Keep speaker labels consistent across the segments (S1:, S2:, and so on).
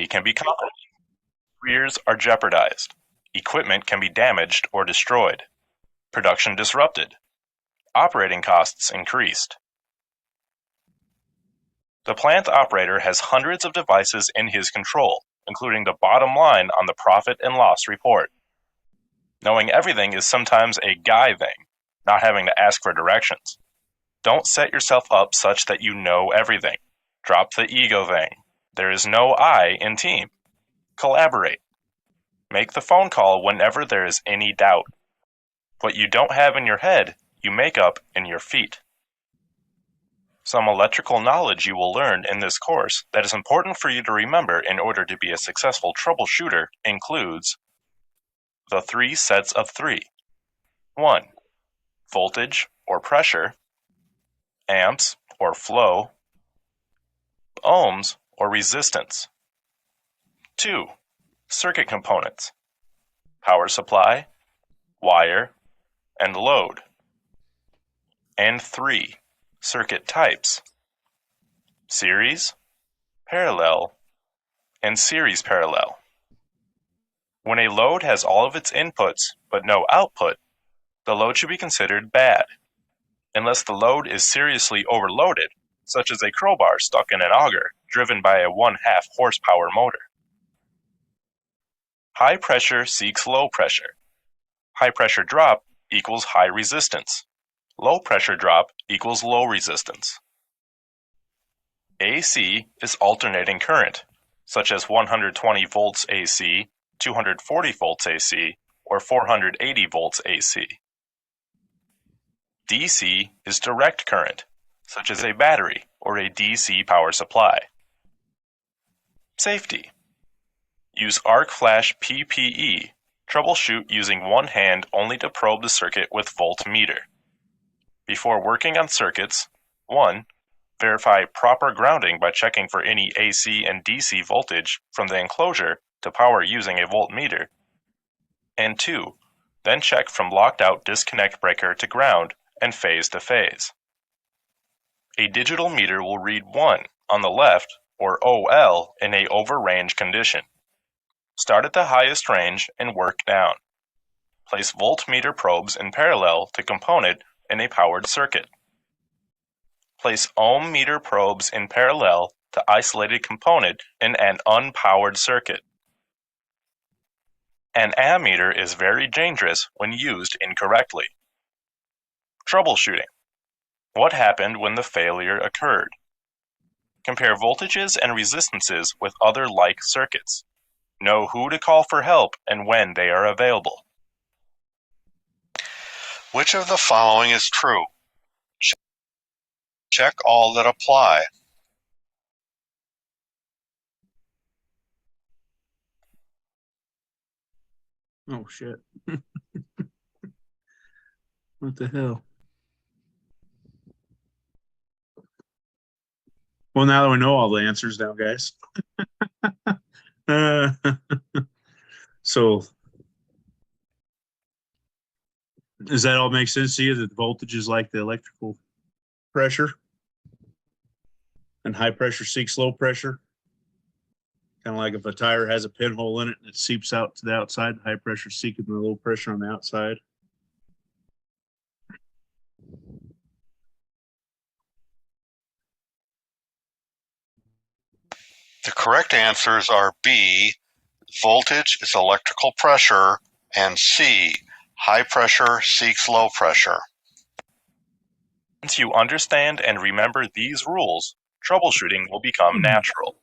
S1: can be compromised. Careers are jeopardized. Equipment can be damaged or destroyed. Production disrupted. Operating costs increased. The plant operator has hundreds of devices in his control, including the bottom line on the profit and loss report. Knowing everything is sometimes a guy thing, not having to ask for directions. Don't set yourself up such that you know everything. Drop the ego thing. There is no I in team. Collaborate. Make the phone call whenever there is any doubt. What you don't have in your head, you make up in your feet. Some electrical knowledge you will learn in this course that is important for you to remember in order to be a successful troubleshooter includes the 3 sets of 3. 1. Voltage or pressure, amps or flow, ohms or resistance. 2. Circuit components, power supply, wire, and load. And 3. Circuit types, series, parallel, and series parallel. When a load has all of its inputs but no output, the load should be considered bad, unless the load is seriously overloaded, such as a crowbar stuck in an auger driven by a 1/2 horsepower motor. High pressure seeks low pressure. High pressure drop equals high resistance. Low pressure drop equals low resistance. AC is alternating current, such as 120 volts AC, 240 volts AC, or 480 volts AC. DC is direct current, such as a battery or a DC power supply. Safety. Use arc flash PPE. Troubleshoot using one hand only to probe the circuit with voltmeter. Before working on circuits, 1. Verify proper grounding by checking for any AC and DC voltage from the enclosure to power using a voltmeter. And 2. Then check from locked out disconnect breaker to ground and phase to phase. A digital meter will read 1 on the left or OL in a overrange condition. Start at the highest range and work down. Place voltmeter probes in parallel to component in a powered circuit. Place ohm meter probes in parallel to isolated component in an unpowered circuit. An ammeter is very dangerous when used incorrectly. Troubleshooting. What happened when the failure occurred? Compare voltages and resistances with other like circuits. Know who to call for help and when they are available.
S2: Which of the following is true? Check all that apply.
S3: Oh, shit. What the hell? Well, now that we know all the answers now, guys. So, does that all make sense to you, that the voltage is like the electrical pressure and high pressure seeks low pressure? Kind of like if a tire has a pinhole in it and it seeps out to the outside, high pressure seeking the low pressure on the outside.
S2: The correct answers are B, voltage is electrical pressure, and C, high pressure seeks low pressure.
S1: Once you understand and remember these rules, troubleshooting will become natural.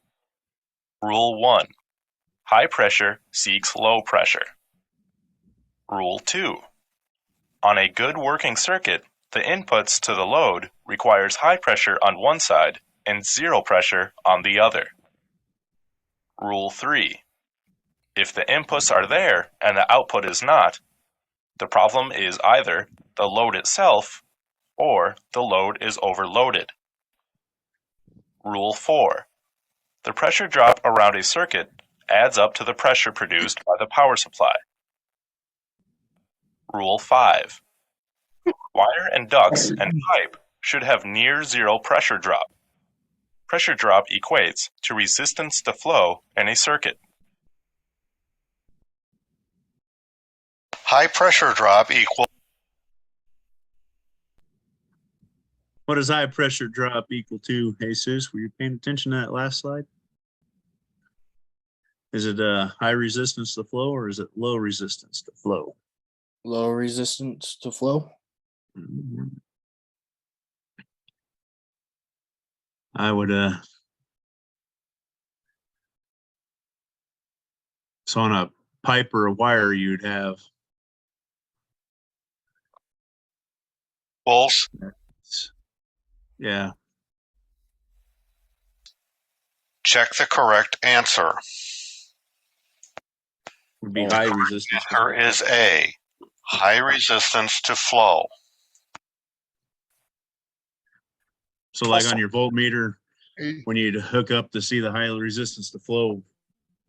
S1: Rule 1. High pressure seeks low pressure. Rule 2. On a good working circuit, the inputs to the load requires high pressure on one side and zero pressure on the other. Rule 3. If the inputs are there and the output is not, the problem is either the load itself or the load is overloaded. Rule 4. The pressure drop around a circuit adds up to the pressure produced by the power supply. Rule 5. Wire and ducts and pipe should have near zero pressure drop. pressure drop equates to resistance to flow in a circuit?
S2: High pressure drop equals
S3: What does high pressure drop equal to, Jesus? Were you paying attention to that last slide? Is it high resistance to flow or is it low resistance to flow?
S4: Low resistance to flow.
S3: I would so on a pipe or a wire you'd have
S2: volts.
S3: Yeah.
S2: Check the correct answer.
S3: Would be high resistance.
S2: Answer is A. High resistance to flow.
S3: So like on your voltmeter, when you'd hook up to see the high resistance to flow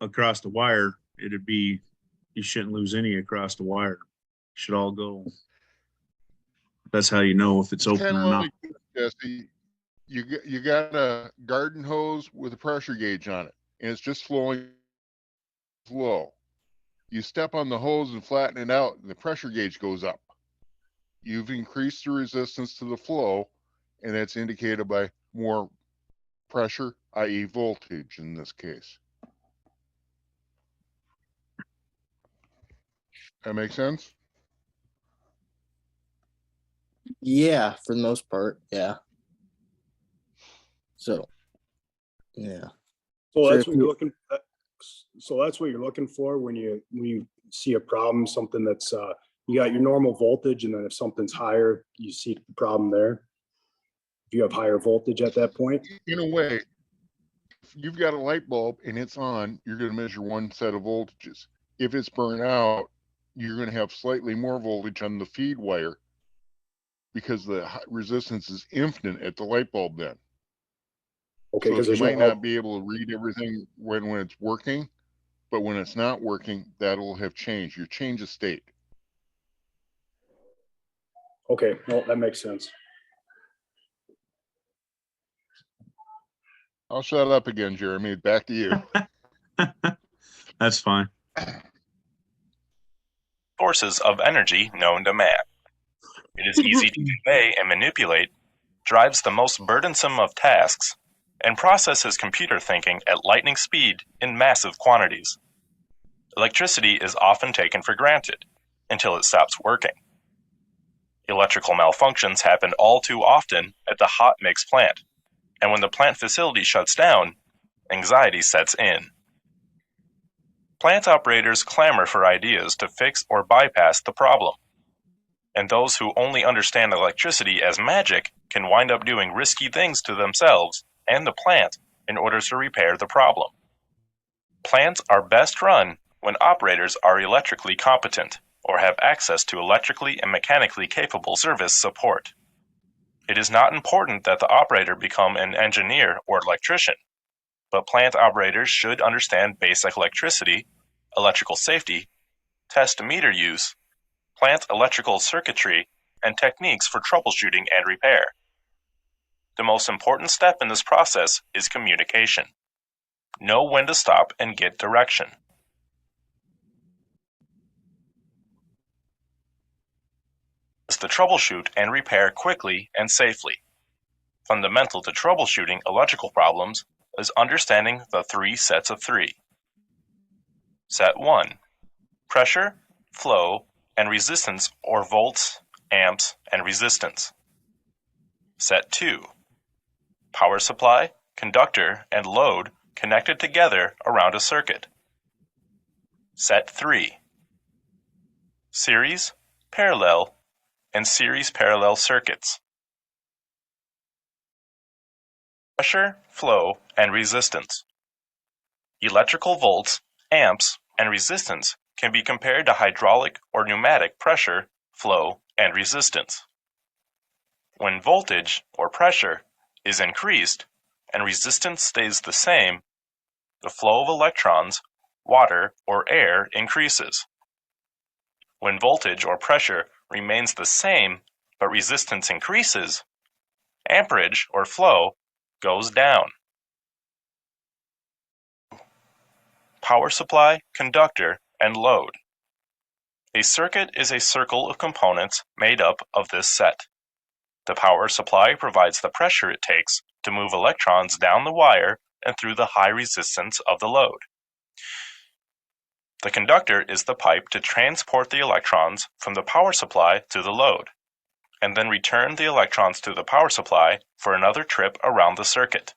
S3: across the wire, it'd be, you shouldn't lose any across the wire. It should all go. That's how you know if it's open or not.
S5: Jesse, you got a garden hose with a pressure gauge on it, and it's just flowing low. You step on the hose and flatten it out, and the pressure gauge goes up. You've increased the resistance to the flow, and that's indicated by more pressure, i.e. voltage in this case. That make sense?
S4: Yeah, for the most part, yeah. So, yeah.
S6: So
S4: Sure,
S6: that's
S4: if
S6: what you're
S4: you-
S6: looking. So that's what you're looking for when you see a problem, something that's you got your normal voltage, and then if something's higher, you see the problem there. If you have higher voltage at that point,
S5: In a way, if you've got a light bulb and it's on, you're going to measure one set of voltages. If it's burnt out, you're going to have slightly more voltage on the feed wire because the resistance is infinite at the light bulb then.
S6: okay,
S5: So
S6: because
S5: you
S6: there's
S5: might
S6: no
S5: not be able to read everything when it's working, but when it's not working, that'll have changed. Your change of state.
S6: okay, well, that makes sense.
S5: I'll shut up again, Jeremy. Back to you.
S3: That's fine.
S1: Sources of energy known to man. It is easy to convey and manipulate, drives the most burdensome of tasks, and processes computer thinking at lightning speed in massive quantities. Electricity is often taken for granted until it stops working. Electrical malfunctions happen all too often at the hot mix plant, and when the plant facility shuts down, anxiety sets in. Plant operators clamor for ideas to fix or bypass the problem. And those who only understand electricity as magic can wind up doing risky things to themselves and the plant in order to repair the problem. Plants are best run when operators are electrically competent or have access to electrically and mechanically capable service support. It is not important that the operator become an engineer or electrician, but plant operators should understand basic electricity, electrical safety, test meter use, plant electrical circuitry, and techniques for troubleshooting and repair. The most important step in this process is communication. Know when to stop and get direction. Is to troubleshoot and repair quickly and safely. Fundamental to troubleshooting electrical problems is understanding the three sets of three. Set 1. Pressure, flow, and resistance, or volts, amps, and resistance. Set 2. Power supply, conductor, and load connected together around a circuit. Set 3. Series, parallel, and series parallel circuits. Pressure, flow, and resistance. Electrical volts, amps, and resistance can be compared to hydraulic or pneumatic pressure, flow, and resistance. When voltage, or pressure, is increased and resistance stays the same, the flow of electrons, water, or air increases. When voltage or pressure remains the same but resistance increases, amperage or flow goes down. power supply, conductor, and load. A circuit is a circle of components made up of this set. The power supply provides the pressure it takes to move electrons down the wire and through the high resistance of the load. The conductor is the pipe to transport the electrons from the power supply to the load, and then return the electrons to the power supply for another trip around the circuit.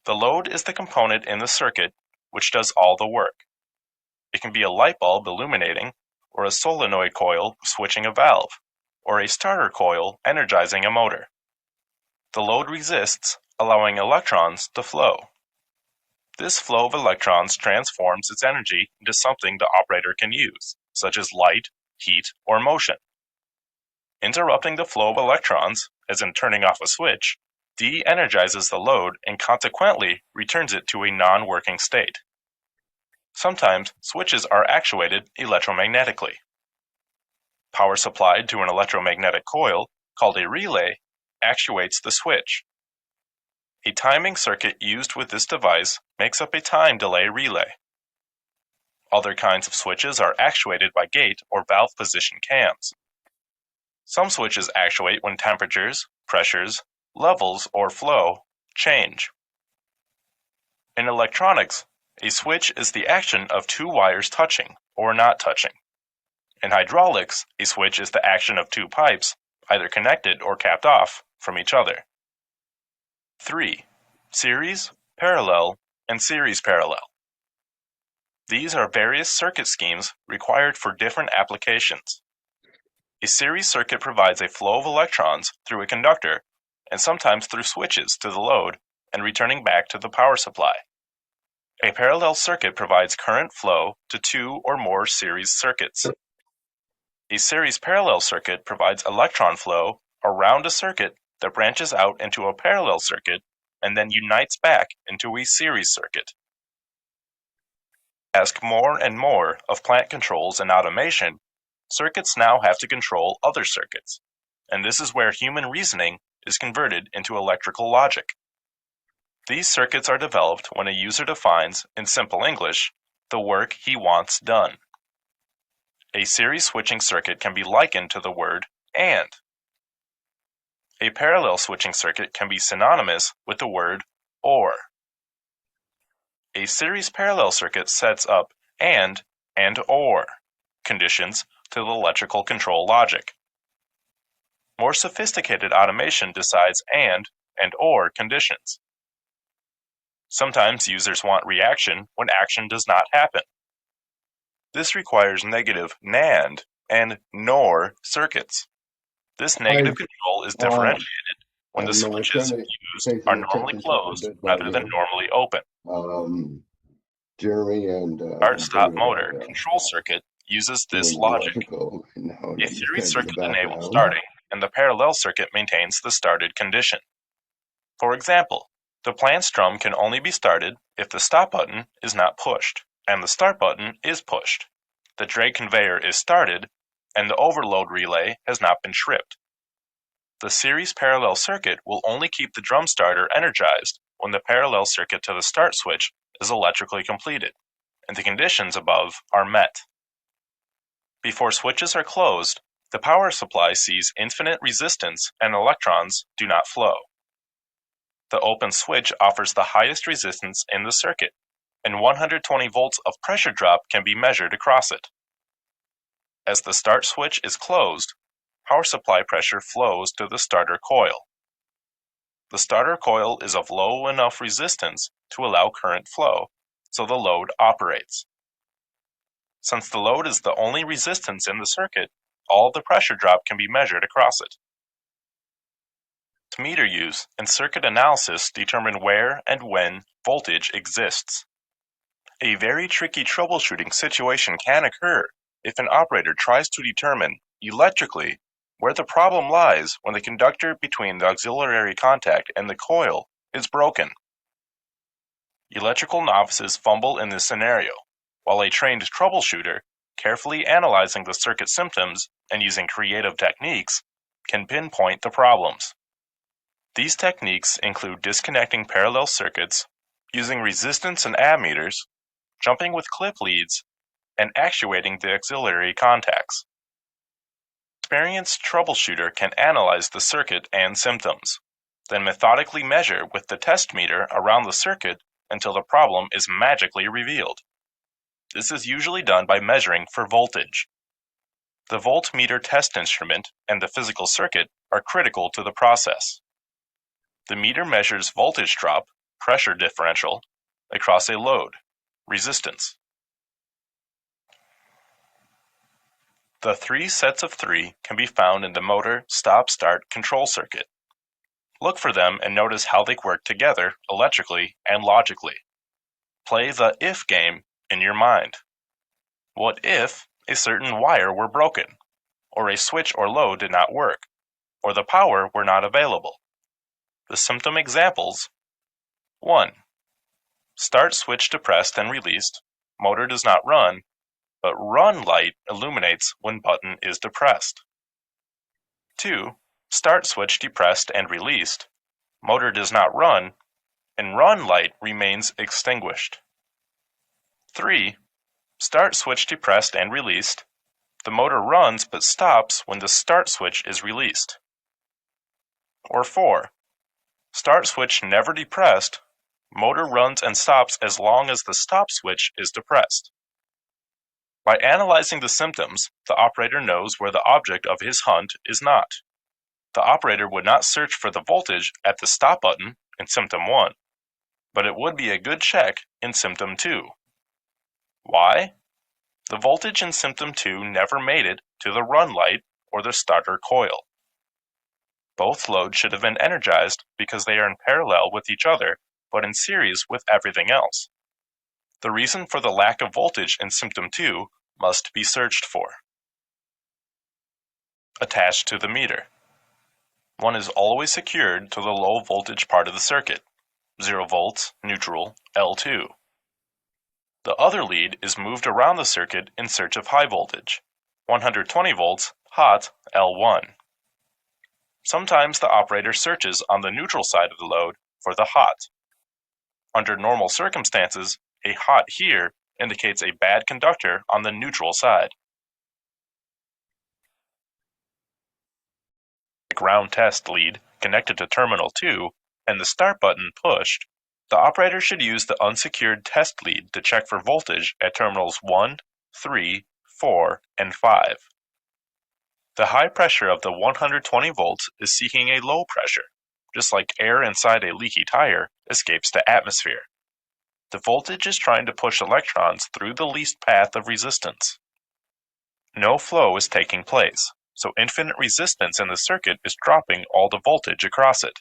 S1: The load is the component in the circuit which does all the work. It can be a light bulb illuminating, or a solenoid coil switching a valve, or a starter coil energizing a motor. The load resists, allowing electrons to flow. This flow of electrons transforms its energy into something the operator can use, such as light, heat, or motion. Interrupting the flow of electrons, as in turning off a switch, de-energizes the load and consequently returns it to a non-working state. Sometimes switches are actuated electromagnetically. Power supplied to an electromagnetic coil, called a relay, actuates the switch. A timing circuit used with this device makes up a time delay relay. Other kinds of switches are actuated by gate or valve position cams. Some switches actuate when temperatures, pressures, levels, or flow change. In electronics, a switch is the action of two wires touching or not touching. In hydraulics, a switch is the action of two pipes, either connected or capped off from each other. 3. Series, parallel, and series parallel. These are various circuit schemes required for different applications. A series circuit provides a flow of electrons through a conductor and sometimes through switches to the load and returning back to the power supply. A parallel circuit provides current flow to two or more series circuits. A series parallel circuit provides electron flow around a circuit that branches out into a parallel circuit and then unites back into a series circuit. Ask more and more of plant controls and automation, circuits now have to control other circuits, and this is where human reasoning is converted into electrical logic. These circuits are developed when a user defines, in simple English, the work he wants done. A series switching circuit can be likened to the word "and." A parallel switching circuit can be synonymous with the word "or." A series parallel circuit sets up and "or" conditions to the electrical control logic. More sophisticated automation decides and "or" conditions. Sometimes users want reaction when action does not happen. This requires negative NAND and NOR circuits. This negative control is differentiated when the switches used are normally closed rather than normally open.
S7: Jeremy and
S1: Start-stop motor control circuit uses this logic. A series circuit enables starting, and the parallel circuit maintains the started condition. For example, the plant's drum can only be started if the stop button is not pushed, and the start button is pushed. The drag conveyor is started, and the overload relay has not been tripped. The series parallel circuit will only keep the drum starter energized when the parallel circuit to the start switch is electrically completed, and the conditions above are met. Before switches are closed, the power supply sees infinite resistance and electrons do not flow. The open switch offers the highest resistance in the circuit, and 120 volts of pressure drop can be measured across it. As the start switch is closed, power supply pressure flows to the starter coil. The starter coil is of low enough resistance to allow current flow, so the load operates. Since the load is the only resistance in the circuit, all the pressure drop can be measured across it. Meter use and circuit analysis determine where and when voltage exists. A very tricky troubleshooting situation can occur if an operator tries to determine, electrically, where the problem lies when the conductor between the auxiliary contact and the coil is broken. Electrical novices fumble in this scenario, while a trained troubleshooter, carefully analyzing the circuit symptoms and using creative techniques, can pinpoint the problems. These techniques include disconnecting parallel circuits, using resistance and ammeters, jumping with clip leads, and actuating the auxiliary contacts. An experienced troubleshooter can analyze the circuit and symptoms, then methodically measure with the test meter around the circuit until the problem is magically revealed. This is usually done by measuring for voltage. The voltmeter test instrument and the physical circuit are critical to the process. The meter measures voltage drop, pressure differential, across a load, resistance. The 3 sets of 3 can be found in the motor stop-start control circuit. Look for them and notice how they work together electrically and logically. Play the if game in your mind. What if a certain wire were broken, or a switch or load did not work, or the power were not available? The symptom examples: 1. Start switch depressed and released, motor does not run, but run light illuminates when button is depressed. 2. Start switch depressed and released, motor does not run, and run light remains extinguished. 3. Start switch depressed and released, the motor runs but stops when the start switch is released. Or 4. Start switch never depressed, motor runs and stops as long as the stop switch is depressed. By analyzing the symptoms, the operator knows where the object of his hunt is not. The operator would not search for the voltage at the stop button in symptom 1, but it would be a good check in symptom 2. Why? The voltage in symptom 2 never made it to the run light or the starter coil. Both loads should have been energized because they are in parallel with each other, but in series with everything else. The reason for the lack of voltage in symptom 2 must be searched for. Attached to the meter. One is always secured to the low voltage part of the circuit, 0 volts, neutral, L2. The other lead is moved around the circuit in search of high voltage, 120 volts, hot, L1. Sometimes the operator searches on the neutral side of the load for the hot. Under normal circumstances, a hot here indicates a bad conductor on the neutral side. The ground test lead connected to terminal 2 and the start button pushed, the operator should use the unsecured test lead to check for voltage at terminals 1, 3, 4, and 5. The high pressure of the 120 volts is seeking a low pressure, just like air inside a leaky tire escapes the atmosphere. The voltage is trying to push electrons through the least path of resistance. No flow is taking place, so infinite resistance in the circuit is dropping all the voltage across it.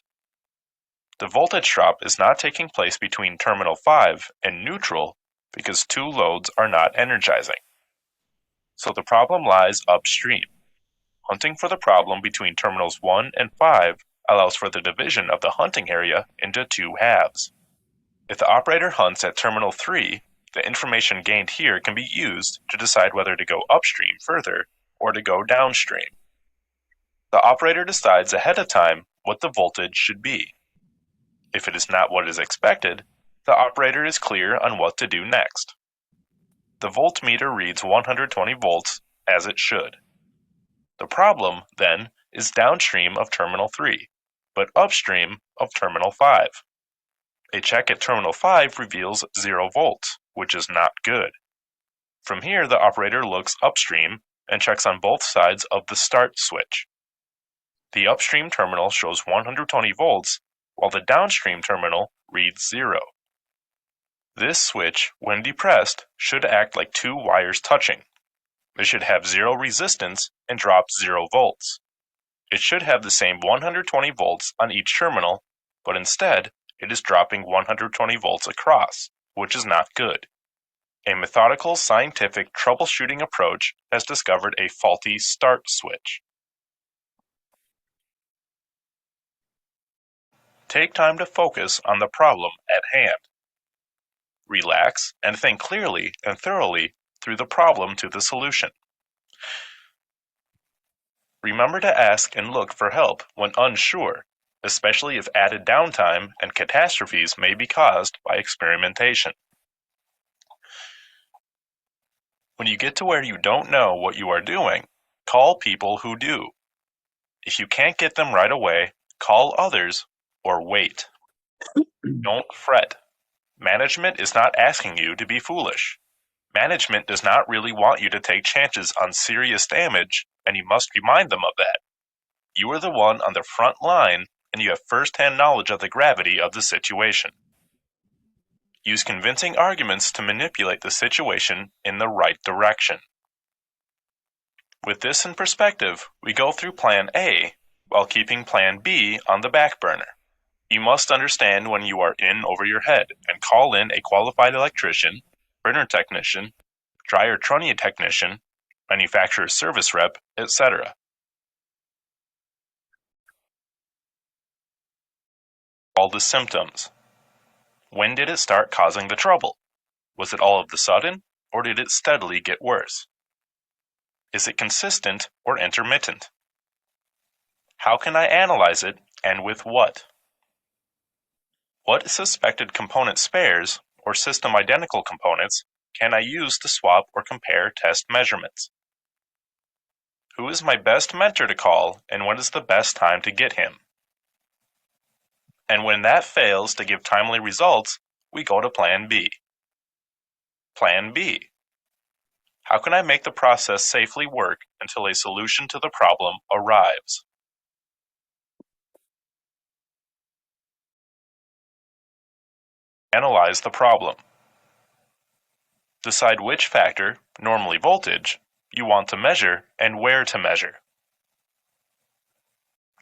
S1: The voltage drop is not taking place between terminal 5 and neutral because 2 loads are not energizing. So the problem lies upstream. Hunting for the problem between terminals 1 and 5 allows for the division of the hunting area into 2 halves. If the operator hunts at terminal 3, the information gained here can be used to decide whether to go upstream further or to go downstream. The operator decides ahead of time what the voltage should be. If it is not what is expected, the operator is clear on what to do next. The voltmeter reads 120 volts as it should. The problem, then, is downstream of terminal 3, but upstream of terminal 5. A check at terminal 5 reveals 0 volts, which is not good. From here, the operator looks upstream and checks on both sides of the start switch. The upstream terminal shows 120 volts, while the downstream terminal reads 0. This switch, when depressed, should act like 2 wires touching. It should have 0 resistance and drop 0 volts. It should have the same 120 volts on each terminal, but instead, it is dropping 120 volts across, which is not good. A methodical scientific troubleshooting approach has discovered a faulty start switch. Take time to focus on the problem at hand. Relax and think clearly and thoroughly through the problem to the solution. Remember to ask and look for help when unsure, especially if added downtime and catastrophes may be caused by experimentation. When you get to where you don't know what you are doing, call people who do. If you can't get them right away, call others or wait. Don't fret. Management is not asking you to be foolish. Management does not really want you to take chances on serious damage, and you must remind them of that. You are the one on the front line, and you have first-hand knowledge of the gravity of the situation. Use convincing arguments to manipulate the situation in the right direction. With this in perspective, we go through Plan A while keeping Plan B on the back burner. You must understand when you are in over your head and call in a qualified electrician, printer technician, dryer trunnion technician, manufacturer service rep, etc. All the symptoms. When did it start causing the trouble? Was it all of the sudden, or did it steadily get worse? Is it consistent or intermittent? How can I analyze it, and with what? What suspected component spares, or system identical components, can I use to swap or compare test measurements? Who is my best mentor to call, and when is the best time to get him? And when that fails to give timely results, we go to Plan B. Plan B. How can I make the process safely work until a solution to the problem arrives? Analyze the problem. Decide which factor, normally voltage, you want to measure and where to measure.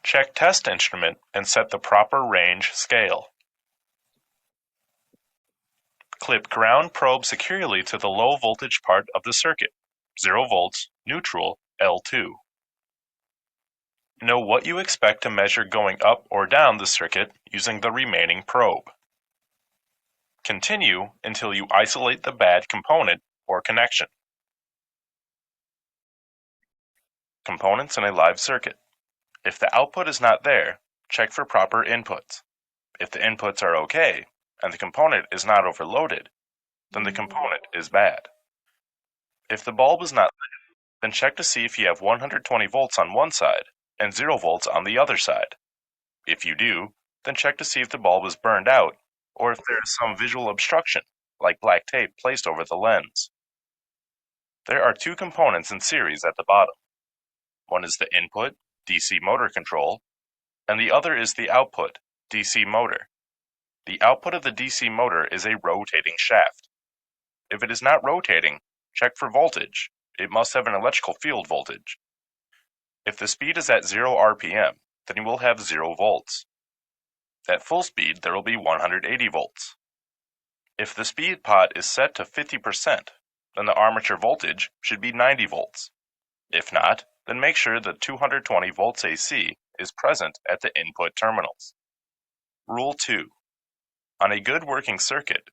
S1: Check test instrument and set the proper range scale. Clip ground probe securely to the low voltage part of the circuit, 0 volts, neutral, L2. Know what you expect to measure going up or down the circuit using the remaining probe. Continue until you isolate the bad component or connection. Components in a live circuit. If the output is not there, check for proper inputs. If the inputs are okay, and the component is not overloaded, then the component is bad. If the bulb is not lit, then check to see if you have 120 volts on one side and 0 volts on the other side. If you do, then check to see if the bulb is burned out or if there is some visual obstruction, like black tape placed over the lens. There are two components in series at the bottom. One is the input, DC motor control, and the other is the output, DC motor. The output of the DC motor is a rotating shaft. If it is not rotating, check for voltage. It must have an electrical field voltage. If the speed is at 0 RPM, then you will have 0 volts. At full speed, there will be 180 volts. If the speed pot is set to 50%, then the armature voltage should be 90 volts. If not, then make sure the 220 volts AC is present at the input terminals. Rule 2. On a good working circuit,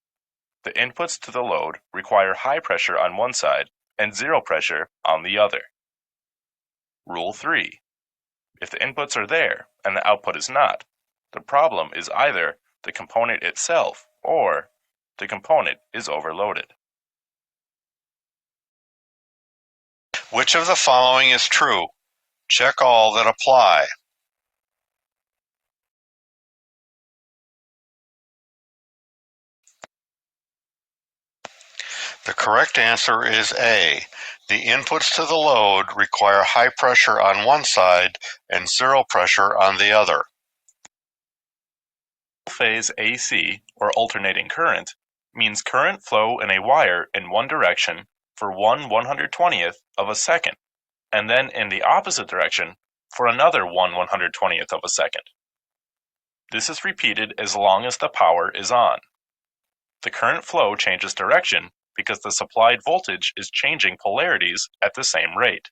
S1: the inputs to the load require high pressure on one side and 0 pressure on the other. Rule 3. If the inputs are there and the output is not, the problem is either the component itself or the component is overloaded.
S2: Which of the following is true? Check all that apply. The correct answer is A. The inputs to the load require high pressure on one side and 0 pressure on the other.
S1: Phase AC, or alternating current, means current flow in a wire in one direction for 1/120th of a second, and then in the opposite direction for another 1/120th of a second. This is repeated as long as the power is on. The current flow changes direction because the supplied voltage is changing polarities at the same rate.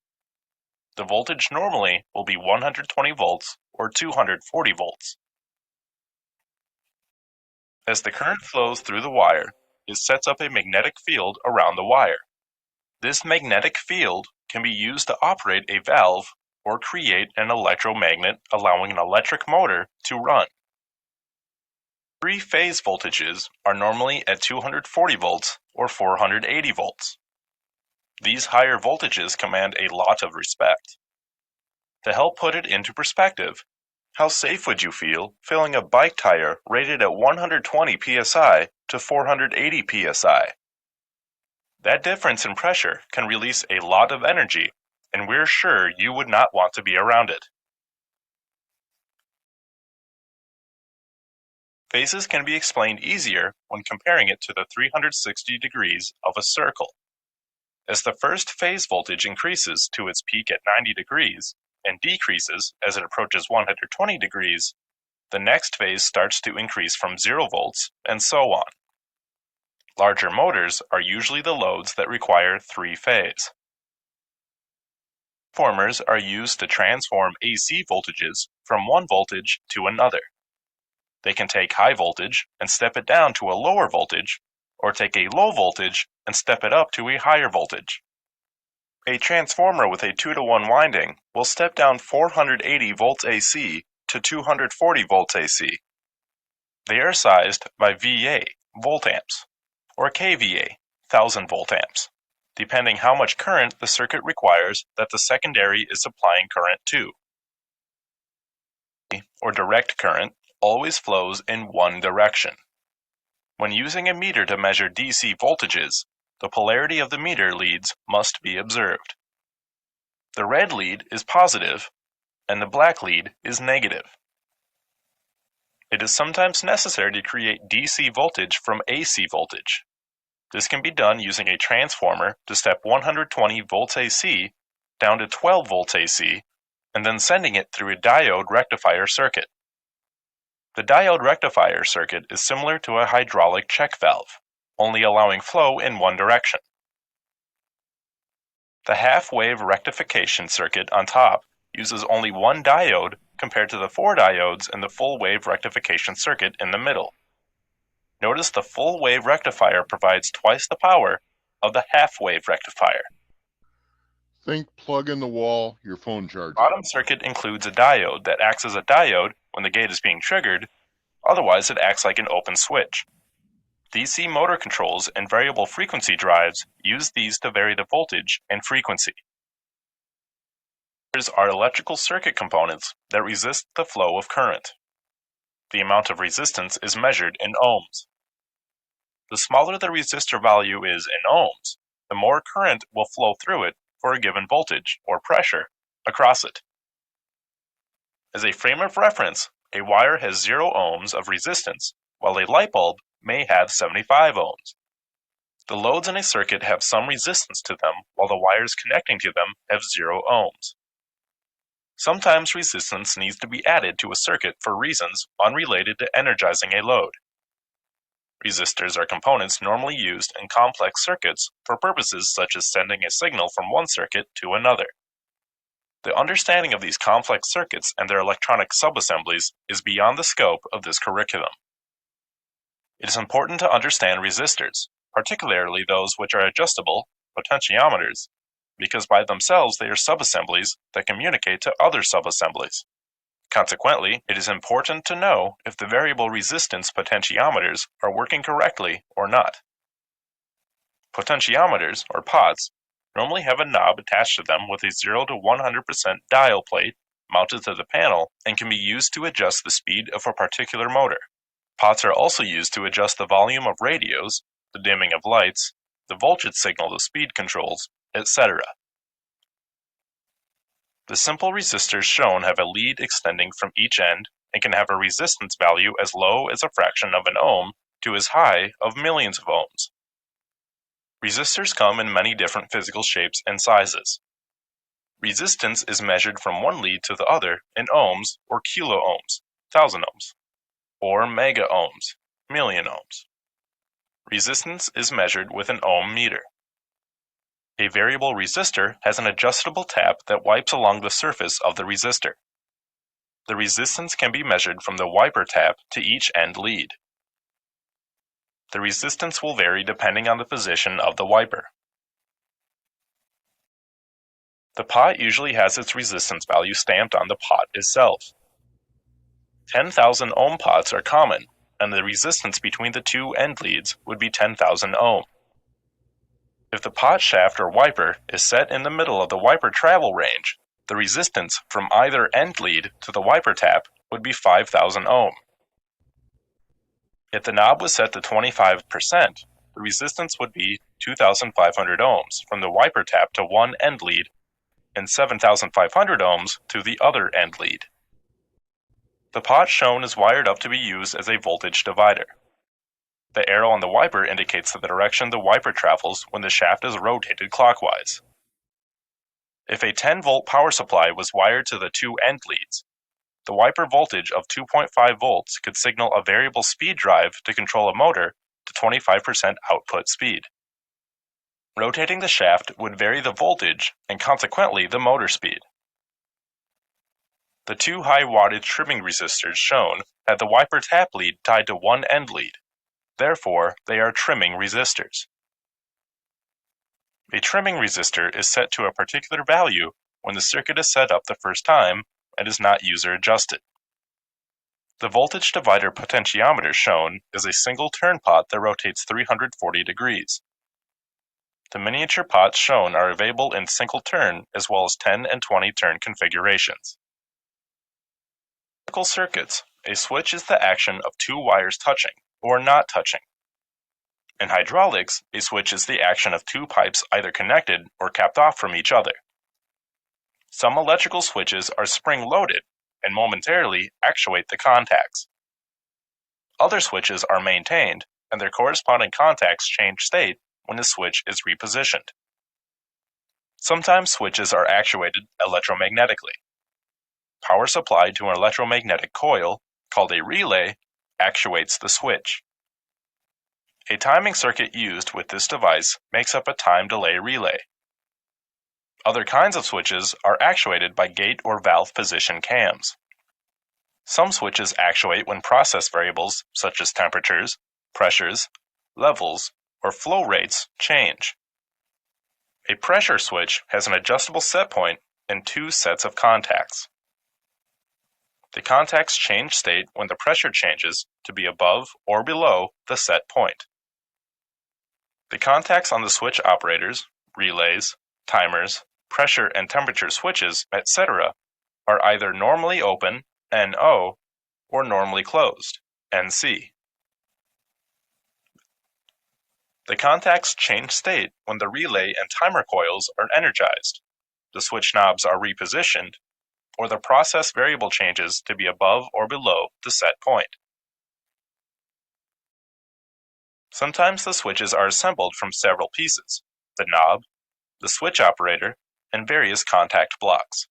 S1: The voltage normally will be 120 volts or 240 volts. As the current flows through the wire, it sets up a magnetic field around the wire. This magnetic field can be used to operate a valve or create an electromagnet, allowing an electric motor to run. Three-phase voltages are normally at 240 volts or 480 volts. These higher voltages command a lot of respect. To help put it into perspective, how safe would you feel filling a bike tire rated at 120 psi to 480 psi? That difference in pressure can release a lot of energy, and we're sure you would not want to be around it. Phases can be explained easier when comparing it to the 360 degrees of a circle. As the first phase voltage increases to its peak at 90 degrees and decreases as it approaches 120 degrees, the next phase starts to increase from 0 volts, and so on. Larger motors are usually the loads that require 3-phase. Transformers are used to transform AC voltages from one voltage to another. They can take high voltage and step it down to a lower voltage, or take a low voltage and step it up to a higher voltage. A transformer with a 2-to-1 winding will step down 480 volts AC to 240 volts AC. They are sized by VA, voltamps, or kVA, 1000 voltamps, depending how much current the circuit requires that the secondary is supplying current to. Or direct current always flows in one direction. When using a meter to measure DC voltages, the polarity of the meter leads must be observed. The red lead is positive, and the black lead is negative. It is sometimes necessary to create DC voltage from AC voltage. This can be done using a transformer to step 120 volts AC down to 12 volts AC, and then sending it through a diode rectifier circuit. The diode rectifier circuit is similar to a hydraulic check valve, only allowing flow in one direction. The half-wave rectification circuit on top uses only one diode compared to the 4 diodes in the full-wave rectification circuit in the middle. Notice the full-wave rectifier provides twice the power of the half-wave rectifier.
S5: Think plug in the wall, your phone charger.
S1: Bottom circuit includes a diode that acts as a diode when the gate is being triggered, otherwise it acts like an open switch. DC motor controls and variable frequency drives use these to vary the voltage and frequency. Resistors are electrical circuit components that resist the flow of current. The amount of resistance is measured in ohms. The smaller the resistor value is in ohms, the more current will flow through it for a given voltage, or pressure, across it. As a frame of reference, a wire has 0 ohms of resistance, while a light bulb may have 75 ohms. The loads in a circuit have some resistance to them, while the wires connecting to them have 0 ohms. Sometimes resistance needs to be added to a circuit for reasons unrelated to energizing a load. Resistors are components normally used in complex circuits for purposes such as sending a signal from one circuit to another. The understanding of these complex circuits and their electronic subassemblies is beyond the scope of this curriculum. It is important to understand resistors, particularly those which are adjustable, potentiometers, because by themselves they are subassemblies that communicate to other subassemblies. Consequently, it is important to know if the variable resistance potentiometers are working correctly or not. Potentiometers, or pots, normally have a knob attached to them with a 0 to 100% dial plate mounted to the panel and can be used to adjust the speed of a particular motor. Pots are also used to adjust the volume of radios, the dimming of lights, the voltage signal to speed controls, etc. The simple resistors shown have a lead extending from each end and can have a resistance value as low as a fraction of an ohm to as high of millions of ohms. Resistors come in many different physical shapes and sizes. Resistance is measured from one lead to the other in ohms or kilo ohms, 1000 ohms, or mega ohms, million ohms. Resistance is measured with an ohm meter. A variable resistor has an adjustable tap that wipes along the surface of the resistor. The resistance can be measured from the wiper tap to each end lead. The resistance will vary depending on the position of the wiper. The pot usually has its resistance value stamped on the pot itself. 10,000 ohm pots are common, and the resistance between the two end leads would be 10,000 ohm. If the pot shaft or wiper is set in the middle of the wiper travel range, the resistance from either end lead to the wiper tap would be 5,000 ohm. If the knob was set to 25%, the resistance would be 2,500 ohms from the wiper tap to one end lead and 7,500 ohms to the other end lead. The pot shown is wired up to be used as a voltage divider. The arrow on the wiper indicates the direction the wiper travels when the shaft is rotated clockwise. If a 10-volt power supply was wired to the two end leads, the wiper voltage of 2.5 volts could signal a variable speed drive to control a motor to 25% output speed. Rotating the shaft would vary the voltage and consequently the motor speed. The two high wattage trimming resistors shown have the wiper tap lead tied to one end lead. Therefore, they are trimming resistors. A trimming resistor is set to a particular value when the circuit is set up the first time and is not user adjusted. The voltage divider potentiometer shown is a single turn pot that rotates 340 degrees. The miniature pots shown are available in single turn as well as 10 and 20 turn configurations. In electrical circuits, a switch is the action of two wires touching or not touching. In hydraulics, a switch is the action of two pipes either connected or capped off from each other. Some electrical switches are spring-loaded and momentarily actuate the contacts. Other switches are maintained and their corresponding contacts change state when the switch is repositioned. Sometimes switches are actuated electromagnetically. Power supplied to an electromagnetic coil, called a relay, actuates the switch. A timing circuit used with this device makes up a time delay relay. Other kinds of switches are actuated by gate or valve position cams. Some switches actuate when process variables such as temperatures, pressures, levels, or flow rates change. A pressure switch has an adjustable set point and two sets of contacts. The contacts change state when the pressure changes to be above or below the set point. The contacts on the switch operators, relays, timers, pressure and temperature switches, etc. are either normally open, NO, or normally closed, NC. The contacts change state when the relay and timer coils are energized, the switch knobs are repositioned, or the process variable changes to be above or below the set point. Sometimes the switches are assembled from several pieces: the knob, the switch operator, and various contact blocks.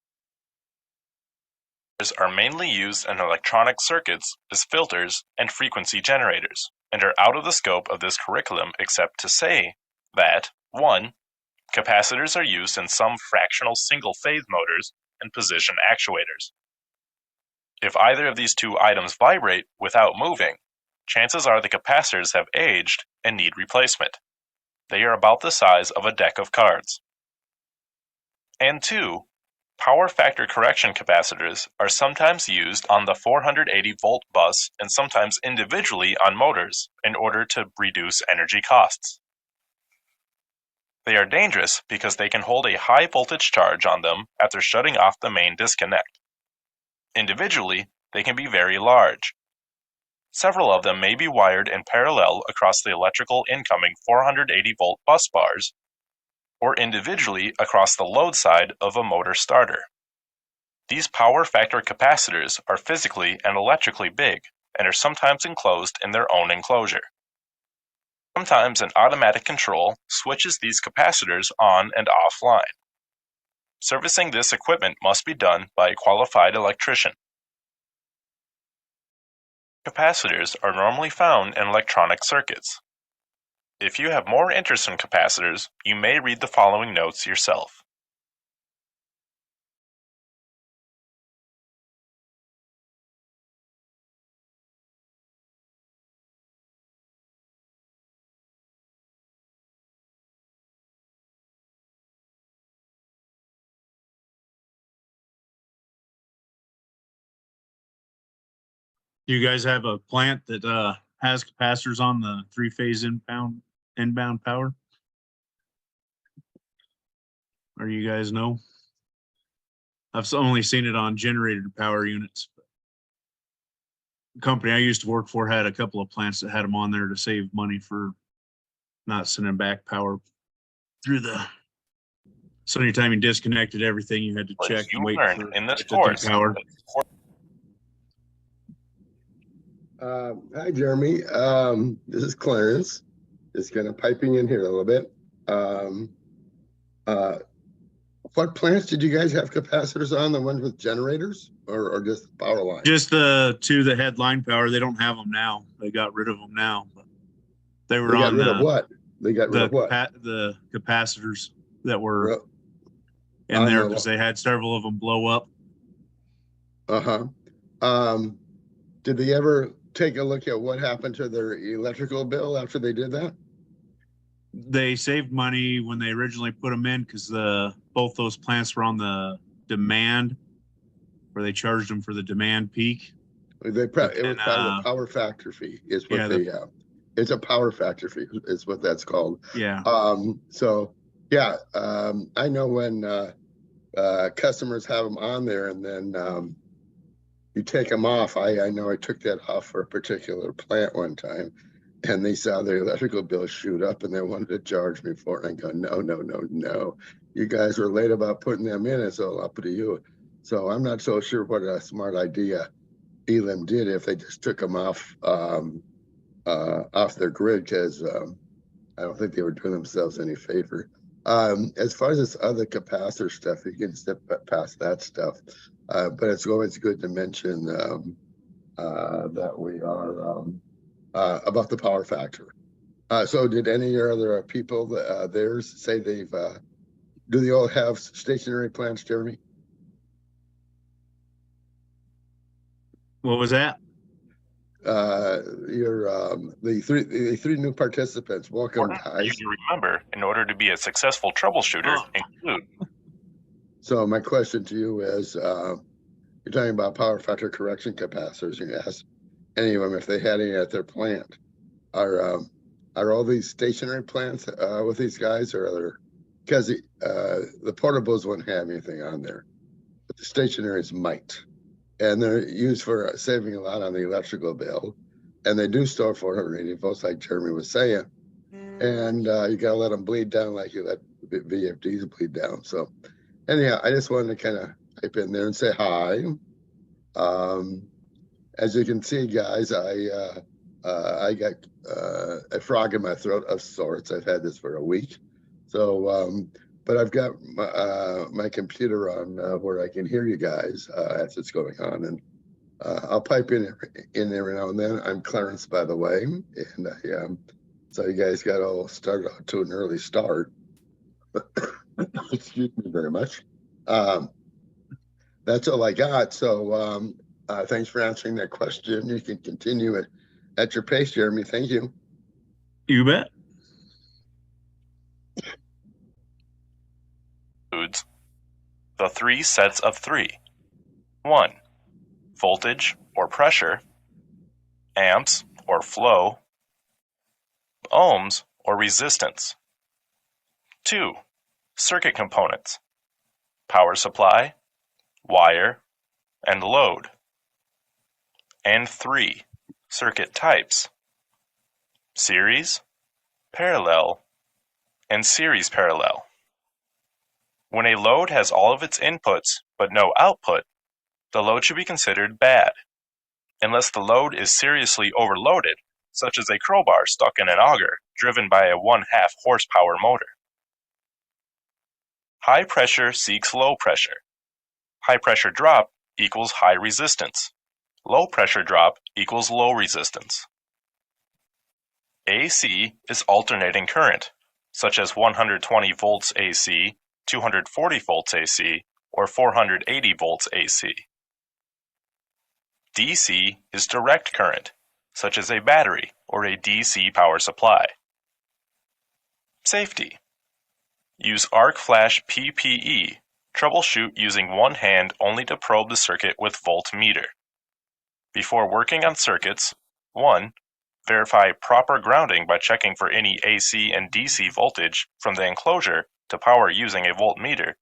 S1: Filters are mainly used in electronic circuits as filters and frequency generators, and are out of the scope of this curriculum except to say that 1. Capacitors are used in some fractional single-phase motors and position actuators. If either of these two items vibrate without moving, chances are the capacitors have aged and need replacement. They are about the size of a deck of cards. And 2. Power factor correction capacitors are sometimes used on the 480-volt bus and sometimes individually on motors in order to reduce energy costs. They are dangerous because they can hold a high voltage charge on them after shutting off the main disconnect. Individually, they can be very large. Several of them may be wired in parallel across the electrical incoming 480-volt bus bars, or individually across the load side of a motor starter. These power factor capacitors are physically and electrically big and are sometimes enclosed in their own enclosure. Sometimes an automatic control switches these capacitors on and offline. Servicing this equipment must be done by a qualified electrician. Capacitors are normally found in electronic circuits. If you have more interest in capacitors, you may read the following notes yourself.
S3: Do you guys have a plant that has capacitors on the three-phase inbound power? or you guys know? I've only seen it on generator power units. The company I used to work for had a couple of plants that had them on there to save money for not sending back power through the. So anytime you disconnected everything, you had to
S1: What
S3: check
S1: you
S3: and wait
S1: learned
S3: for
S1: in this
S3: it to
S1: course.
S3: depower.
S7: Hi, Jeremy. This is Clarence. Just kind of piping in here a little bit. What plants did you guys have capacitors on? The ones with generators or just power lines?
S3: Just the two that had line power. They don't have them now. They got rid of them now. But they were
S7: They got
S3: on
S7: rid of what? They got rid of what?
S3: the capacitors that were
S7: Well,
S3: in there because they had several of them blow up.
S7: Did they ever take a look at what happened to their electrical bill after they did that?
S3: They saved money when they originally put them in because both those plants were on the demand, where they charged them for the demand peak.
S7: It was probably a power factor fee, is what they have. It's a power factor fee, is what that's called.
S3: Yeah.
S7: So yeah, I know when customers have them on there and then you take them off. I know I took that off for a particular plant one time, and they saw their electrical bill shoot up and they wanted to charge me for it. I go, no. You guys were late about putting them in. It's all up to you. So I'm not so sure what a smart idea Elam did if they just took them off their grid, because I don't think they were doing themselves any favor. As far as this other capacitor stuff, you can step past that stuff. But it's always good to mention that we are about the power factor. So did any other people theirs say they've, do they all have stationary plants, Jeremy?
S3: What was that?
S7: The three new participants. Welcome,
S1: Important for
S7: guys.
S1: you to remember in order to be a successful troubleshooter include.
S7: So my question to you is, you're talking about power factor correction capacitors. You asked any of them if they had any at their plant. Are all these stationary plants with these guys, or other? Because the portables won't have anything on there, but the stationaries might, and they're used for saving a lot on the electrical bill, and they do store 480 volts, like Jeremy was saying, and you gotta let them bleed down like you let VFDs bleed down. So anyhow, I just wanted to kind of type in there and say hi. As you can see, guys, I got a frog in my throat of sorts. I've had this for a week. So, but I've got my computer on where I can hear you guys as it's going on. And I'll pipe in every now and then. I'm Clarence, by the way. And so you guys got all started out to an early start. Excuse me very much. That's all I got. So thanks for answering that question. You can continue it at your pace, Jeremy. Thank you.
S3: You bet.
S1: Includes the three sets of three. 1. Voltage or pressure, amps or flow, ohms or resistance. 2. Circuit components, power supply, wire, and load. And 3. Circuit types, series, parallel, and series parallel. When a load has all of its inputs but no output, the load should be considered bad, unless the load is seriously overloaded, such as a crowbar stuck in an auger driven by a 1/2 horsepower motor. High pressure seeks low pressure. High pressure drop equals high resistance. Low pressure drop equals low resistance. AC is alternating current, such as 120 volts AC, 240 volts AC, or 480 volts AC. DC is direct current, such as a battery or a DC power supply. Safety. Use arc flash PPE. Troubleshoot using one hand only to probe the circuit with voltmeter. Before working on circuits, 1. Verify proper grounding by checking for any AC and DC voltage from the enclosure to power using a voltmeter.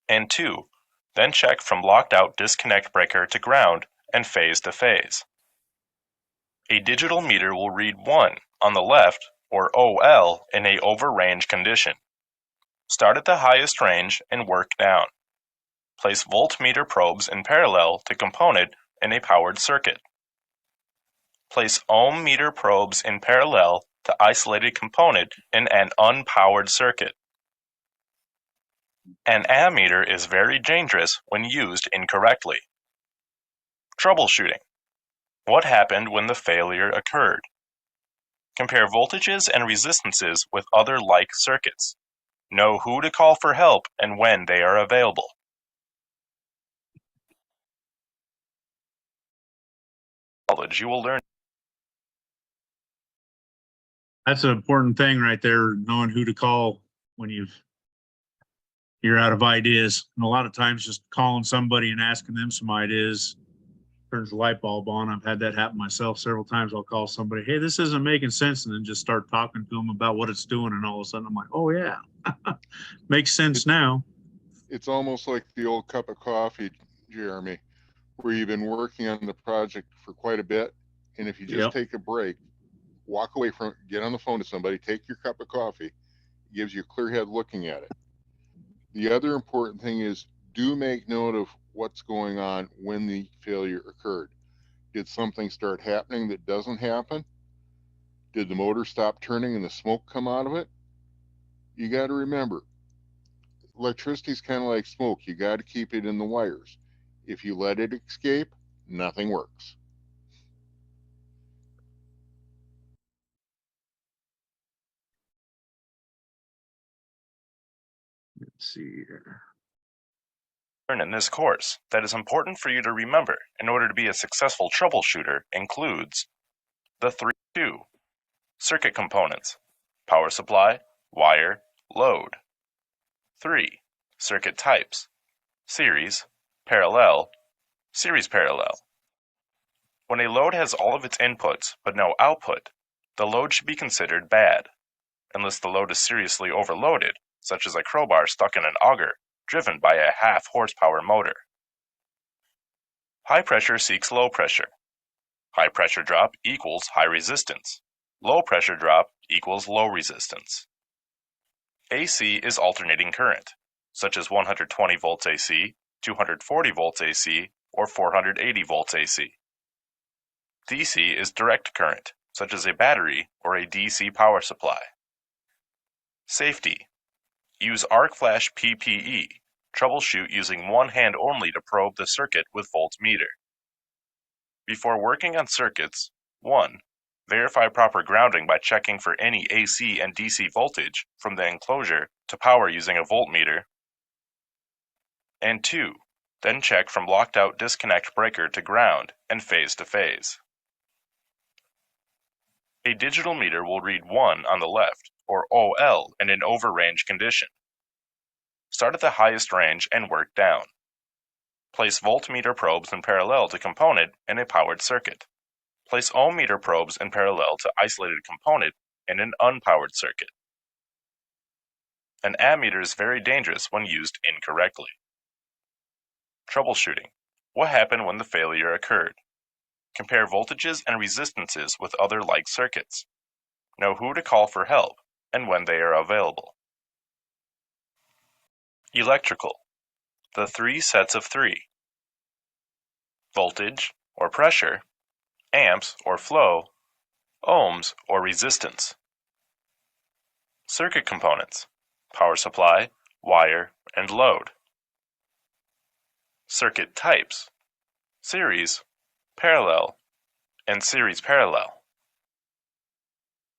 S1: And 2. Then check from locked out disconnect breaker to ground and phase to phase. A digital meter will read 1 on the left, or OL, in a over-range condition. Start at the highest range and work down. Place voltmeter probes in parallel to component in a powered circuit. Place ohm meter probes in parallel to isolated component in an unpowered circuit. An ammeter is very dangerous when used incorrectly. Troubleshooting. What happened when the failure occurred? Compare voltages and resistances with other like circuits. Know who to call for help and when they are available. Knowledge you will learn.
S3: That's an important thing right there, knowing who to call when you're out of ideas. And a lot of times just calling somebody and asking them some ideas turns the light bulb on. I've had that happen myself several times. I'll call somebody, hey, this isn't making sense, and then just start talking to them about what it's doing, and all of a sudden I'm like, oh yeah, makes sense now.
S5: It's almost like the old cup of coffee, Jeremy, where you've been working on the project for quite a bit, and if you just
S3: Yep.
S5: take a break, walk away from it, get on the phone to somebody, take your cup of coffee, it gives you a clear head looking at it. The other important thing is do make note of what's going on when the failure occurred. Did something start happening that doesn't happen? Did the motor stop turning and the smoke come out of it? You got to remember, electricity is kind of like smoke. You got to keep it in the wires. If you let it escape, nothing works.
S3: Let's see here.
S1: In this course that is important for you to remember in order to be a successful troubleshooter includes the 2 circuit components: power supply, wire, load. 3 circuit types: series, parallel, series parallel. When a load has all of its inputs but no output, the load should be considered bad, unless the load is seriously overloaded, such as a crowbar stuck in an auger driven by a half horsepower motor. High pressure seeks low pressure. High pressure drop equals high resistance. Low pressure drop equals low resistance. AC is alternating current, such as 120 volts AC, 240 volts AC, or 480 volts AC. DC is direct current, such as a battery or a DC power supply. Safety. Use arc flash PPE. Troubleshoot using one hand only to probe the circuit with voltmeter. Before working on circuits, 1. Verify proper grounding by checking for any AC and DC voltage from the enclosure to power using a voltmeter. And 2. Then check from locked out disconnect breaker to ground and phase to phase. A digital meter will read 1 on the left, or OL, in an overrange condition. Start at the highest range and work down. Place voltmeter probes in parallel to component in a powered circuit. Place ohm meter probes in parallel to isolated component in an unpowered circuit. An ammeter is very dangerous when used incorrectly. Troubleshooting. What happened when the failure occurred? Compare voltages and resistances with other like circuits. Know who to call for help and when they are available. Electrical. The 3 sets of 3. Voltage, or pressure, amps, or flow, ohms, or resistance. Circuit components: power supply, wire, and load. Circuit types: series, parallel, and series parallel.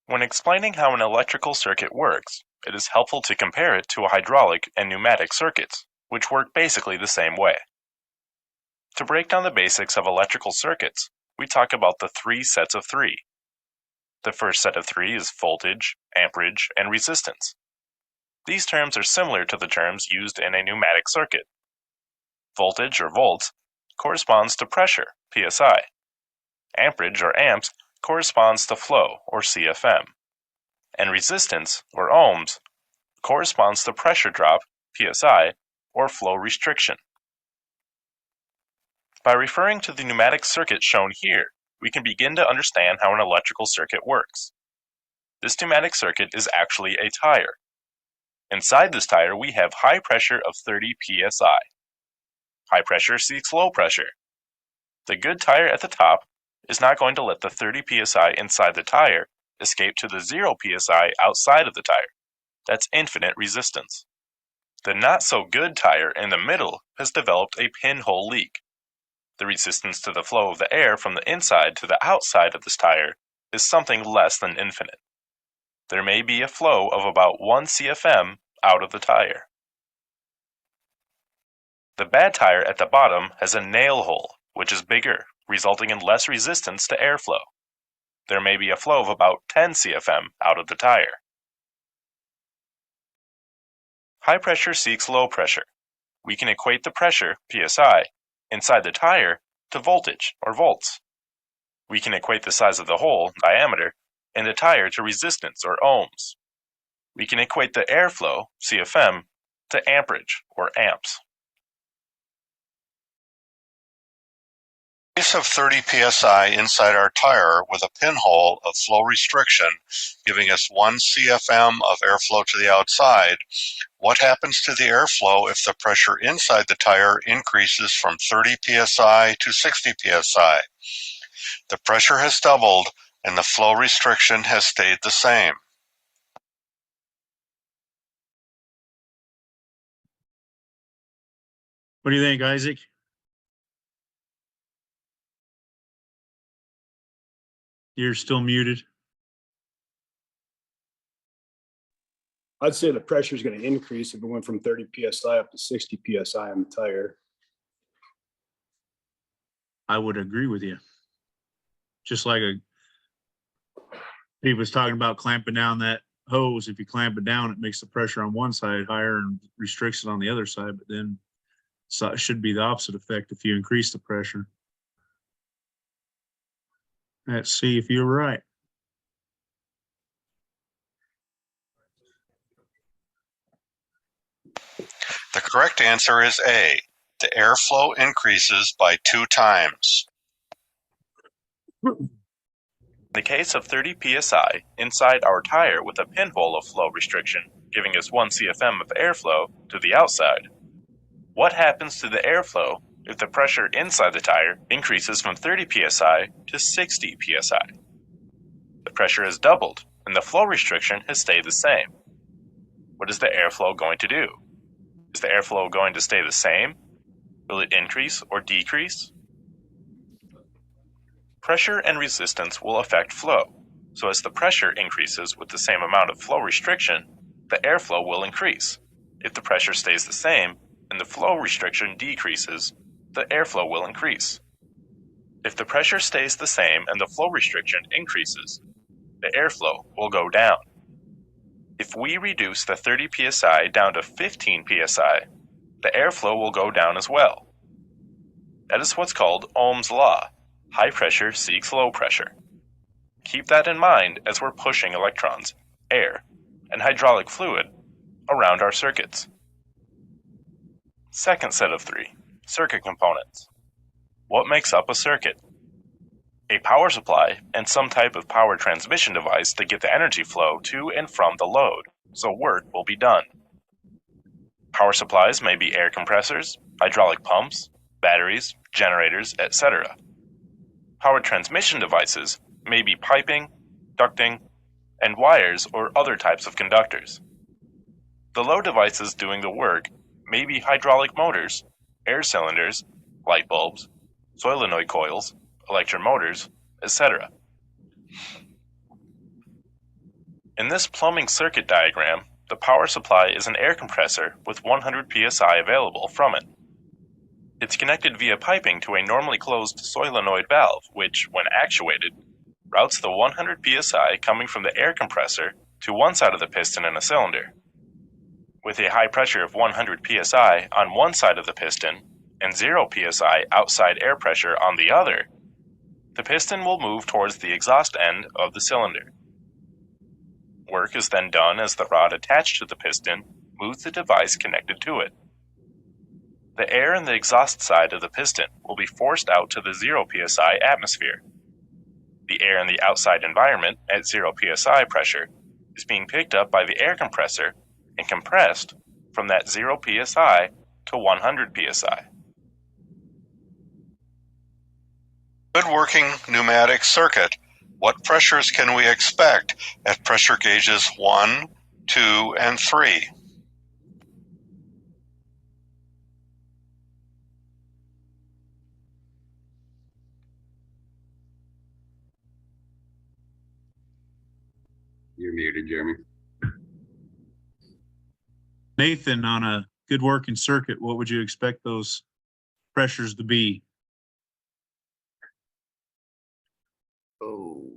S1: When explaining how an electrical circuit works, it is helpful to compare it to a hydraulic and pneumatic circuits, which work basically the same way. To break down the basics of electrical circuits, we talk about the 3 sets of 3. The first set of 3 is voltage, amperage, and resistance. These terms are similar to the terms used in a pneumatic circuit. Voltage, or volts, corresponds to pressure, PSI. Amperage, or amps, corresponds to flow, or CFM. And resistance, or ohms, corresponds to pressure drop, PSI, or flow restriction. By referring to the pneumatic circuit shown here, we can begin to understand how an electrical circuit works. This pneumatic circuit is actually a tire. Inside this tire, we have high pressure of 30 psi. High pressure seeks low pressure. The good tire at the top is not going to let the 30 psi inside the tire escape to the 0 psi outside of the tire. That's infinite resistance. The not so good tire in the middle has developed a pinhole leak. The resistance to the flow of the air from the inside to the outside of this tire is something less than infinite. There may be a flow of about 1 CFM out of the tire. The bad tire at the bottom has a nail hole, which is bigger, resulting in less resistance to airflow. There may be a flow of about 10 CFM out of the tire. High pressure seeks low pressure. We can equate the pressure, PSI, inside the tire to voltage, or volts. We can equate the size of the hole, diameter, in the tire to resistance, or ohms. We can equate the airflow, CFM, to amperage, or amps.
S2: Case of 30 psi inside our tire with a pinhole of flow restriction giving us 1 CFM of airflow to the outside, what happens to the airflow if the pressure inside the tire increases from 30 psi to 60 psi? The pressure has doubled and the flow restriction has stayed the same.
S3: What do you think, Isaac? You're still muted.
S6: I'd say the pressure is going to increase if it went from 30 psi up to 60 psi on the tire.
S3: I would agree with you. Just like he was talking about clamping down that hose. If you clamp it down, it makes the pressure on one side higher and restricts it on the other side. But then so it should be the opposite effect if you increase the pressure. Let's see if you're right.
S2: The correct answer is A. The airflow increases by 2 times.
S1: In the case of 30 psi inside our tire with a pinhole of flow restriction, giving us 1 CFM of airflow to the outside, what happens to the airflow if the pressure inside the tire increases from 30 psi to 60 psi? The pressure has doubled and the flow restriction has stayed the same. What is the airflow going to do? Is the airflow going to stay the same? Will it increase or decrease? Pressure and resistance will affect flow, so as the pressure increases with the same amount of flow restriction, the airflow will increase. If the pressure stays the same and the flow restriction decreases, the airflow will increase. If the pressure stays the same and the flow restriction increases, the airflow will go down. If we reduce the 30 psi down to 15 psi, the airflow will go down as well. That is what's called Ohm's law. High pressure seeks low pressure. Keep that in mind as we're pushing electrons, air, and hydraulic fluid around our circuits. Second set of 3, circuit components. What makes up a circuit? A power supply and some type of power transmission device to get the energy flow to and from the load, so work will be done. Power supplies may be air compressors, hydraulic pumps, batteries, generators, etc. Power transmission devices may be piping, ducting, and wires or other types of conductors. The load devices doing the work may be hydraulic motors, air cylinders, light bulbs, solenoid coils, electromotors, etc. In this plumbing circuit diagram, the power supply is an air compressor with 100 psi available from it. It's connected via piping to a normally closed solenoid valve, which, when actuated, routes the 100 psi coming from the air compressor to one side of the piston in a cylinder. With a high pressure of 100 psi on one side of the piston and 0 psi outside air pressure on the other, the piston will move towards the exhaust end of the cylinder. Work is then done as the rod attached to the piston moves the device connected to it. The air in the exhaust side of the piston will be forced out to the 0 psi atmosphere. The air in the outside environment at 0 psi pressure is being picked up by the air compressor and compressed from that 0 psi to 100 psi.
S2: Good working pneumatic circuit. What pressures can we expect at pressure gauges 1, 2, and 3?
S8: You're muted, Jeremy.
S3: Nathan, on a good working circuit, what would you expect those pressures to be?
S9: Oh.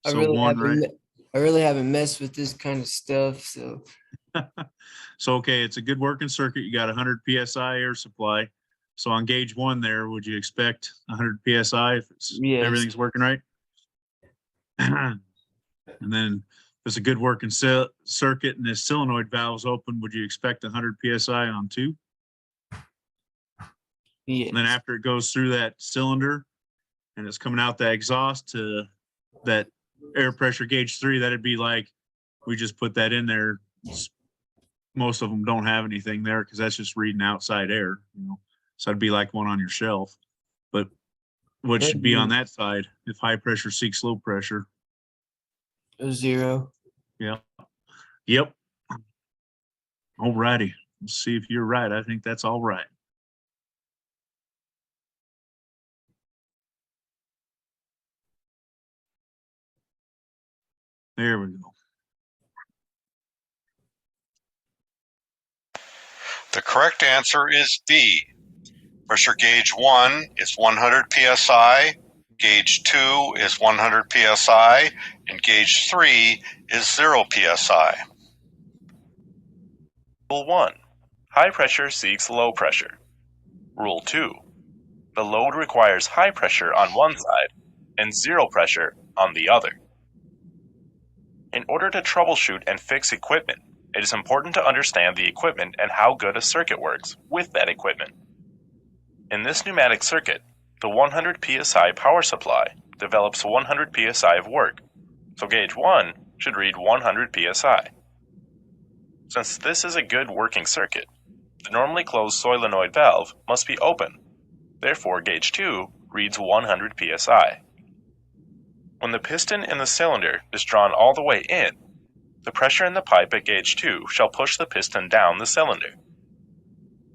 S3: So one, right?
S9: I really haven't messed with this kind of stuff, so
S3: So, okay, it's a good working circuit. You got 100 psi air supply. So on gauge 1 there, would you expect 100 psi if
S9: Yes.
S3: everything's working right? And then if it's a good working circuit and the solenoid valve's open, would you expect 100 psi on 2?
S9: yes.
S3: And then after it goes through that cylinder and it's coming out the exhaust to that air pressure gauge 3, that'd be like, we just put that in there. Most of them don't have anything there because that's just reading outside air, So it'd be like one on your shelf. But what should be on that side if high pressure seeks low pressure?
S9: A 0.
S3: Yeah. Yep. All righty. Let's see if you're right. I think that's all right. There we go.
S2: The correct answer is B. Pressure gauge 1 is 100 psi, gauge 2 is 100 psi, and gauge 3 is 0 psi.
S1: Rule 1. High pressure seeks low pressure. Rule 2. The load requires high pressure on one side and 0 pressure on the other. In order to troubleshoot and fix equipment, it is important to understand the equipment and how good a circuit works with that equipment. In this pneumatic circuit, the 100 psi power supply develops 100 psi of work, so gauge 1 should read 100 psi. Since this is a good working circuit, the normally closed solenoid valve must be open. Therefore, gauge 2 reads 100 psi. When the piston in the cylinder is drawn all the way in, the pressure in the pipe at gauge 2 shall push the piston down the cylinder.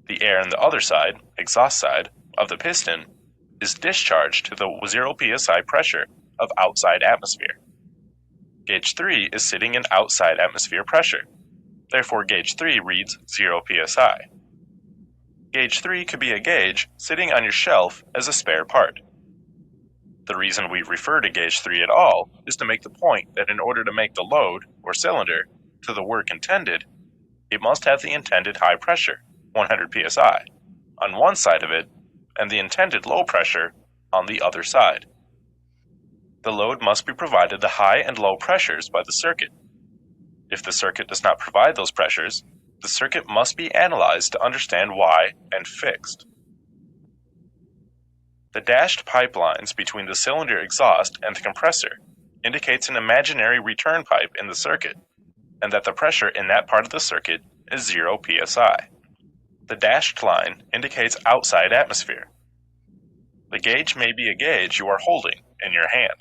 S1: The air in the other side, exhaust side, of the piston is discharged to the 0 psi pressure of outside atmosphere. Gauge 3 is sitting in outside atmosphere pressure. Therefore, gauge 3 reads 0 psi. Gauge 3 could be a gauge sitting on your shelf as a spare part. The reason we refer to gauge 3 at all is to make the point that in order to make the load, or cylinder, to the work intended, it must have the intended high pressure, 100 psi, on one side of it, and the intended low pressure on the other side. The load must be provided the high and low pressures by the circuit. If the circuit does not provide those pressures, the circuit must be analyzed to understand why and fixed. The dashed pipelines between the cylinder exhaust and the compressor indicates an imaginary return pipe in the circuit, and that the pressure in that part of the circuit is 0 psi. The dashed line indicates outside atmosphere. The gauge may be a gauge you are holding in your hand.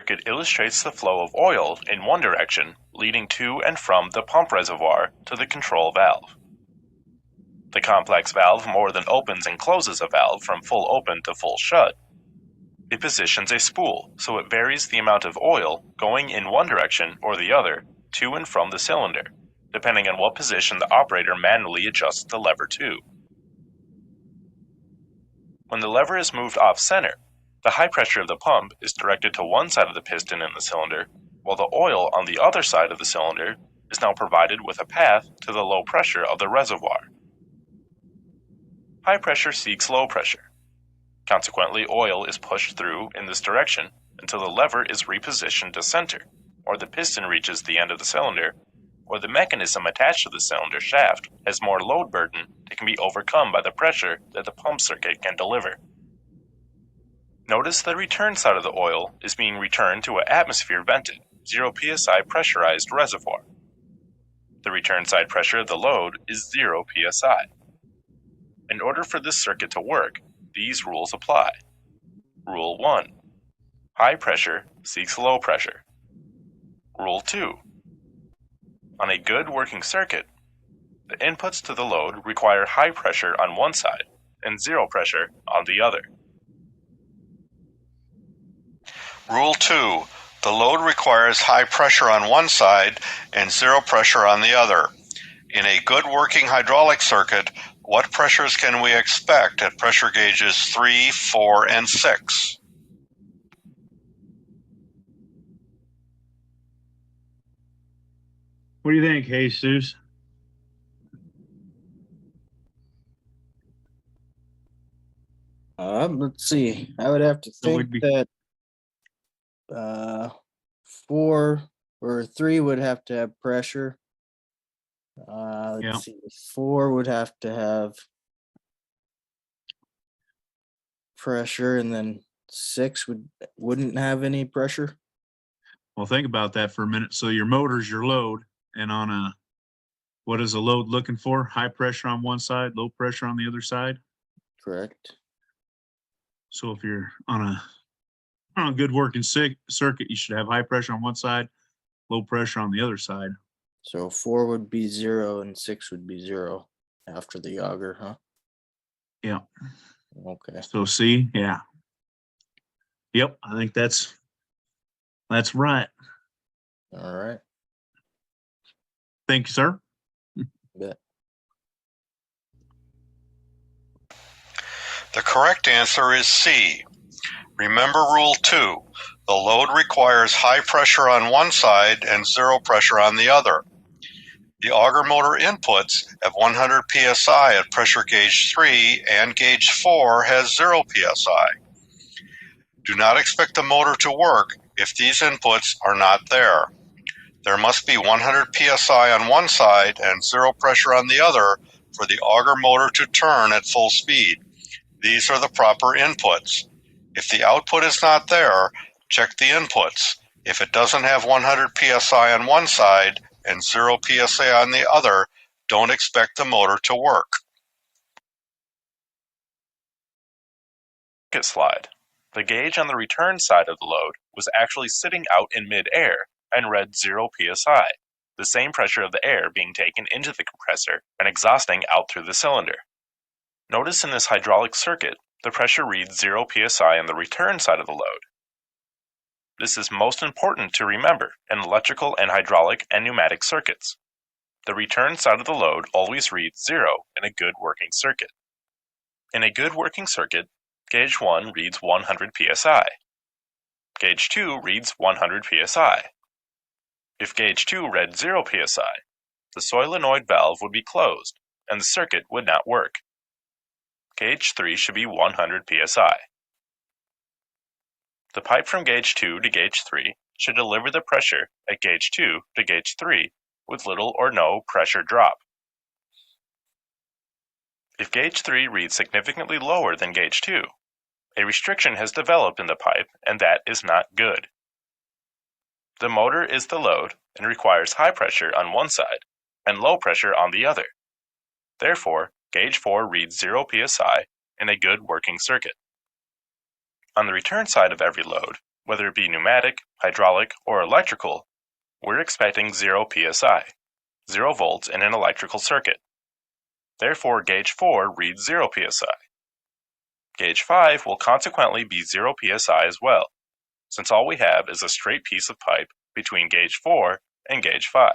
S1: It illustrates the flow of oil in one direction, leading to and from the pump reservoir to the control valve. The complex valve more than opens and closes a valve from full open to full shut. It positions a spool so it varies the amount of oil going in one direction or the other to and from the cylinder, depending on what position the operator manually adjusts the lever to. When the lever is moved off center, the high pressure of the pump is directed to one side of the piston in the cylinder, while the oil on the other side of the cylinder is now provided with a path to the low pressure of the reservoir. High pressure seeks low pressure. Consequently, oil is pushed through in this direction until the lever is repositioned to center, or the piston reaches the end of the cylinder, or the mechanism attached to the cylinder shaft has more load burden that can be overcome by the pressure that the pump circuit can deliver. Notice the return side of the oil is being returned to an atmosphere vented, 0 psi pressurized reservoir. The return side pressure of the load is 0 psi. In order for this circuit to work, these rules apply. Rule 1. High pressure seeks low pressure. Rule 2. On a good working circuit, the inputs to the load require high pressure on one side and 0 pressure on the other.
S2: Rule 2. The load requires high pressure on one side and 0 pressure on the other. In a good working hydraulic circuit, what pressures can we expect at pressure gauges 3, 4, and 6?
S3: What do you think, Jesus?
S4: Let's see. I would have to
S3: So
S4: think
S3: we'd be-
S4: that 4 or 3 would have to have pressure. Let's
S3: Yeah.
S4: see. 4 would have to have pressure, and then 6 wouldn't have any pressure.
S3: Well, think about that for a minute. So your motor's your load, and on a, what is a load looking for? High pressure on one side, low pressure on the other side.
S4: Correct.
S3: So if you're on a good working circuit, you should have high pressure on one side, low pressure on the other side.
S4: So 4 would be 0 and 6 would be 0 after the auger, huh?
S3: Yeah.
S4: Okay.
S3: So see, yeah. Yep, I think that's right.
S4: All right.
S3: Thank you, sir.
S4: Bet.
S2: The correct answer is C. Remember Rule 2. The load requires high pressure on one side and 0 pressure on the other. The auger motor inputs have 100 psi at pressure gauge 3 and gauge 4 has 0 psi. Do not expect the motor to work if these inputs are not there. There must be 100 psi on one side and 0 pressure on the other for the auger motor to turn at full speed. These are the proper inputs. If the output is not there, check the inputs. If it doesn't have 100 psi on one side and 0 psi on the other, don't expect the motor to work.
S1: Slide. The gauge on the return side of the load was actually sitting out in mid-air and read 0 psi, the same pressure of the air being taken into the compressor and exhausting out through the cylinder. Notice in this hydraulic circuit, the pressure reads 0 psi on the return side of the load. This is most important to remember in electrical and hydraulic and pneumatic circuits. The return side of the load always reads 0 in a good working circuit. In a good working circuit, gauge 1 reads 100 psi. Gauge 2 reads 100 psi. If gauge 2 read 0 psi, the solenoid valve would be closed and the circuit would not work. Gauge 3 should be 100 psi. The pipe from gauge 2 to gauge 3 should deliver the pressure at gauge 2 to gauge 3 with little or no pressure drop. If gauge 3 reads significantly lower than gauge 2, a restriction has developed in the pipe and that is not good. The motor is the load and requires high pressure on one side and low pressure on the other. Therefore, gauge 4 reads 0 psi in a good working circuit. On the return side of every load, whether it be pneumatic, hydraulic, or electrical, we're expecting 0 psi, 0 volts in an electrical circuit. Therefore, gauge 4 reads 0 psi. Gauge 5 will consequently be 0 psi as well, since all we have is a straight piece of pipe between gauge 4 and gauge 5.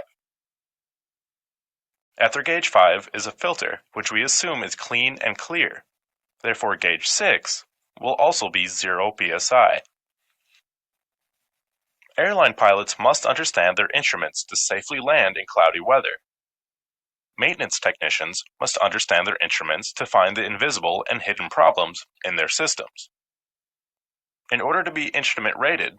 S1: After gauge 5 is a filter, which we assume is clean and clear. Therefore, gauge 6 will also be 0 psi. Airline pilots must understand their instruments to safely land in cloudy weather. Maintenance technicians must understand their instruments to find the invisible and hidden problems in their systems. In order to be instrument rated,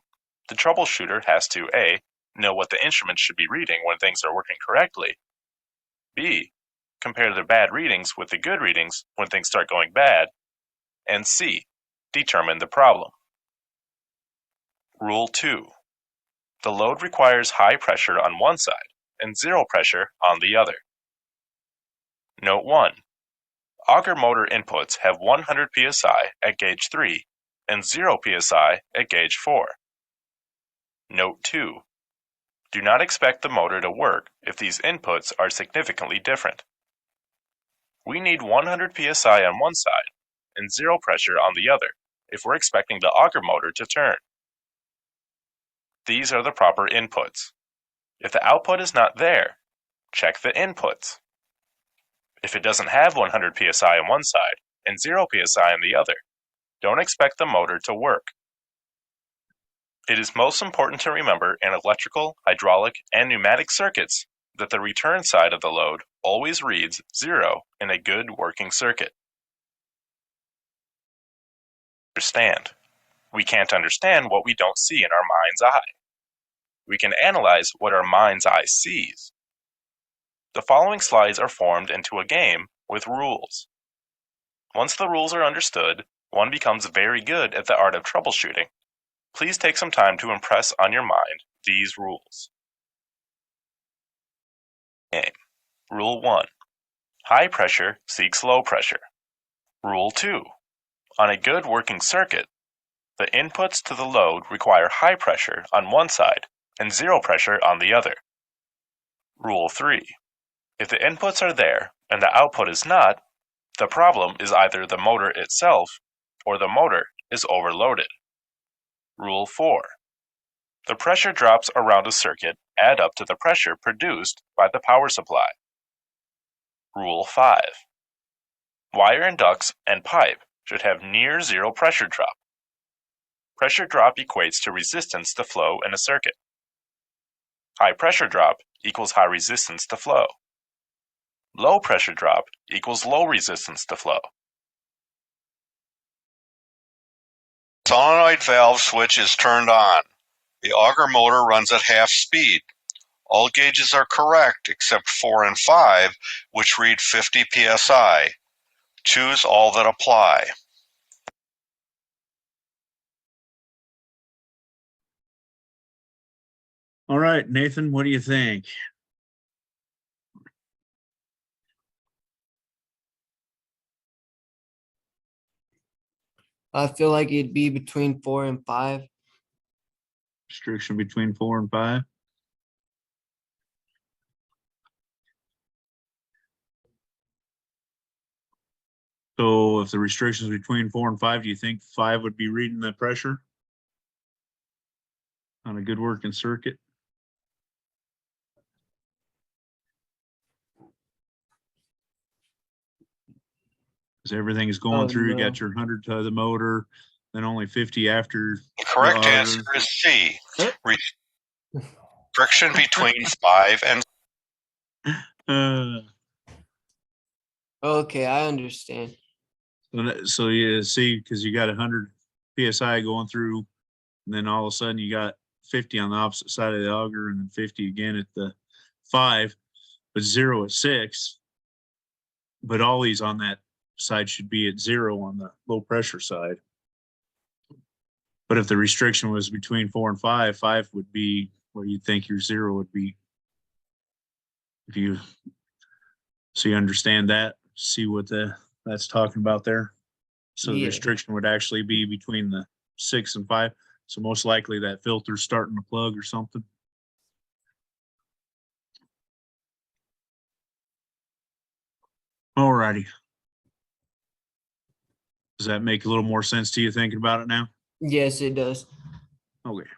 S1: the troubleshooter has to A. Know what the instrument should be reading when things are working correctly, B. Compare the bad readings with the good readings when things start going bad, and C. Determine the problem. Rule 2. The load requires high pressure on one side and zero pressure on the other. Note 1. Auger motor inputs have 100 psi at gauge 3 and 0 psi at gauge 4. Note 2. Do not expect the motor to work if these inputs are significantly different. We need 100 psi on one side and zero pressure on the other if we're expecting the auger motor to turn. These are the proper inputs. If the output is not there, check the inputs. If it doesn't have 100 psi on one side and 0 psi on the other, don't expect the motor to work. It is most important to remember in electrical, hydraulic, and pneumatic circuits that the return side of the load always reads 0 in a good working circuit. Understand. We can't understand what we don't see in our mind's eye. We can analyze what our mind's eye sees. The following slides are formed into a game with rules. Once the rules are understood, one becomes very good at the art of troubleshooting. Please take some time to impress on your mind these rules. Game. Rule 1. High pressure seeks low pressure. Rule 2. On a good working circuit, the inputs to the load require high pressure on one side and zero pressure on the other. Rule 3. If the inputs are there and the output is not, the problem is either the motor itself or the motor is overloaded. Rule 4. The pressure drops around a circuit add up to the pressure produced by the power supply. Rule 5. Wire and ducts and pipe should have near zero pressure drop. Pressure drop equates to resistance to flow in a circuit. High pressure drop equals high resistance to flow. Low pressure drop equals low resistance to flow.
S2: Solenoid valve switch is turned on. The auger motor runs at half speed. All gauges are correct except 4 and 5, which read 50 psi. Choose all that apply.
S3: All right, Nathan, what do you think?
S9: I feel like it'd be between 4 and 5.
S3: Restriction between 4 and 5? So if the restrictions between 4 and 5, do you think 5 would be reading the pressure on a good working circuit? Because everything is going through, you got your 100 to the motor, then only 50 after.
S2: The correct answer is C. Restriction between 5 and
S9: Okay, I understand.
S3: So you see, because you got 100 psi going through, and then all of a sudden you got 50 on the opposite side of the auger, and then 50 again at the 5, but 0 at 6. But all these on that side should be at 0 on the low pressure side. But if the restriction was between 4 and 5, 5 would be where you'd think your 0 would be. If you so you understand that, see what that's talking about there. So the
S9: Yeah.
S3: restriction would actually be between the 6 and 5. So most likely that filter's starting to plug or something. All righty. Does that make a little more sense to you thinking about it now?
S9: Yes, it does.
S3: Okay.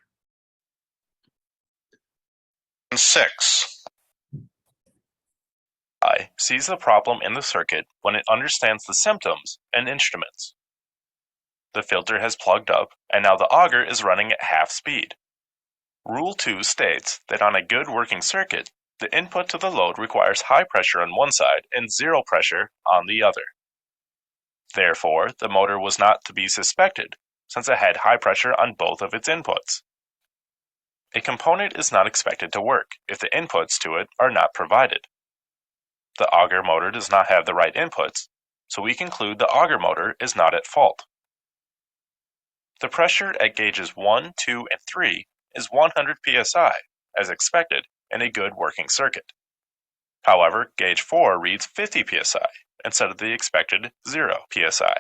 S2: 6.
S1: I sees the problem in the circuit when it understands the symptoms and instruments. The filter has plugged up, and now the auger is running at half speed. Rule 2 states that on a good working circuit, the input to the load requires high pressure on one side and zero pressure on the other. Therefore, the motor was not to be suspected, since it had high pressure on both of its inputs. A component is not expected to work if the inputs to it are not provided. The auger motor does not have the right inputs, so we conclude the auger motor is not at fault. The pressure at gauges 1, 2, and 3 is 100 psi, as expected in a good working circuit. However, gauge 4 reads 50 psi instead of the expected 0 psi.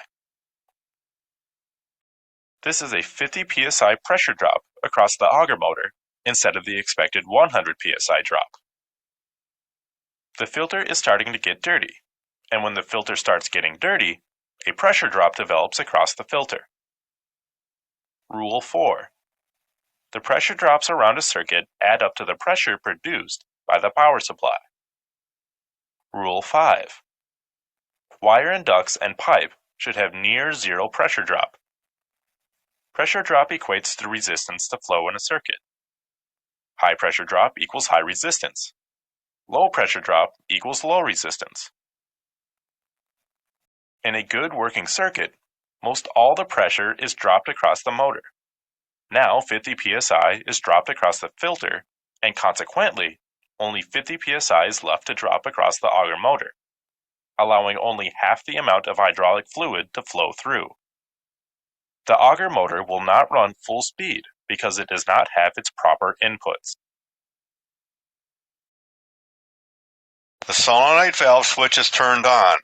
S1: This is a 50 psi pressure drop across the auger motor instead of the expected 100 psi drop. The filter is starting to get dirty, and when the filter starts getting dirty, a pressure drop develops across the filter. Rule 4. The pressure drops around a circuit add up to the pressure produced by the power supply. Rule 5. Wire and ducts and pipe should have near zero pressure drop. Pressure drop equates to resistance to flow in a circuit. High pressure drop equals high resistance. Low pressure drop equals low resistance. In a good working circuit, most all the pressure is dropped across the motor. Now 50 psi is dropped across the filter, and consequently, only 50 psi is left to drop across the auger motor, allowing only half the amount of hydraulic fluid to flow through. The auger motor will not run full speed because it does not have its proper inputs.
S2: The solenoid valve switch is turned on.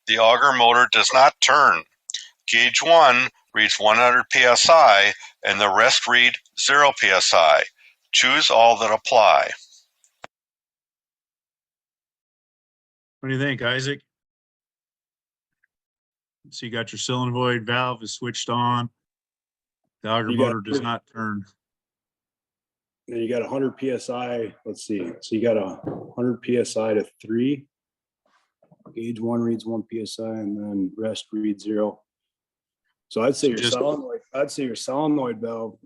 S2: The auger motor does not turn. Gauge 1 reads 100 psi and the rest read 0 psi. Choose all that apply.
S3: What do you think, Isaac? So you got your solenoid valve is switched on. The auger
S6: You got-
S3: motor does not turn.
S6: Then you got 100 psi. Let's see. So you got 100 psi to 3. Gauge 1 reads 1 psi, and then rest reads 0. So I'd say your solenoid valve.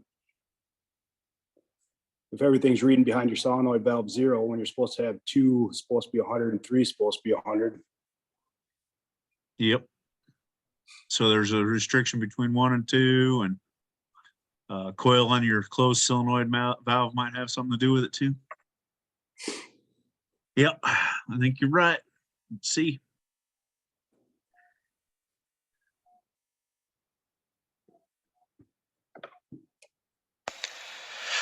S6: If everything's reading behind your solenoid valve 0, when you're supposed to have 2, supposed to be 100, and 3 supposed to be 100.
S3: Yep. So there's a restriction between 1 and 2, and coil on your closed solenoid valve might have something to do with it too. Yep, I think you're right. Let's see.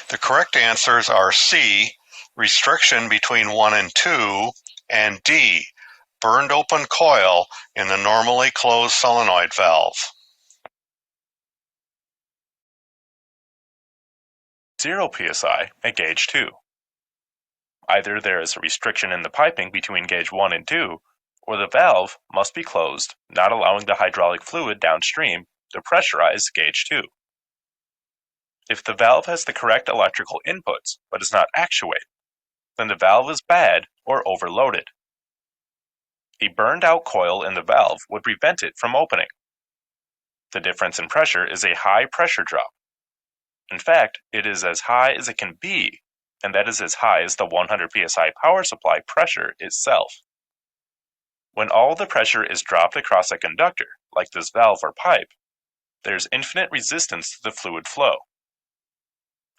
S2: The correct answers are C, restriction between 1 and 2, and D, burned open coil in the normally closed solenoid valve.
S1: 0 psi at gauge 2. Either there is a restriction in the piping between gauge 1 and 2, or the valve must be closed, not allowing the hydraulic fluid downstream to pressurize gauge 2. If the valve has the correct electrical inputs but does not actuate, then the valve is bad or overloaded. A burned out coil in the valve would prevent it from opening. The difference in pressure is a high pressure drop. In fact, it is as high as it can be, and that is as high as the 100 psi power supply pressure itself. When all the pressure is dropped across a conductor, like this valve or pipe, there's infinite resistance to the fluid flow.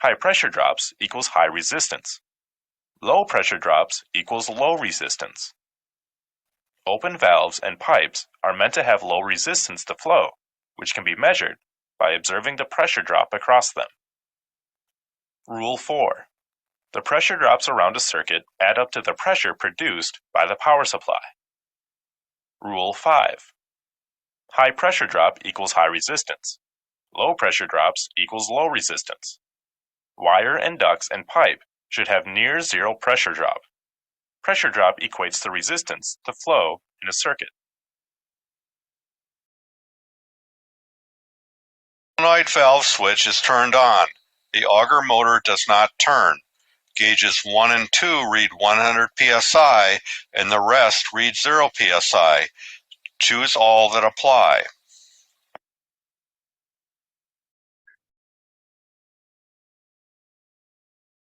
S1: High pressure drops equals high resistance. Low pressure drops equals low resistance. Open valves and pipes are meant to have low resistance to flow, which can be measured by observing the pressure drop across them. Rule 4. The pressure drops around a circuit add up to the pressure produced by the power supply. Rule 5. High pressure drop equals high resistance. Low pressure drops equals low resistance. Wire and ducts and pipe should have near zero pressure drop. Pressure drop equates to resistance to flow in a circuit.
S2: The solenoid valve switch is turned on. The auger motor does not turn. Gauges 1 and 2 read 100 psi and the rest read 0 psi. Choose all that apply.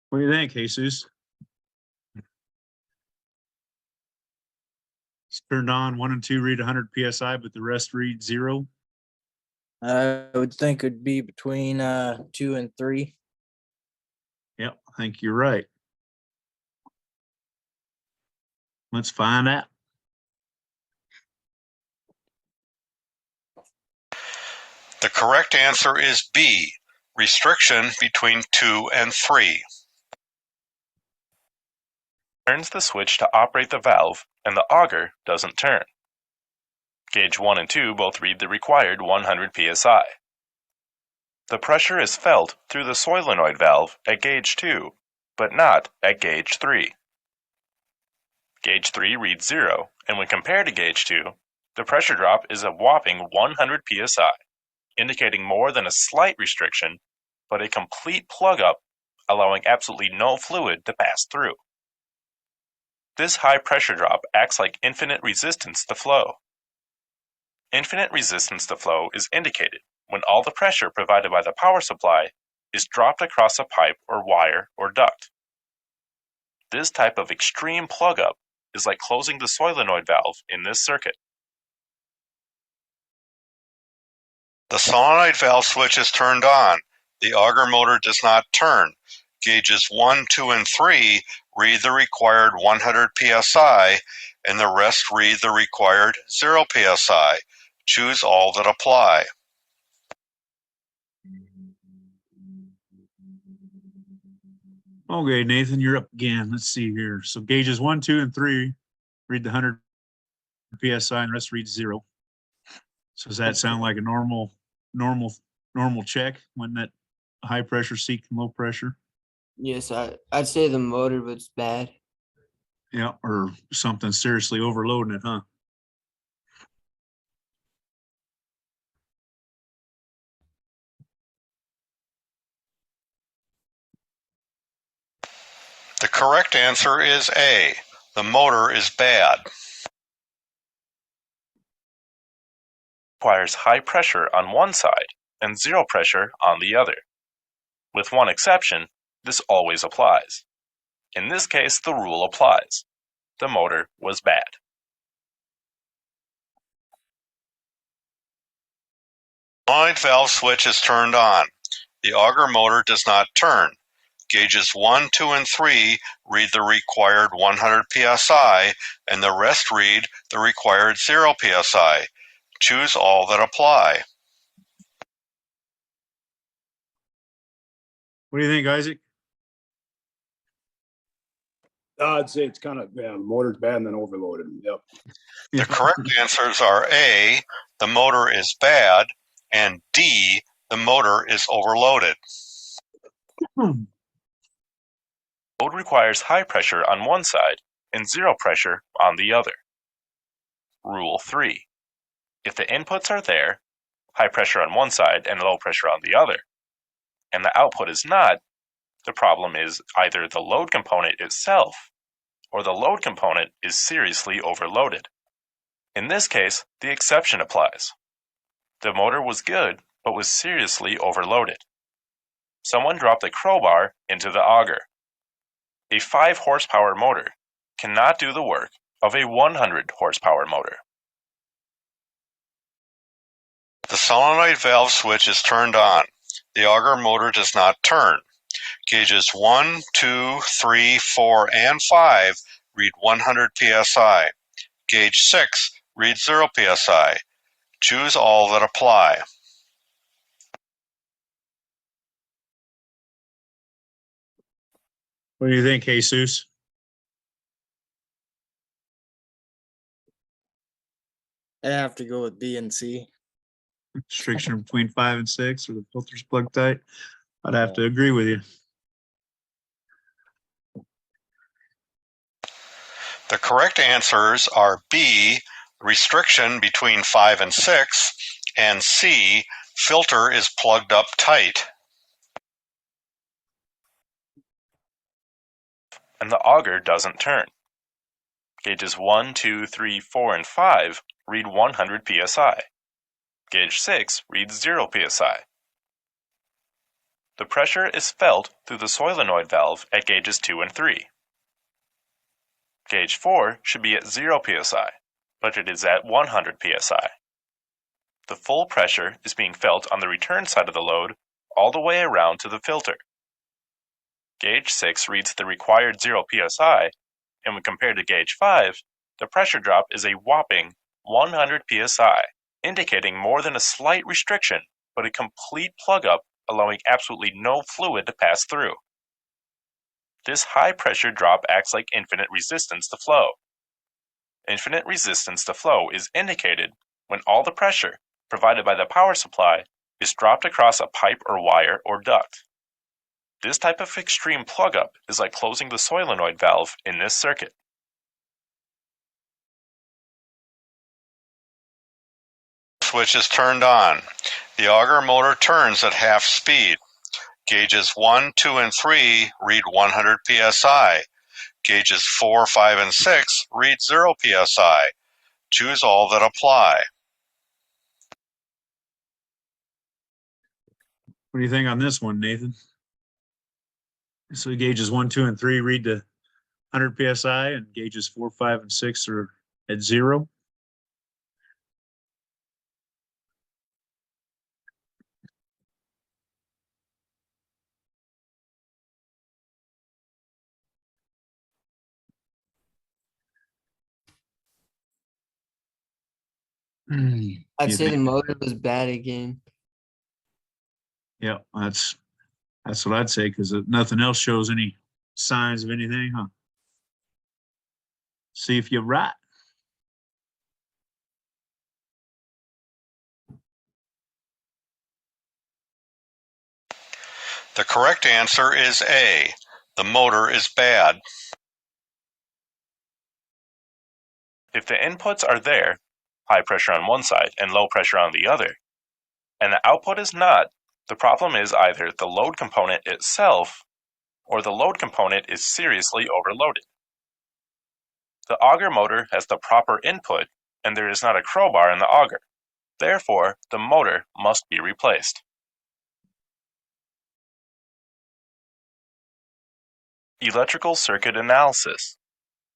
S3: What do you think, Jesus? It's turned on. 1 and 2 read 100 psi, but the rest read 0.
S4: I would think it'd be between 2 and 3.
S3: Yep, I think you're right. Let's find out.
S2: The correct answer is B, restriction between 2 and 3.
S1: Turns the switch to operate the valve, and the auger doesn't turn. Gauge 1 and 2 both read the required 100 psi. The pressure is felt through the solenoid valve at gauge 2, but not at gauge 3. Gauge 3 reads 0, and when compared to gauge 2, the pressure drop is a whopping 100 psi, indicating more than a slight restriction, but a complete plug-up, allowing absolutely no fluid to pass through. This high pressure drop acts like infinite resistance to flow. Infinite resistance to flow is indicated when all the pressure provided by the power supply is dropped across a pipe or wire or duct. This type of extreme plug-up is like closing the solenoid valve in this circuit.
S2: The solenoid valve switch is turned on. The auger motor does not turn. Gauges 1, 2, and 3 read the required 100 psi, and the rest read the required 0 psi. Choose all that apply.
S3: Okay, Nathan, you're up again. Let's see here. So gauges 1, 2, and 3 read the 100 psi, and the rest reads 0. So does that sound like a normal check when that high pressure seek and low pressure?
S9: Yes, I'd say the motor was bad.
S3: Yeah, or something seriously overloading it, huh?
S2: The correct answer is A. The motor is bad.
S1: Requires high pressure on one side and 0 pressure on the other. With one exception, this always applies. In this case, the rule applies. The motor was bad.
S2: Solenoid valve switch is turned on. The auger motor does not turn. Gauges 1, 2, and 3 read the required 100 psi, and the rest read the required 0 psi. Choose all that apply.
S3: What do you think, Isaac?
S6: I'd say it's kind of, yeah, the motor's bad and then overloaded. Yep.
S2: The correct answers are A, the motor is bad, and D, the motor is overloaded.
S1: Load requires high pressure on one side and 0 pressure on the other. Rule 3. If the inputs are there, high pressure on one side and low pressure on the other, and the output is not, the problem is either the load component itself or the load component is seriously overloaded. In this case, the exception applies. The motor was good, but was seriously overloaded. Someone dropped a crowbar into the auger. A 5 horsepower motor cannot do the work of a 100 horsepower motor.
S2: The solenoid valve switch is turned on. The auger motor does not turn. Gauges 1, 2, 3, 4, and 5 read 100 psi. Gauge 6 reads 0 psi. Choose all that apply.
S3: What do you think, Jesus?
S4: I have to go with B and C.
S3: Restriction between 5 and 6, or the filter's plugged tight? I'd have to agree with you.
S2: The correct answers are B, restriction between 5 and 6, and C, filter is plugged up tight.
S1: And the auger doesn't turn. Gauges 1, 2, 3, 4, and 5 read 100 psi. Gauge 6 reads 0 psi. The pressure is felt through the solenoid valve at gauges 2 and 3. Gauge 4 should be at 0 psi, but it is at 100 psi. The full pressure is being felt on the return side of the load all the way around to the filter. Gauge 6 reads the required 0 psi, and when compared to gauge 5, the pressure drop is a whopping 100 psi, indicating more than a slight restriction, but a complete plug-up, allowing absolutely no fluid to pass through. This high pressure drop acts like infinite resistance to flow. Infinite resistance to flow is indicated when all the pressure provided by the power supply is dropped across a pipe or wire or duct. This type of extreme plug-up is like closing the solenoid valve in this circuit.
S2: Switch is turned on. The auger motor turns at half speed. Gauges 1, 2, and 3 read 100 psi. Gauges 4, 5, and 6 read 0 psi. Choose all that apply.
S3: What do you think on this one, Nathan? So gauges 1, 2, and 3 read to 100 psi, and gauges 4, 5, and 6 are at 0.
S9: I'd
S3: You
S9: say the
S3: think-
S9: motor was bad again.
S3: Yeah, that's what I'd say, because nothing else shows any signs of anything, huh? See if you're right.
S2: The correct answer is A. The motor is bad.
S1: If the inputs are there, high pressure on one side and low pressure on the other, and the output is not, the problem is either the load component itself or the load component is seriously overloaded. The auger motor has the proper input and there is not a crowbar in the auger. Therefore, the motor must be replaced. Electrical circuit analysis.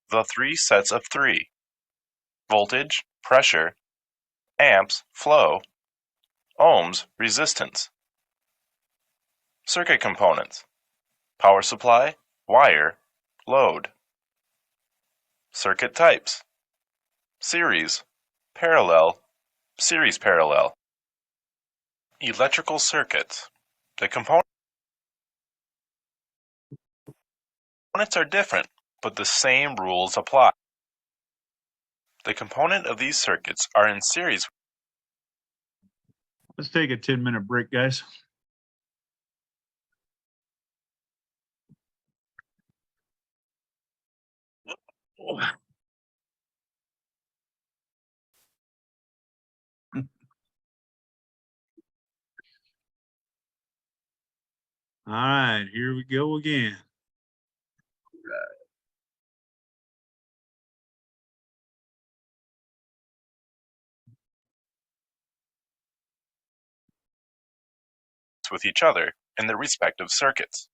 S1: The 3 sets of 3. Voltage, pressure, amps, flow, ohms, resistance. Circuit components. Power supply, wire, load. Circuit types. Series, parallel, series parallel. Electrical circuits. The components are different, but the same rules apply. The component of these circuits are in series.
S3: Let's take a 10-minute break, guys. All right, here we go again.
S1: With each other in their respective circuits.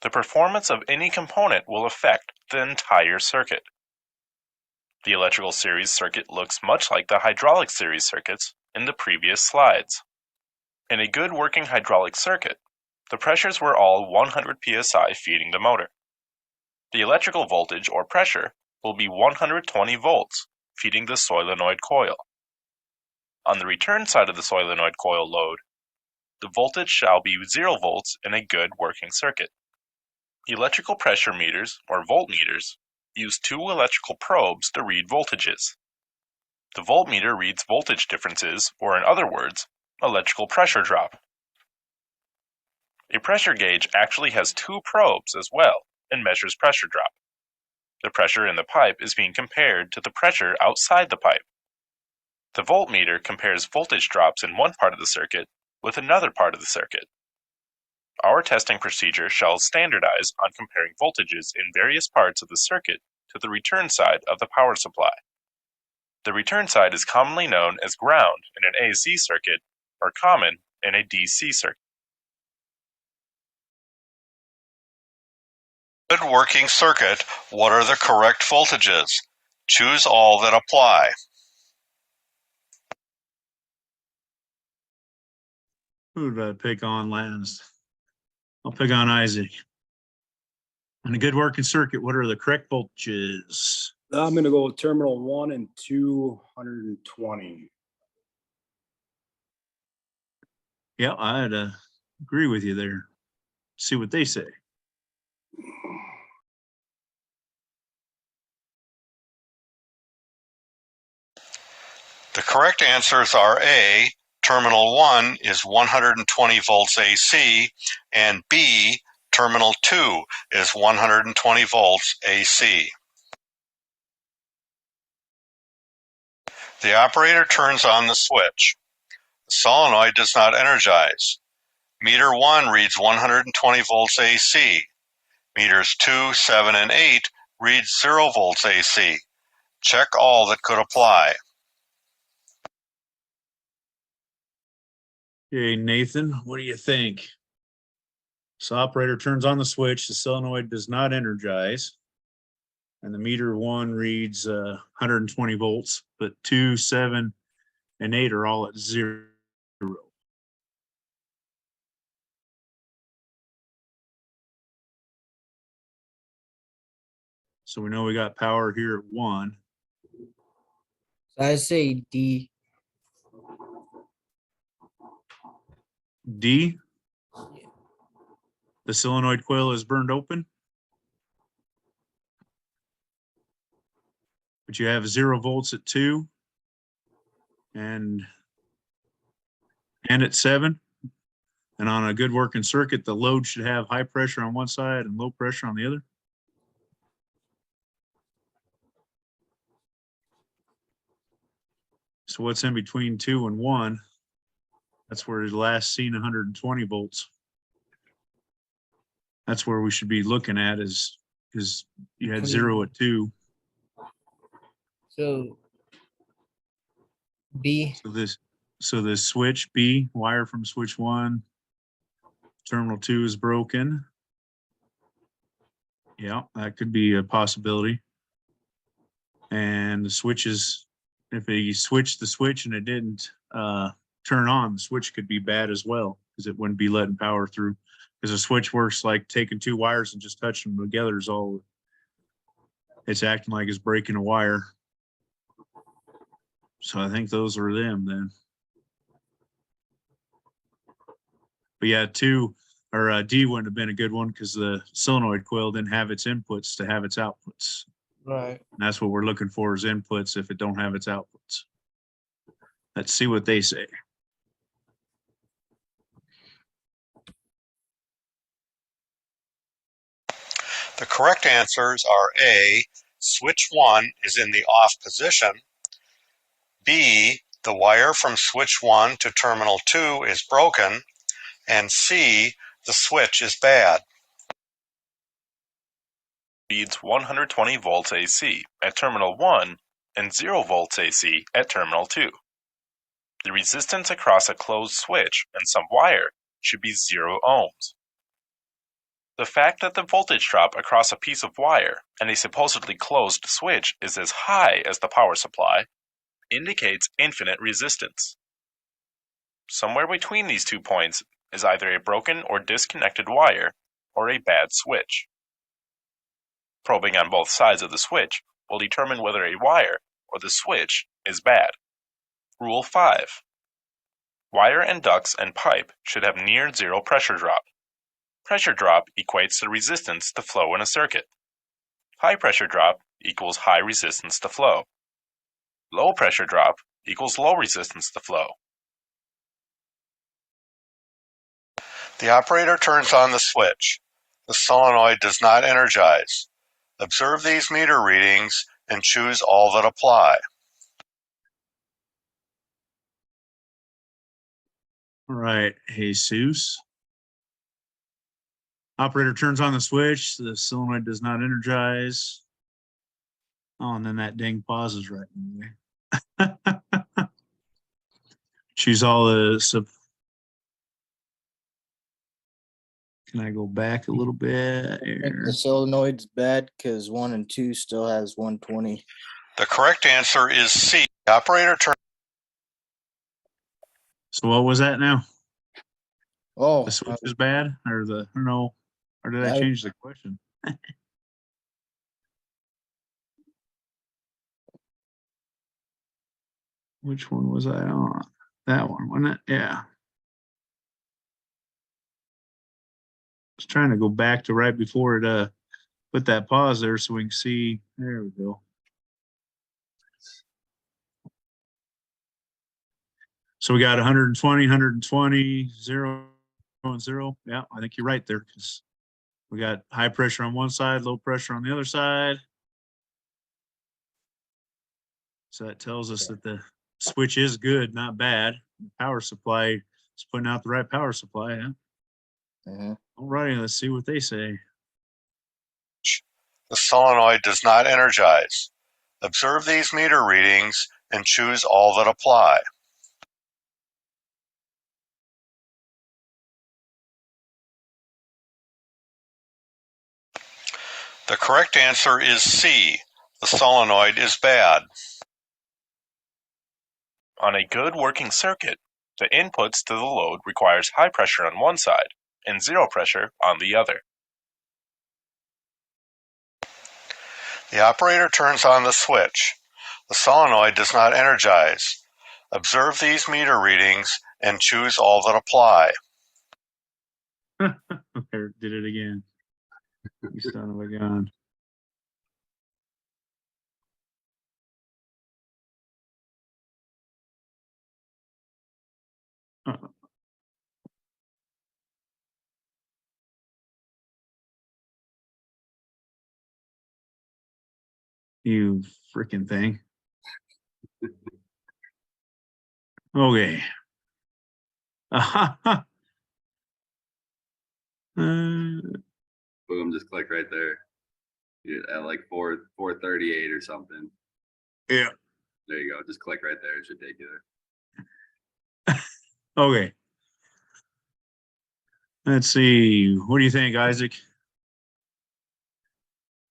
S1: The performance of any component will affect the entire circuit. The electrical series circuit looks much like the hydraulic series circuits in the previous slides. In a good working hydraulic circuit, the pressures were all 100 psi feeding the motor. The electrical voltage or pressure will be 120 volts feeding the solenoid coil. On the return side of the solenoid coil load, the voltage shall be 0 volts in a good working circuit. Electrical pressure meters, or voltmeters, use 2 electrical probes to read voltages. The voltmeter reads voltage differences, or in other words, electrical pressure drop. A pressure gauge actually has 2 probes as well and measures pressure drop. The pressure in the pipe is being compared to the pressure outside the pipe. The voltmeter compares voltage drops in one part of the circuit with another part of the circuit. Our testing procedure shall standardize on comparing voltages in various parts of the circuit to the return side of the power supply. The return side is commonly known as ground in an AC circuit or common in a DC circuit.
S2: Good working circuit, what are the correct voltages? Choose all that apply.
S3: Who did I pick on last? I'll pick on Isaac. On a good working circuit, what are the correct voltages?
S6: I'm gonna go with terminal 1 and 220.
S3: Yeah, I'd agree with you there. See what they say.
S2: The correct answers are A, terminal 1 is 120 volts AC, and B, terminal 2 is 120 volts AC. The operator turns on the switch. The solenoid does not energize. Meter 1 reads 120 volts AC. Meters 2, 7, and 8 read 0 volts AC. Check all that could apply.
S3: Okay, Nathan, what do you think? So operator turns on the switch, the solenoid does not energize, and the meter 1 reads 120 volts, but 2, 7, and 8 are all at 0. So we know we got power here at 1.
S9: So I say D.
S3: D, the solenoid coil is burned open, but you have 0 volts at 2 and at 7. And on a good working circuit, the load should have high pressure on one side and low pressure on the other. So what's in between 2 and 1? That's where it last seen 120 volts. That's where we should be looking at is you had 0 at 2.
S9: So B.
S3: So this switch B, wire from switch 1, terminal 2 is broken. Yeah, that could be a possibility. And the switches, if you switched the switch and it didn't turn on, the switch could be bad as well because it wouldn't be letting power through. Because a switch works like taking 2 wires and just touching them together is all it's acting like it's breaking a wire. So I think those are them then. But yeah, 2 or D wouldn't have been a good one because the solenoid coil didn't have its inputs to have its outputs.
S9: Right.
S3: And that's what we're looking for is inputs if it don't have its outputs. Let's see what they say.
S2: The correct answers are A, switch 1 is in the off position. B, the wire from switch 1 to terminal 2 is broken. And C, the switch is bad.
S1: Reads 120 volts AC at terminal 1 and 0 volts AC at terminal 2. The resistance across a closed switch and some wire should be 0 ohms. The fact that the voltage drop across a piece of wire and a supposedly closed switch is as high as the power supply indicates infinite resistance. Somewhere between these 2 points is either a broken or disconnected wire or a bad switch. Probing on both sides of the switch will determine whether a wire or the switch is bad. Rule 5. Wire and ducts and pipe should have near 0 pressure drop. Pressure drop equates the resistance to flow in a circuit. High pressure drop equals high resistance to flow. Low pressure drop equals low resistance to flow.
S2: The operator turns on the switch. The solenoid does not energize. Observe these meter readings and choose all that apply.
S3: All right, Jesus. Operator turns on the switch. The solenoid does not energize. Oh, and then that ding pauses right in there. Choose all the sub. Can I go back a little bit?
S4: I think the solenoid's bad because 1 and 2 still has 120.
S2: The correct answer is C. The operator turns.
S3: So what was that now?
S4: Oh,
S3: The switch is bad, or or no, or did I
S4: I-
S3: change the question? Which one was I on? That one, wasn't it? Yeah. Was trying to go back to right before it put that pause there so we can see. There we go. So we got 120, 120, 0 and 0. Yeah, I think you're right there because we got high pressure on one side, low pressure on the other side. So that tells us that the switch is good, not bad. The power supply is putting out the right power supply. Huh?
S4: Mhm.
S3: All righty, let's see what they say.
S2: The solenoid does not energize. Observe these meter readings and choose all that apply. The correct answer is C. The solenoid is bad.
S1: On a good working circuit, the inputs to the load requires high pressure on one side and zero pressure on the other.
S2: The operator turns on the switch. The solenoid does not energize. Observe these meter readings and choose all that apply.
S3: There, did it again. You son of a gun. Uh, You freaking thing. Okay.
S8: Boom, just click right there. You're at like 438 or something.
S3: Yeah.
S8: There you go. Just click right there. It should take you there.
S3: Okay. Let's see. What do you think, Isaac?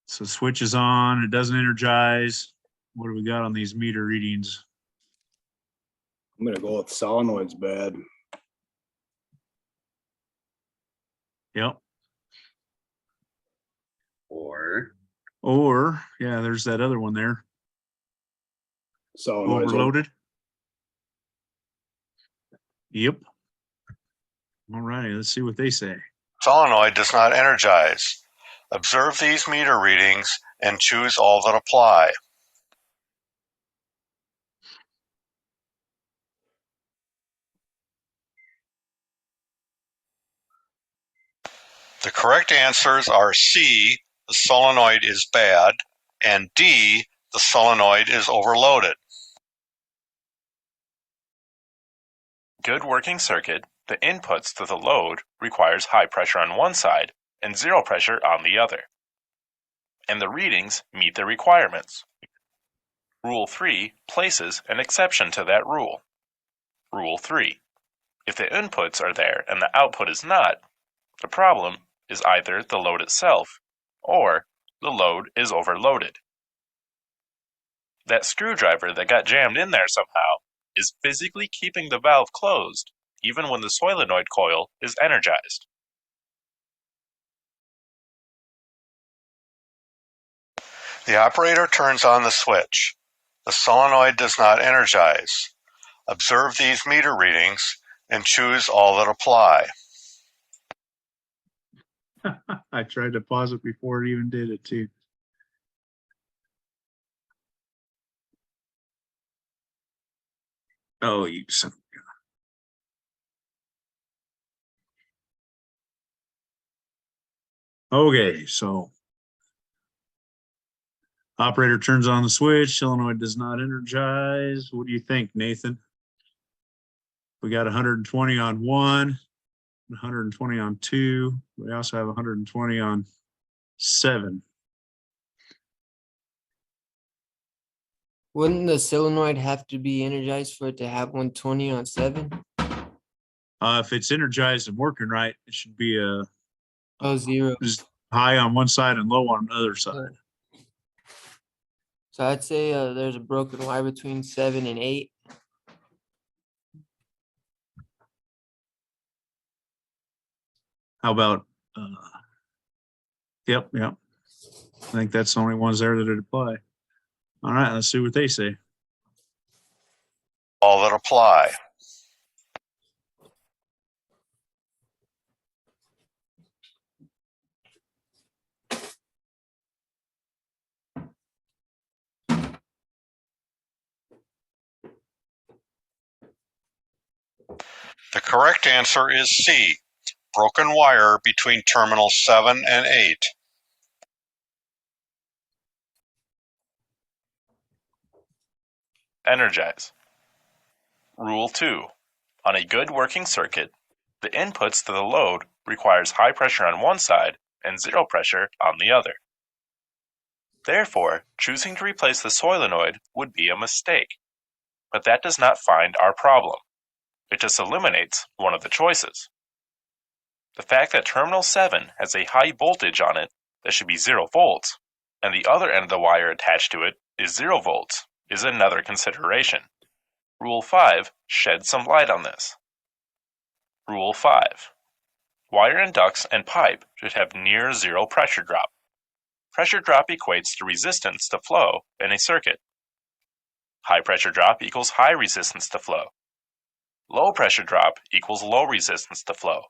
S3: So switch is on. It doesn't energize. What do we got on these meter readings?
S6: I'm gonna go with solenoid's bad.
S3: Yep.
S8: Or
S3: Yeah, there's that other one there.
S6: Solenoid's
S3: Overloaded. Yep. All righty. Let's see what they say.
S2: Solenoid does not energize. Observe these meter readings and choose all that apply. The correct answers are C, the solenoid is bad, and D, the solenoid is overloaded.
S1: Good working circuit, the inputs to the load requires high pressure on one side and zero pressure on the other. And the readings meet the requirements. Rule 3 places an exception to that rule. Rule 3. If the inputs are there and the output is not, the problem is either the load itself or the load is overloaded. That screwdriver that got jammed in there somehow is physically keeping the valve closed even when the solenoid coil is energized.
S2: The operator turns on the switch. The solenoid does not energize. Observe these meter readings and choose all that apply.
S3: I tried to pause it before it even did it too. Oh, you son of a gun. Okay, so operator turns on the switch. Solenoid does not energize. What do you think, Nathan? We got 120 on one, 120 on two. We also have 120 on 7.
S9: Wouldn't the solenoid have to be energized for it to have 120 on 7?
S3: If it's energized and working right, it should be
S9: Oh, 0.
S3: just high on one side and low on the other side.
S9: So I'd say there's a broken wire between 7 and 8.
S3: How about, yep. I think that's the only ones there that apply. All right, let's see what they say.
S2: All that apply. The correct answer is C, broken wire between terminals 7 and 8.
S1: Energize. Rule 2. On a good working circuit, the inputs to the load requires high pressure on one side and zero pressure on the other. Therefore, choosing to replace the solenoid would be a mistake. But that does not find our problem. It just eliminates one of the choices. The fact that terminal 7 has a high voltage on it that should be 0 volts, and the other end of the wire attached to it is 0 volts, is another consideration. Rule 5 sheds some light on this. Rule 5. Wire and ducts and pipe should have near zero pressure drop. Pressure drop equates to resistance to flow in a circuit. High pressure drop equals high resistance to flow. Low pressure drop equals low resistance to flow.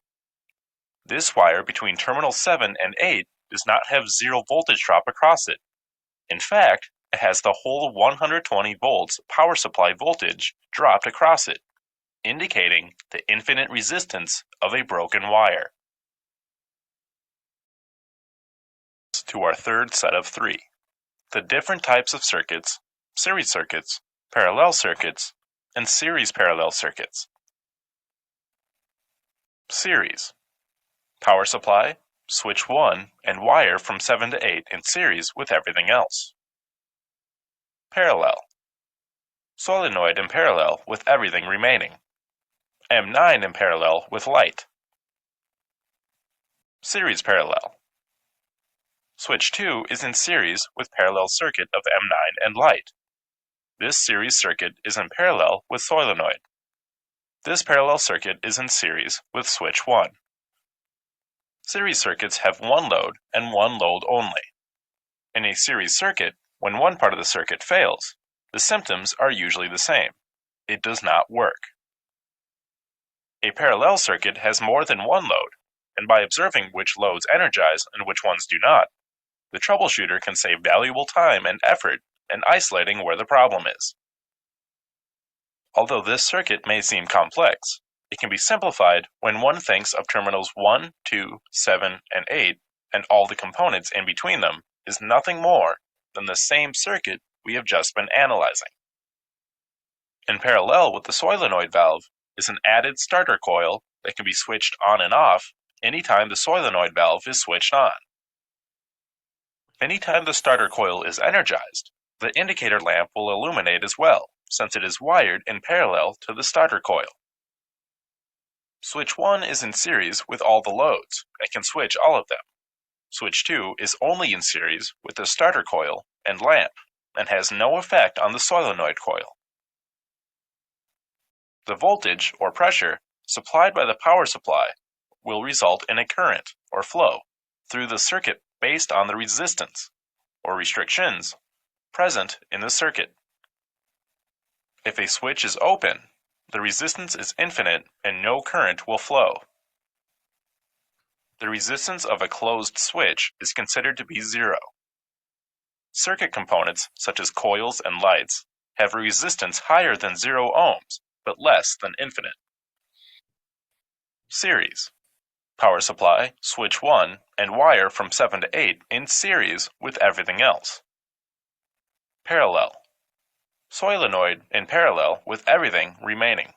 S1: This wire between terminals 7 and 8 does not have zero voltage drop across it. In fact, it has the whole 120 volts power supply voltage dropped across it, indicating the infinite resistance of a broken wire. To our third set of 3. The different types of circuits, series circuits, parallel circuits, and series parallel circuits. Series. Power supply, switch 1, and wire from 7 to 8 in series with everything else. Parallel. Solenoid in parallel with everything remaining. M9 in parallel with light. Series parallel. Switch 2 is in series with parallel circuit of M9 and light. This series circuit is in parallel with solenoid. This parallel circuit is in series with switch 1. Series circuits have one load and one load only. In a series circuit, when one part of the circuit fails, the symptoms are usually the same. It does not work. A parallel circuit has more than one load, and by observing which loads energize and which ones do not, the troubleshooter can save valuable time and effort in isolating where the problem is. Although this circuit may seem complex, it can be simplified when one thinks of terminals 1, 2, 7, and 8, and all the components in between them is nothing more than the same circuit we have just been analyzing. In parallel with the solenoid valve is an added starter coil that can be switched on and off anytime the solenoid valve is switched on. Anytime the starter coil is energized, the indicator lamp will illuminate as well, since it is wired in parallel to the starter coil. Switch 1 is in series with all the loads and can switch all of them. Switch 2 is only in series with the starter coil and lamp and has no effect on the solenoid coil. The voltage or pressure supplied by the power supply will result in a current or flow through the circuit based on the resistance or restrictions present in the circuit. If a switch is open, the resistance is infinite and no current will flow. The resistance of a closed switch is considered to be 0. Circuit components, such as coils and lights, have a resistance higher than 0 ohms, but less than infinite. Series. Power supply, switch 1, and wire from 7 to 8 in series with everything else. Parallel. Solenoid in parallel with everything remaining.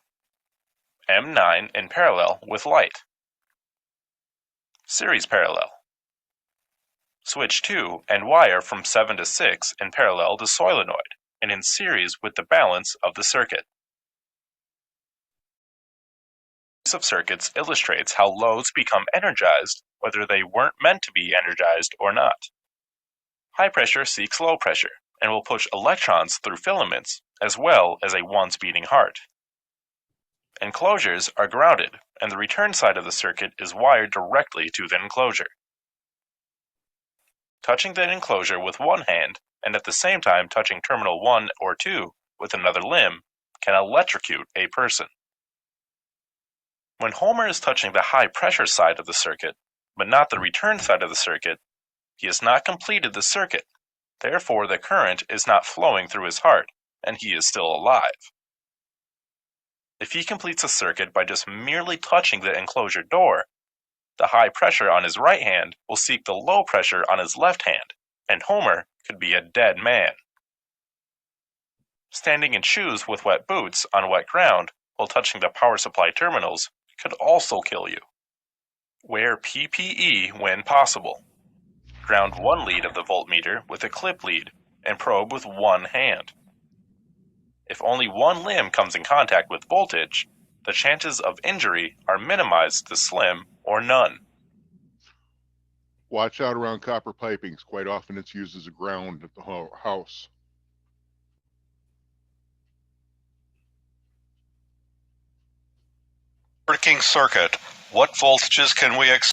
S1: M9 in parallel with light. Series parallel. Switch 2 and wire from 7 to 6 in parallel to solenoid and in series with the balance of the circuit. Of circuits illustrates how loads become energized whether they weren't meant to be energized or not. High pressure seeks low pressure and will push electrons through filaments as well as a once beating heart. Enclosures are grounded, and the return side of the circuit is wired directly to the enclosure. Touching the enclosure with one hand, and at the same time touching terminal 1 or 2 with another limb, can electrocute a person. When Homer is touching the high pressure side of the circuit, but not the return side of the circuit, he has not completed the circuit. Therefore, the current is not flowing through his heart, and he is still alive. If he completes a circuit by just merely touching the enclosure door, the high pressure on his right hand will seek the low pressure on his left hand, and Homer could be a dead man. Standing in shoes with wet boots on wet ground while touching the power supply terminals could also kill you. Wear PPE when possible. Ground one lead of the voltmeter with a clip lead and probe with one hand. If only one limb comes in contact with voltage, the chances of injury are minimized to slim or none.
S5: Watch out around copper pipings. Quite often it's used as a ground at the house.
S2: Working circuit. What voltages can we expect?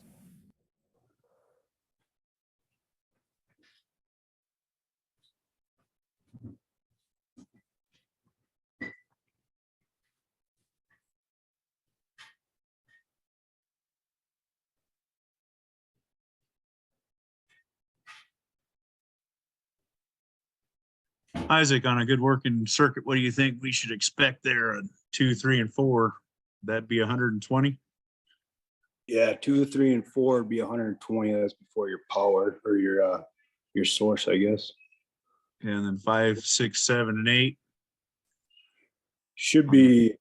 S3: Isaac, on a good working circuit, what do you think we should expect there? 2, 3, and 4. That'd be 120.
S6: Yeah, 2, 3, and 4 would be 120. That's before your power or your source, I guess.
S3: And then 5, 6, 7, and 8.
S6: Should be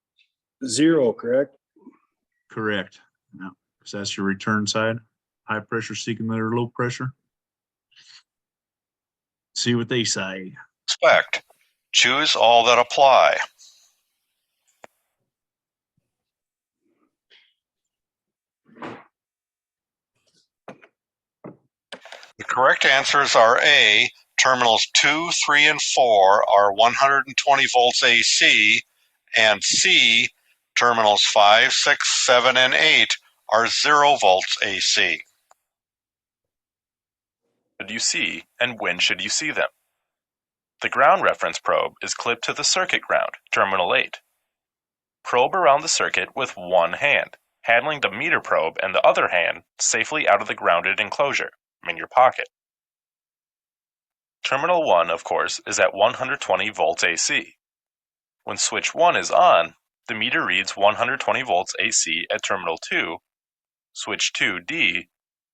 S6: 0, correct?
S3: Correct. No, because that's your return side. High pressure seeking their low pressure. See what they say.
S2: Choose all that apply. The correct answers are A, terminals 2, 3, and 4 are 120 volts AC, and C, terminals 5, 6, 7, and 8 are 0 volts AC.
S1: Should you see, and when should you see them? The ground reference probe is clipped to the circuit ground, terminal 8. Probe around the circuit with one hand, handling the meter probe and the other hand safely out of the grounded enclosure, in your pocket. Terminal 1, of course, is at 120 volts AC. When switch 1 is on, the meter reads 120 volts AC at terminal 2, switch 2D,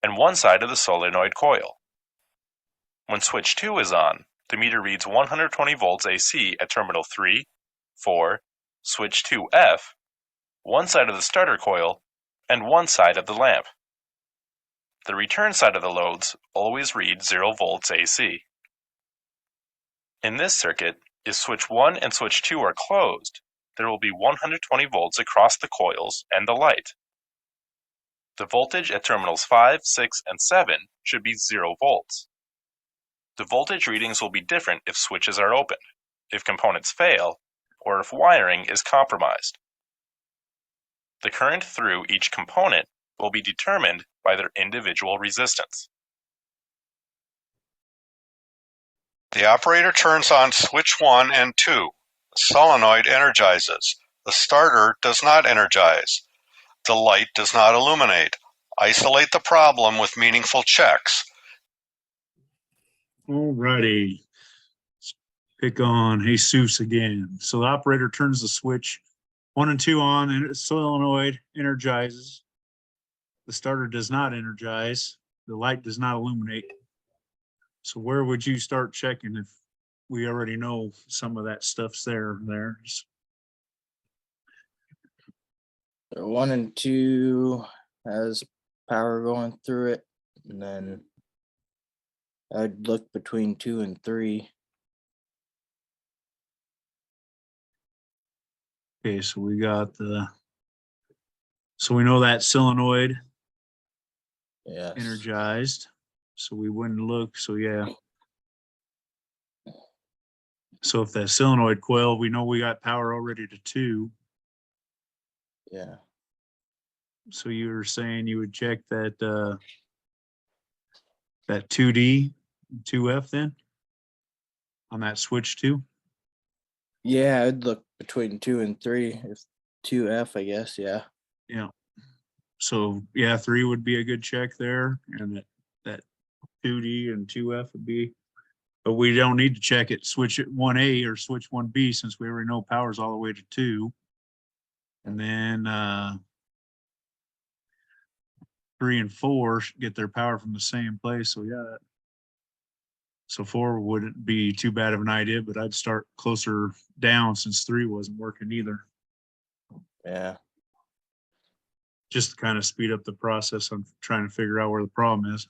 S1: and one side of the solenoid coil. When switch 2 is on, the meter reads 120 volts AC at terminal 3, 4, switch 2F, one side of the starter coil, and one side of the lamp. The return side of the loads always read 0 volts AC. In this circuit, if switch 1 and switch 2 are closed, there will be 120 volts across the coils and the light. The voltage at terminals 5, 6, and 7 should be 0 volts. The voltage readings will be different if switches are opened, if components fail, or if wiring is compromised. The current through each component will be determined by their individual resistance.
S2: The operator turns on switch 1 and 2. The solenoid energizes. The starter does not energize. The light does not illuminate. Isolate the problem with meaningful checks.
S3: All righty. Let's pick on Jesus again. So the operator turns the switch 1 and 2 on, and the solenoid energizes. The starter does not energize. The light does not illuminate. So where would you start checking if we already know some of that stuff's there?
S4: So 1 and 2 has power going through it, and then I'd look between 2 and 3.
S3: Okay, so we got so we know that solenoid
S4: Yes.
S3: energized. So we wouldn't look, so yeah. So if that solenoid coil, we know we got power already to 2.
S4: Yeah.
S3: So you were saying you would check that that 2D, 2F then on that switch too?
S4: Yeah, I'd look between 2 and 3. If 2F, I guess. Yeah.
S3: Yeah. So yeah, 3 would be a good check there, and that 2D and 2F would be. But we don't need to check it. Switch it 1A or switch 1B since we already know power's all the way to 2. And then 3 and 4 should get their power from the same place. So yeah. So 4 wouldn't be too bad of an idea, but I'd start closer down since 3 wasn't working either.
S4: Yeah.
S3: Just to kind of speed up the process. I'm trying to figure out where the problem is.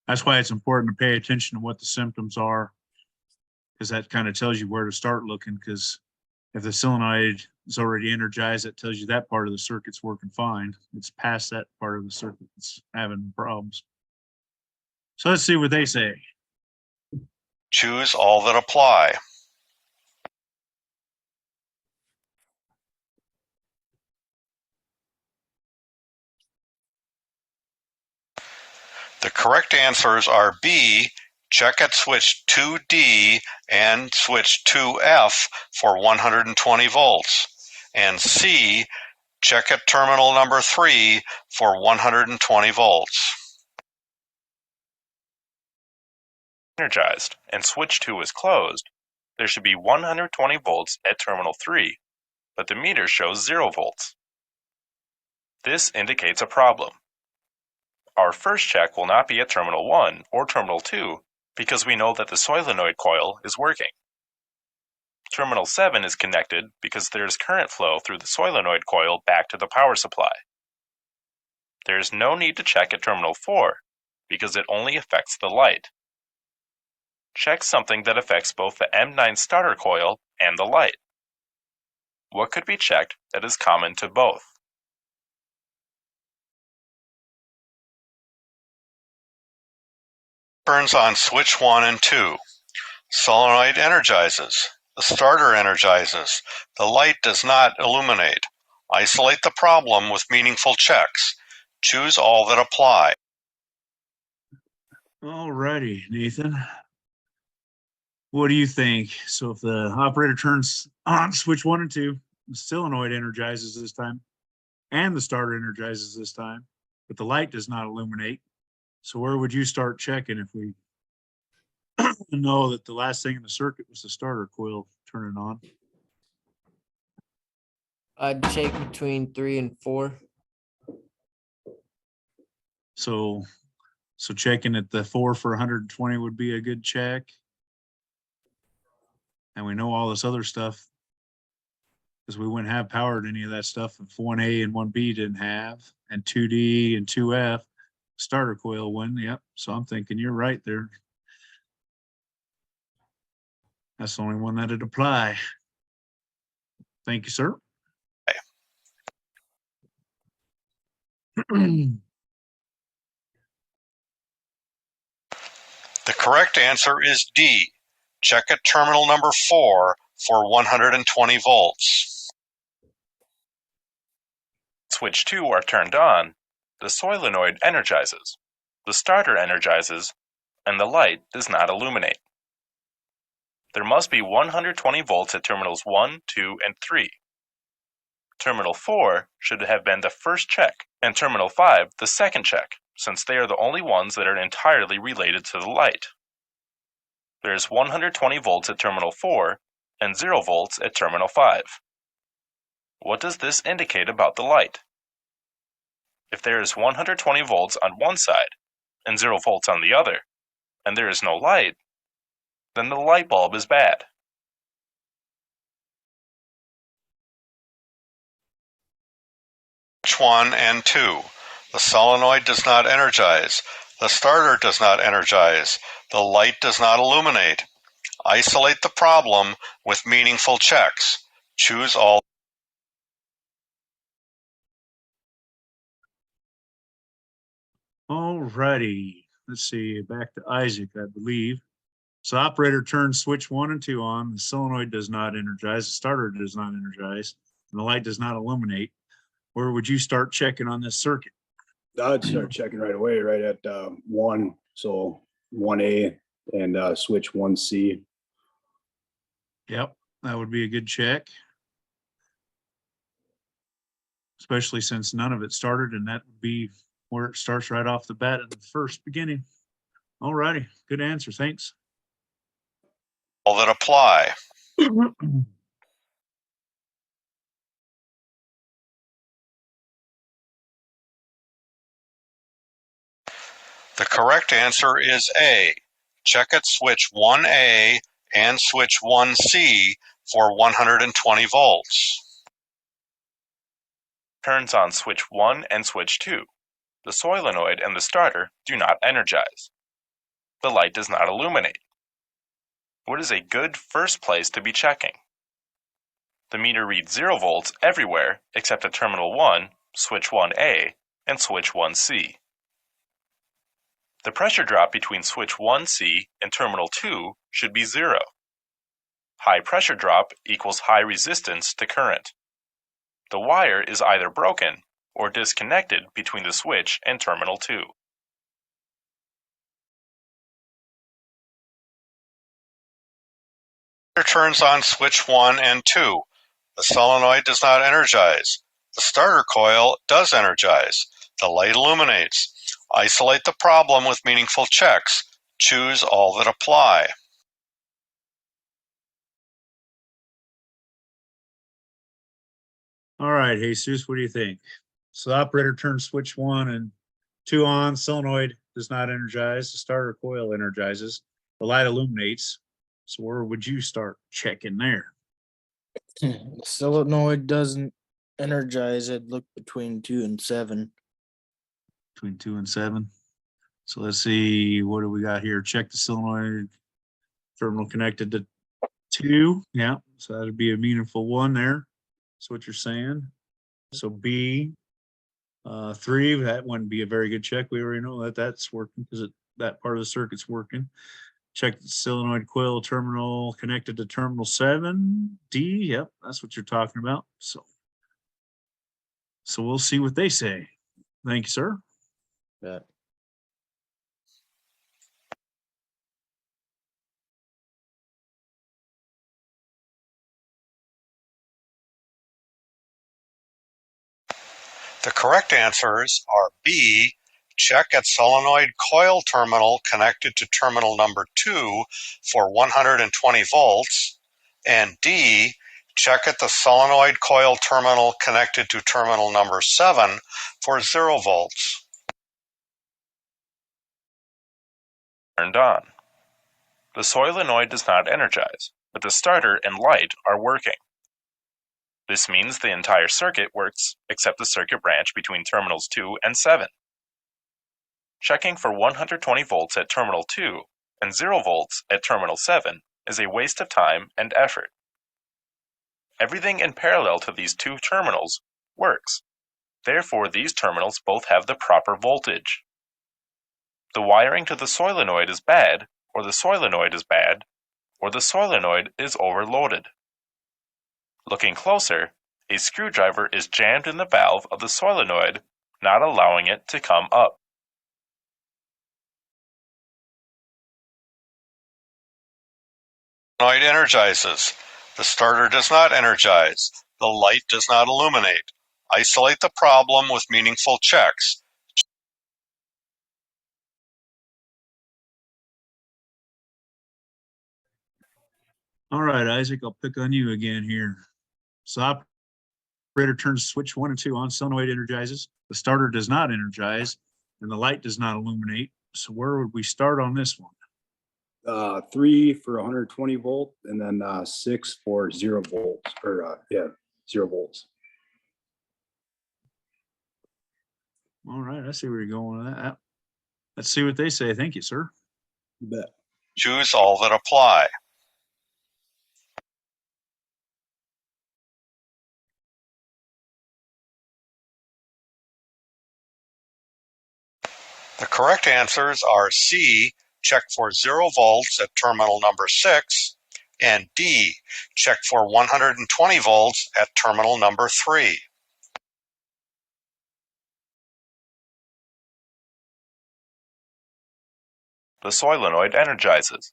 S3: That's why it's important to pay attention to what the symptoms are, because that kind of tells you where to start looking. Because if the solenoid is already energized, that tells you that part of the circuit's working fine. It's past that part of the circuit that's having problems. So let's see what they say.
S2: Choose all that apply. The correct answers are B, check at switch 2D and switch 2F for 120 volts, and C, check at terminal number 3 for 120 volts.
S1: Energized and switch 2 is closed, there should be 120 volts at terminal 3, but the meter shows 0 volts. This indicates a problem. Our first check will not be at terminal 1 or terminal 2 because we know that the solenoid coil is working. Terminal 7 is connected because there is current flow through the solenoid coil back to the power supply. There is no need to check at terminal 4 because it only affects the light. Check something that affects both the M9 starter coil and the light. What could be checked that is common to both?
S2: Burns on switch 1 and 2. Solenoid energizes. The starter energizes. The light does not illuminate. Isolate the problem with meaningful checks. Choose all that apply.
S3: All righty, Nathan. What do you think? So if the operator turns on switch 1 and 2, the solenoid energizes this time, and the starter energizes this time, but the light does not illuminate. So where would you start checking if we know that the last thing in the circuit was the starter coil turning on?
S9: I'd check between 3 and 4.
S3: So checking at the 4 for 120 would be a good check. And we know all this other stuff because we wouldn't have powered any of that stuff if 1A and 1B didn't have, and 2D and 2F. Starter coil one. Yep. So I'm thinking you're right there. That's the only one that'd apply. Thank you, sir.
S2: The correct answer is D. Check at terminal number 4 for 120 volts.
S1: Switch 2 are turned on, the solenoid energizes, the starter energizes, and the light does not illuminate. There must be 120 volts at terminals 1, 2, and 3. Terminal 4 should have been the first check, and terminal 5 the second check, since they are the only ones that are entirely related to the light. There is 120 volts at terminal 4 and 0 volts at terminal 5. What does this indicate about the light? If there is 120 volts on one side and 0 volts on the other, and there is no light, then the light bulb is bad.
S2: Switch 1 and 2. The solenoid does not energize. The starter does not energize. The light does not illuminate. Isolate the problem with meaningful checks. Choose all.
S3: All righty. Let's see. Back to Isaac, I believe. So operator turns switch 1 and 2 on. The solenoid does not energize. The starter does not energize. And the light does not illuminate. where would you start checking on this circuit?
S6: I'd start checking right away, right at 1. So 1A and switch 1C.
S3: Yep, that would be a good check. Especially since none of it started, and that would be where it starts right off the bat at the first beginning. All righty, good answer, thanks.
S2: All that apply. The correct answer is A. Check at switch 1A and switch 1C for 120 volts.
S1: Turns on switch 1 and switch 2. The solenoid and the starter do not energize. The light does not illuminate. What is a good first place to be checking? The meter reads 0 volts everywhere except at terminal 1, switch 1A, and switch 1C. The pressure drop between switch 1C and terminal 2 should be 0. High pressure drop equals high resistance to current. The wire is either broken or disconnected between the switch and terminal 2.
S2: Turns on switch 1 and 2. The solenoid does not energize. The starter coil does energize. The light illuminates. Isolate the problem with meaningful checks. Choose all that apply.
S3: All right, Jesus, what do you think? So the operator turns switch 1 and 2 on, solenoid does not energize, the starter coil energizes, the light illuminates. So where would you start checking there?
S4: Solenoid doesn't energize. I'd look between 2 and 7.
S3: Between 2 and 7. So let's see, what do we got here? Check the solenoid terminal connected to 2. Yeah, so that'd be a meaningful one there. That's what you're saying. So B, 3, that wouldn't be a very good check. We already know that that's working because that part of the circuit's working. Check the solenoid coil terminal connected to terminal 7. D, yep, that's what you're talking about. So we'll see what they say. Thank you, sir.
S4: Yeah.
S2: The correct answers are B. Check at solenoid coil terminal connected to terminal number 2 for 120 volts, and D. Check at the solenoid coil terminal connected to terminal number 7 for 0 volts.
S1: Turned on. The solenoid does not energize, but the starter and light are working. This means the entire circuit works except the circuit branch between terminals 2 and 7. Checking for 120 volts at terminal 2 and 0 volts at terminal 7 is a waste of time and effort. Everything in parallel to these two terminals works. Therefore, these terminals both have the proper voltage. The wiring to the solenoid is bad, or the solenoid is bad, or the solenoid is overloaded. Looking closer, a screwdriver is jammed in the valve of the solenoid, not allowing it to come up.
S2: Solenoid energizes. The starter does not energize. The light does not illuminate. Isolate the problem with meaningful checks.
S3: All right, Isaac, I'll pick on you again here. So operator turns switch 1 and 2 on, solenoid energizes, the starter does not energize, and the light does not illuminate. So where would we start on this one?
S6: 3 for 120 volt, and then 6 for 0 volts, or 0 volts.
S3: All right, I see where you're going with that. Let's see what they say. Thank you, sir.
S6: You bet.
S2: Choose all that apply. The correct answers are C. Check for 0 volts at terminal number 6, and D. Check for 120 volts at terminal number 3.
S1: The solenoid energizes.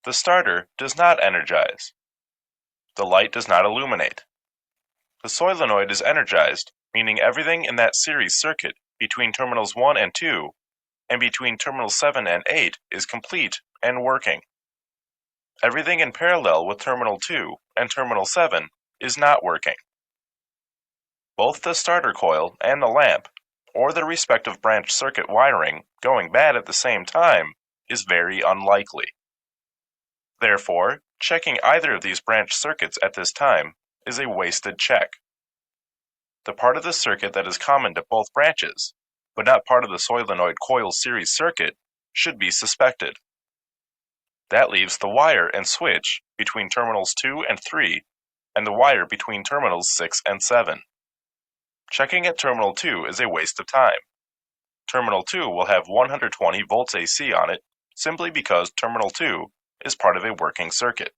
S1: The starter does not energize. The light does not illuminate. The solenoid is energized, meaning everything in that series circuit between terminals 1 and 2 and between terminals 7 and 8 is complete and working. Everything in parallel with terminal 2 and terminal 7 is not working. Both the starter coil and the lamp, or the respective branch circuit wiring, going bad at the same time is very unlikely. Therefore, checking either of these branch circuits at this time is a wasted check. The part of the circuit that is common to both branches, but not part of the solenoid coil series circuit, should be suspected. That leaves the wire and switch between terminals 2 and 3 and the wire between terminals 6 and 7. Checking at terminal 2 is a waste of time. Terminal 2 will have 120 volts AC on it simply because terminal 2 is part of a working circuit.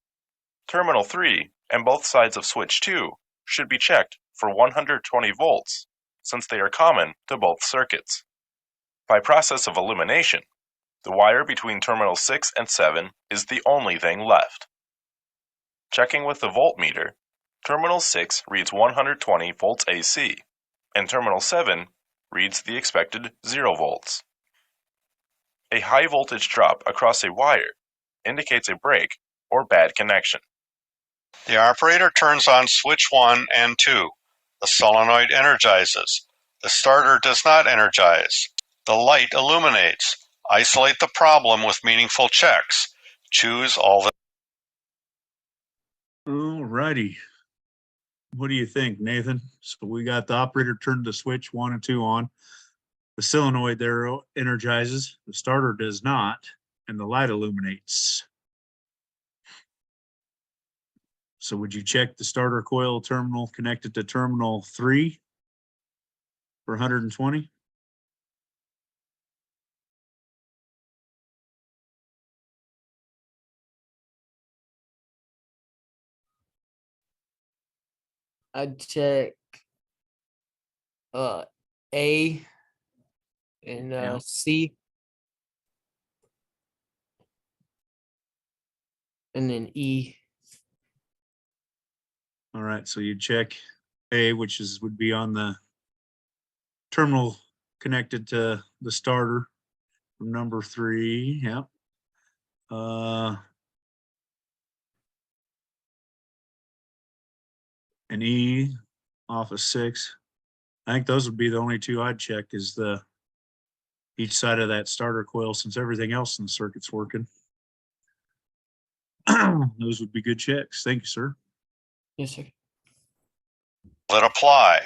S1: Terminal 3 and both sides of switch 2 should be checked for 120 volts since they are common to both circuits. By process of elimination, the wire between terminals 6 and 7 is the only thing left. Checking with the voltmeter, terminal 6 reads 120 volts AC, and terminal 7 reads the expected 0 volts. A high voltage drop across a wire indicates a break or bad connection.
S2: The operator turns on switch 1 and 2. The solenoid energizes. The starter does not energize. The light illuminates. Isolate the problem with meaningful checks. Choose all the...
S3: All righty. What do you think, Nathan? So we got the operator turned the switch 1 and 2 on. The solenoid there energizes. The starter does not, and the light illuminates. So would you check the starter coil terminal connected to terminal 3 for 120?
S9: I'd check A and
S3: Yeah.
S9: C. And then E.
S3: All right, so you check A, which would be on the terminal connected to the starter from number 3. Yep. And E off of 6. I think those would be the only two I'd check, is each side of that starter coil, since everything else in the circuit's working. Those would be good checks. Thank you, sir.
S9: Yes, sir.
S2: that apply.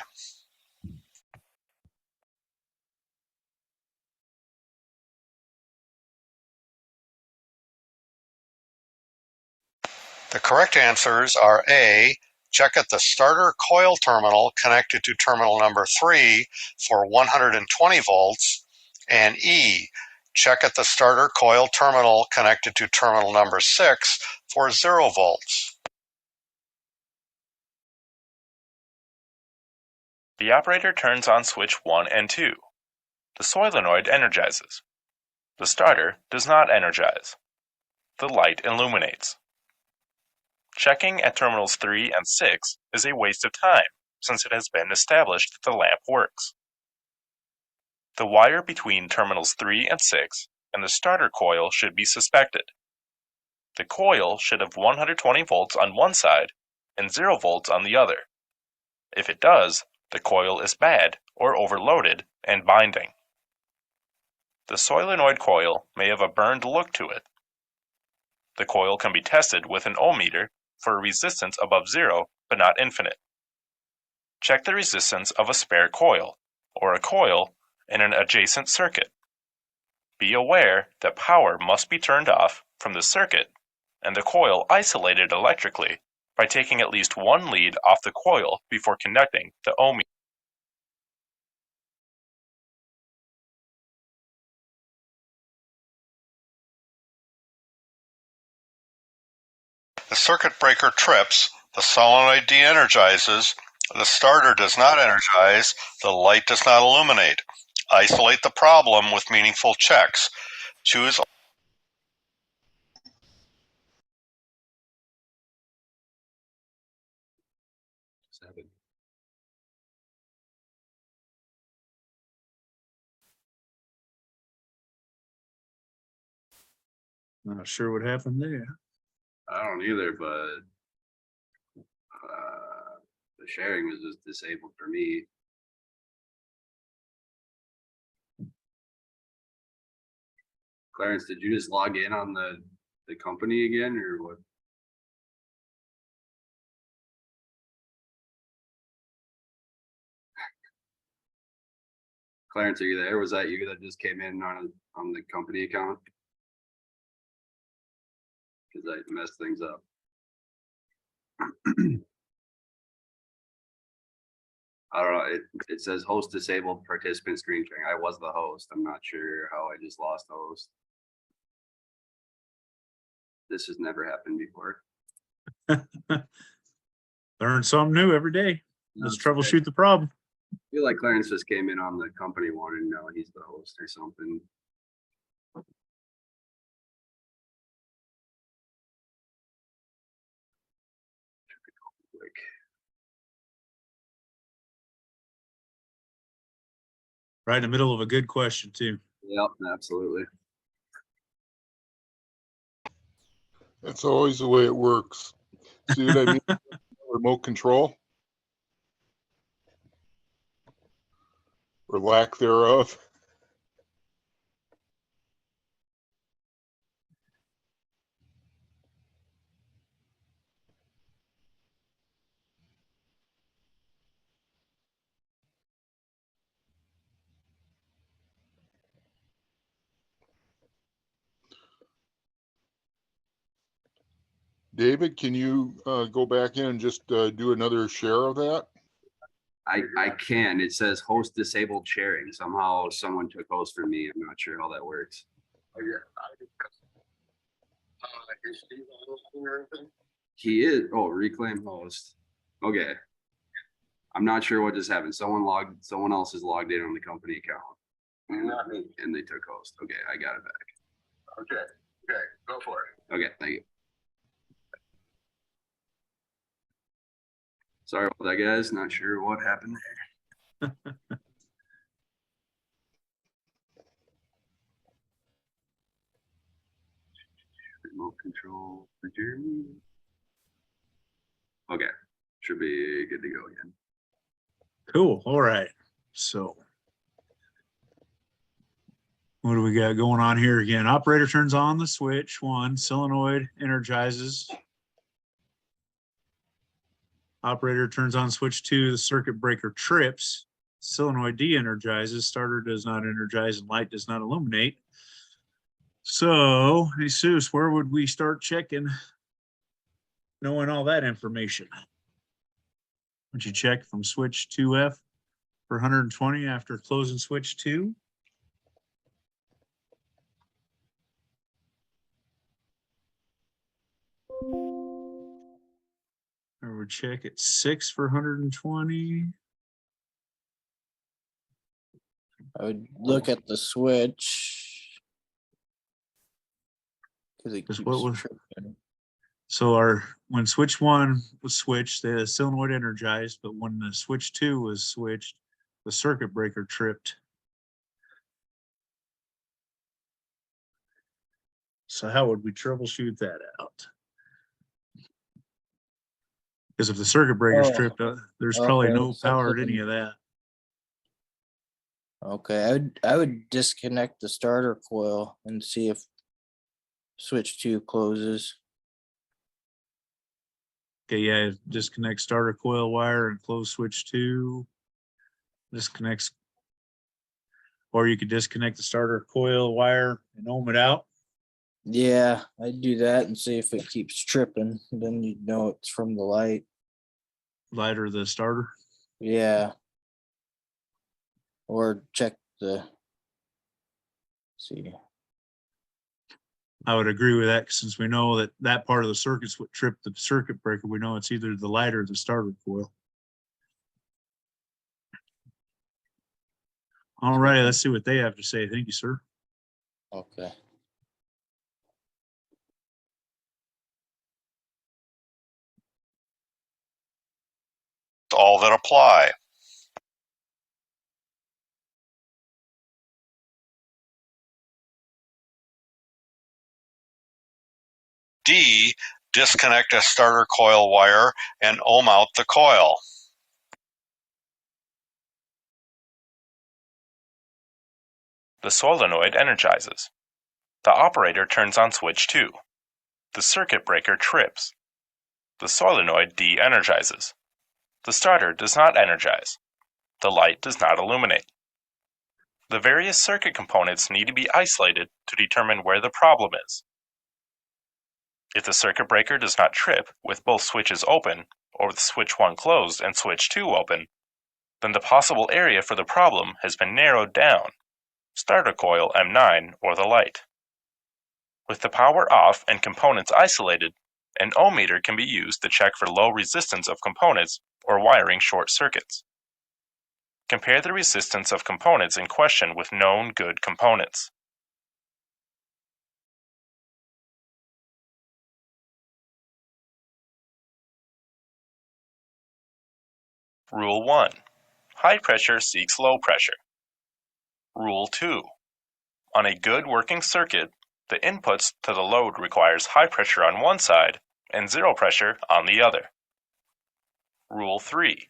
S2: The correct answers are A, check at the starter coil terminal connected to terminal number 3 for 120 volts, and E, check at the starter coil terminal connected to terminal number 6 for 0 volts.
S1: The operator turns on switch 1 and 2. The solenoid energizes. The starter does not energize. The light illuminates. Checking at terminals 3 and 6 is a waste of time, since it has been established that the lamp works. The wire between terminals 3 and 6 and the starter coil should be suspected. The coil should have 120 volts on one side and 0 volts on the other. If it does, the coil is bad or overloaded and binding. The solenoid coil may have a burned look to it. The coil can be tested with an ohm meter for a resistance above 0 but not infinite. Check the resistance of a spare coil or a coil in an adjacent circuit. Be aware that power must be turned off from the circuit and the coil isolated electrically by taking at least one lead off the coil before connecting the ohm meter.
S2: The circuit breaker trips, the solenoid de-energizes, the starter does not energize, the light does not illuminate. Isolate the problem with meaningful checks. Choose
S8: 7.
S3: Not sure what happened there.
S8: I don't either, but the sharing was just disabled for me. Clarence, did you just log in on the company again, or what? Clarence, are you there? Was that you that just came in on the company account? Because I messed things up. I don't know. It says host disabled participant screen sharing. I was the host. I'm not sure how I just lost the host. This has never happened before.
S3: Learn something new every day. Let's
S8: That's okay.
S3: troubleshoot the problem.
S8: I feel like Clarence just came in on the company one and now he's the host or something. Quick.
S3: Right in the middle of a good question too.
S8: Yep, absolutely.
S5: That's always the way it works. See what I mean? Remote control or lack thereof. David, can you go back in and just do another share of that?
S8: I can. It says host disabled sharing. Somehow someone took host for me. I'm not sure how that works. Oh, yeah. He is. Oh, reclaim host. Okay. I'm not sure what just happened. Someone else is logged in on the company account. Not me. And they took host. Okay, I got it back. Okay, go for it. Okay, thank you. Sorry about that, guys. Not sure what happened there. Remote control for Jeremy. Okay, should be good to go again.
S3: Cool. All right. So what do we got going on here again? Operator turns on the switch. 1, solenoid energizes. Operator turns on switch 2, the circuit breaker trips. Solenoid de-energizes. Starter does not energize and light does not illuminate. So, Jesus, where would we start checking? Knowing all that information. Would you check from switch 2F for 120 after closing switch 2? Or would check at 6 for 120?
S4: I would look at the switch. Because it keeps
S3: What was
S4: tripping.
S3: so when switch 1 was switched, the solenoid energized, but when the switch 2 was switched, the circuit breaker tripped. So how would we troubleshoot that out? Because if the circuit breaker's tripped, there's probably
S4: okay,
S3: no
S4: so
S3: power at
S4: then-
S3: any of that.
S4: Okay, I would disconnect the starter coil and see if switch 2 closes.
S3: Okay, yeah, disconnect starter coil wire and close switch 2. Disconnects, or you could disconnect the starter coil wire and ohm it out.
S4: Yeah, I'd do that and see if it keeps tripping. Then you'd know it's from the light.
S3: Light or the starter.
S4: Yeah. Or check the. See.
S3: I would agree with that since we know that part of the circuit's what tripped the circuit breaker. We know it's either the light or the starter coil. All righty, let's see what they have to say. Thank you, sir.
S4: Okay.
S2: all that apply. D. Disconnect a starter coil wire and ohm out the coil.
S1: The solenoid energizes. The operator turns on switch 2. The circuit breaker trips. The solenoid de-energizes. The starter does not energize. The light does not illuminate. The various circuit components need to be isolated to determine where the problem is. If the circuit breaker does not trip with both switches open, or with switch 1 closed and switch 2 open, then the possible area for the problem has been narrowed down, starter coil M9 or the light. With the power off and components isolated, an ohm meter can be used to check for low resistance of components or wiring short circuits. Compare the resistance of components in question with known good components. Rule 1. High pressure seeks low pressure. Rule 2. On a good working circuit, the inputs to the load requires high pressure on one side and zero pressure on the other. Rule 3.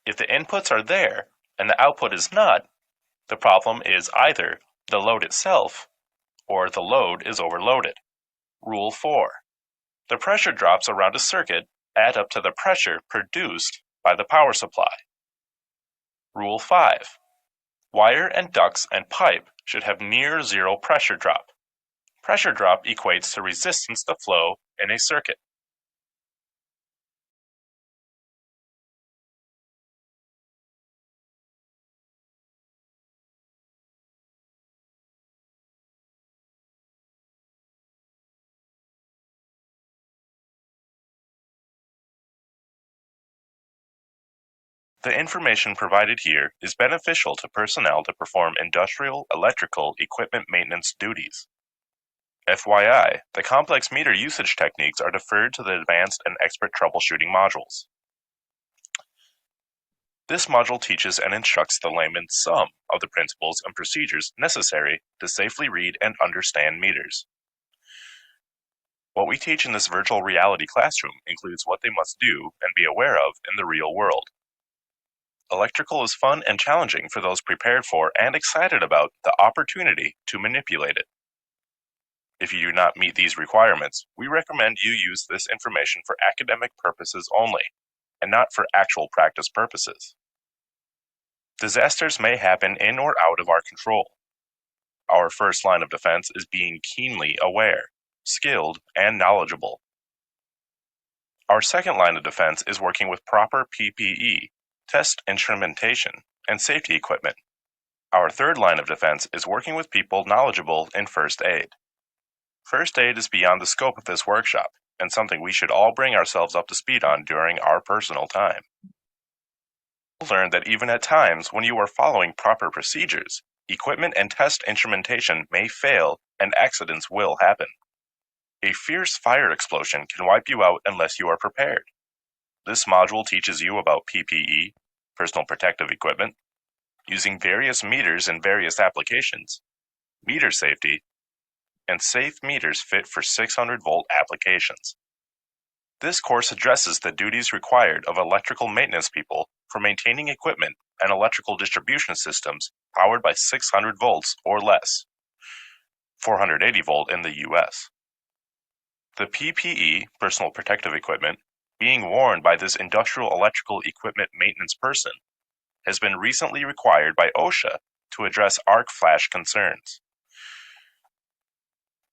S1: If the inputs are there and the output is not, the problem is either the load itself or the load is overloaded. Rule 4. The pressure drops around a circuit add up to the pressure produced by the power supply. Rule 5. Wire and ducts and pipe should have near zero pressure drop. Pressure drop equates to resistance to flow in a circuit. The information provided here is beneficial to personnel to perform industrial electrical equipment maintenance duties. FYI, the complex meter usage techniques are deferred to the advanced and expert troubleshooting modules. This module teaches and instructs the layman some of the principles and procedures necessary to safely read and understand meters. What we teach in this virtual reality classroom includes what they must do and be aware of in the real world. Electrical is fun and challenging for those prepared for and excited about the opportunity to manipulate it. If you do not meet these requirements, we recommend you use this information for academic purposes only, and not for actual practice purposes. Disasters may happen in or out of our control. Our first line of defense is being keenly aware, skilled, and knowledgeable. Our second line of defense is working with proper PPE, test instrumentation, and safety equipment. Our third line of defense is working with people knowledgeable in first aid. First aid is beyond the scope of this workshop, and something we should all bring ourselves up to speed on during our personal time. Learn that even at times when you are following proper procedures, equipment and test instrumentation may fail and accidents will happen. A fierce fire explosion can wipe you out unless you are prepared. This module teaches you about PPE, personal protective equipment, using various meters in various applications, meter safety, and safe meters fit for 600-volt applications. This course addresses the duties required of electrical maintenance people for maintaining equipment and electrical distribution systems powered by 600 volts or less, 480 volt in the US. The PPE, personal protective equipment, being worn by this industrial electrical equipment maintenance person has been recently required by OSHA to address arc flash concerns.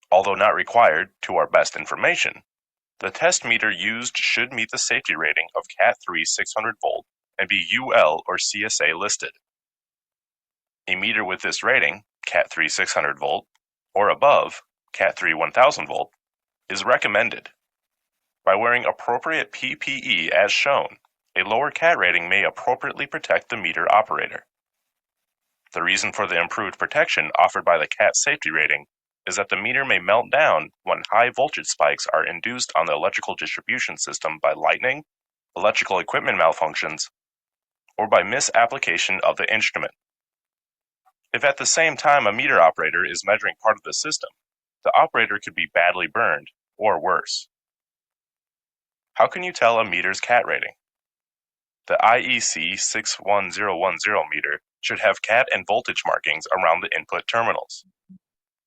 S1: Although not required to our best information, the test meter used should meet the safety rating of Cat 3 600 volt and be UL or CSA listed. A meter with this rating, Cat 3 600 volt, or above, Cat 3 1000 volt, is recommended. By wearing appropriate PPE as shown, a lower CAT rating may appropriately protect the meter operator. The reason for the improved protection offered by the CAT safety rating is that the meter may melt down when high voltage spikes are induced on the electrical distribution system by lightning, electrical equipment malfunctions, or by misapplication of the instrument. If at the same time a meter operator is measuring part of the system, the operator could be badly burned, or worse. How can you tell a meter's CAT rating? The IEC 61010 meter should have CAT and voltage markings around the input terminals.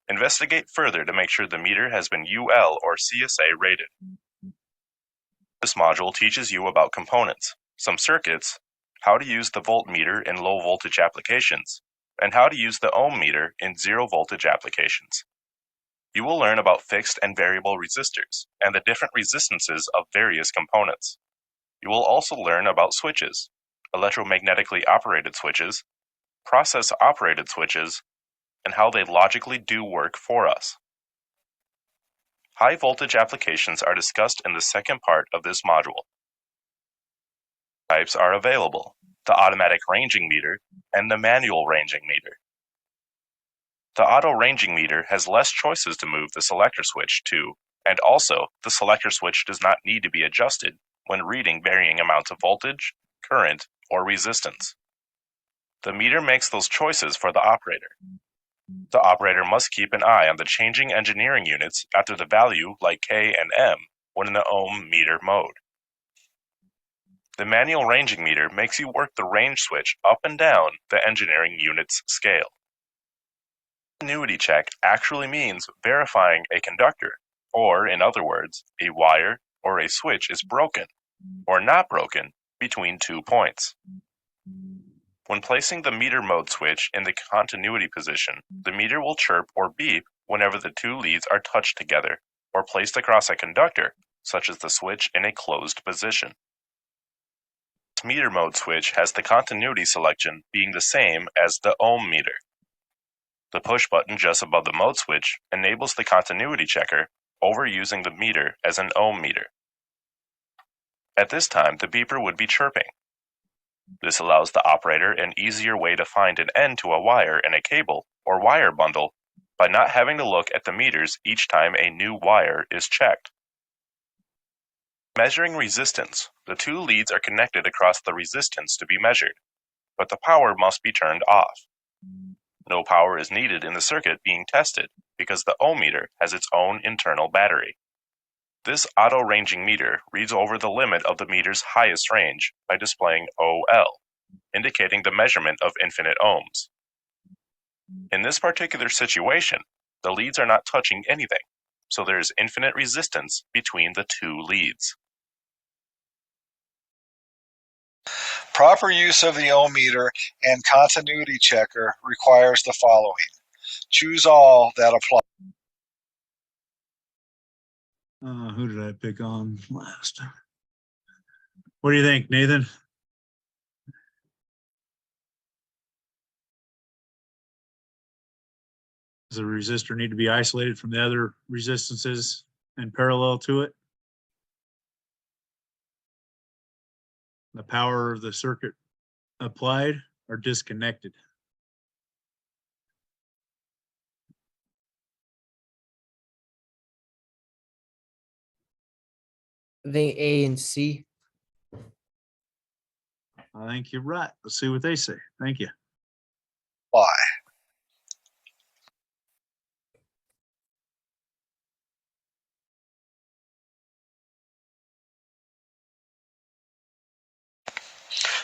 S1: Investigate further to make sure the meter has been UL or CSA rated. This module teaches you about components, some circuits, how to use the voltmeter in low voltage applications, and how to use the ohm meter in zero voltage applications. You will learn about fixed and variable resistors and the different resistances of various components. You will also learn about switches, electromagnetically operated switches, process operated switches, and how they logically do work for us. High voltage applications are discussed in the second part of this module. Types are available: the automatic ranging meter and the manual ranging meter. The auto ranging meter has less choices to move the selector switch to, and also the selector switch does not need to be adjusted when reading varying amounts of voltage, current, or resistance. The meter makes those choices for the operator. The operator must keep an eye on the changing engineering units after the value like K and M when in the ohm meter mode. The manual ranging meter makes you work the range switch up and down the engineering unit's scale. Continuity check actually means verifying a conductor, or in other words, a wire or a switch is broken, or not broken, between 2 points. When placing the meter mode switch in the continuity position, the meter will chirp or beep whenever the two leads are touched together, or placed across a conductor, such as the switch in a closed position. This meter mode switch has the continuity selection being the same as the ohm meter. The push button just above the mode switch enables the continuity checker over using the meter as an ohm meter. At this time, the beeper would be chirping. This allows the operator an easier way to find an end to a wire in a cable or wire bundle by not having to look at the meters each time a new wire is checked. Measuring resistance, the two leads are connected across the resistance to be measured, but the power must be turned off. No power is needed in the circuit being tested because the ohm meter has its own internal battery. This auto-ranging meter reads over the limit of the meter's highest range by displaying OL, indicating the measurement of infinite ohms. In this particular situation, the leads are not touching anything, so there is infinite resistance between the two leads.
S10: Proper use of the ohm meter and continuity checker requires the following. Choose all that apply.
S3: Who did I pick on last? What do you think, Nathan? Does a resistor need to be isolated from the other resistances and parallel to it? The power of the circuit applied or disconnected?
S9: I think A and C.
S3: I think you're right. Let's see what they say. Thank you.
S10: Why?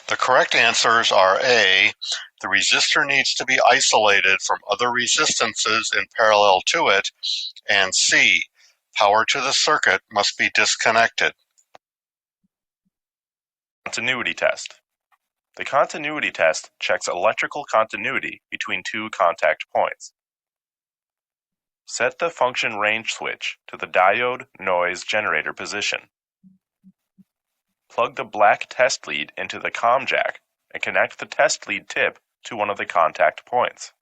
S2: The correct answers are A, the resistor needs to be isolated from other resistances in parallel to it, and C, power to the circuit must be disconnected.
S1: Continuity test. The continuity test checks electrical continuity between two contact points. Set the function range switch to the diode noise generator position. Plug the black test lead into the COM jack and connect the test lead tip to one of the contact points.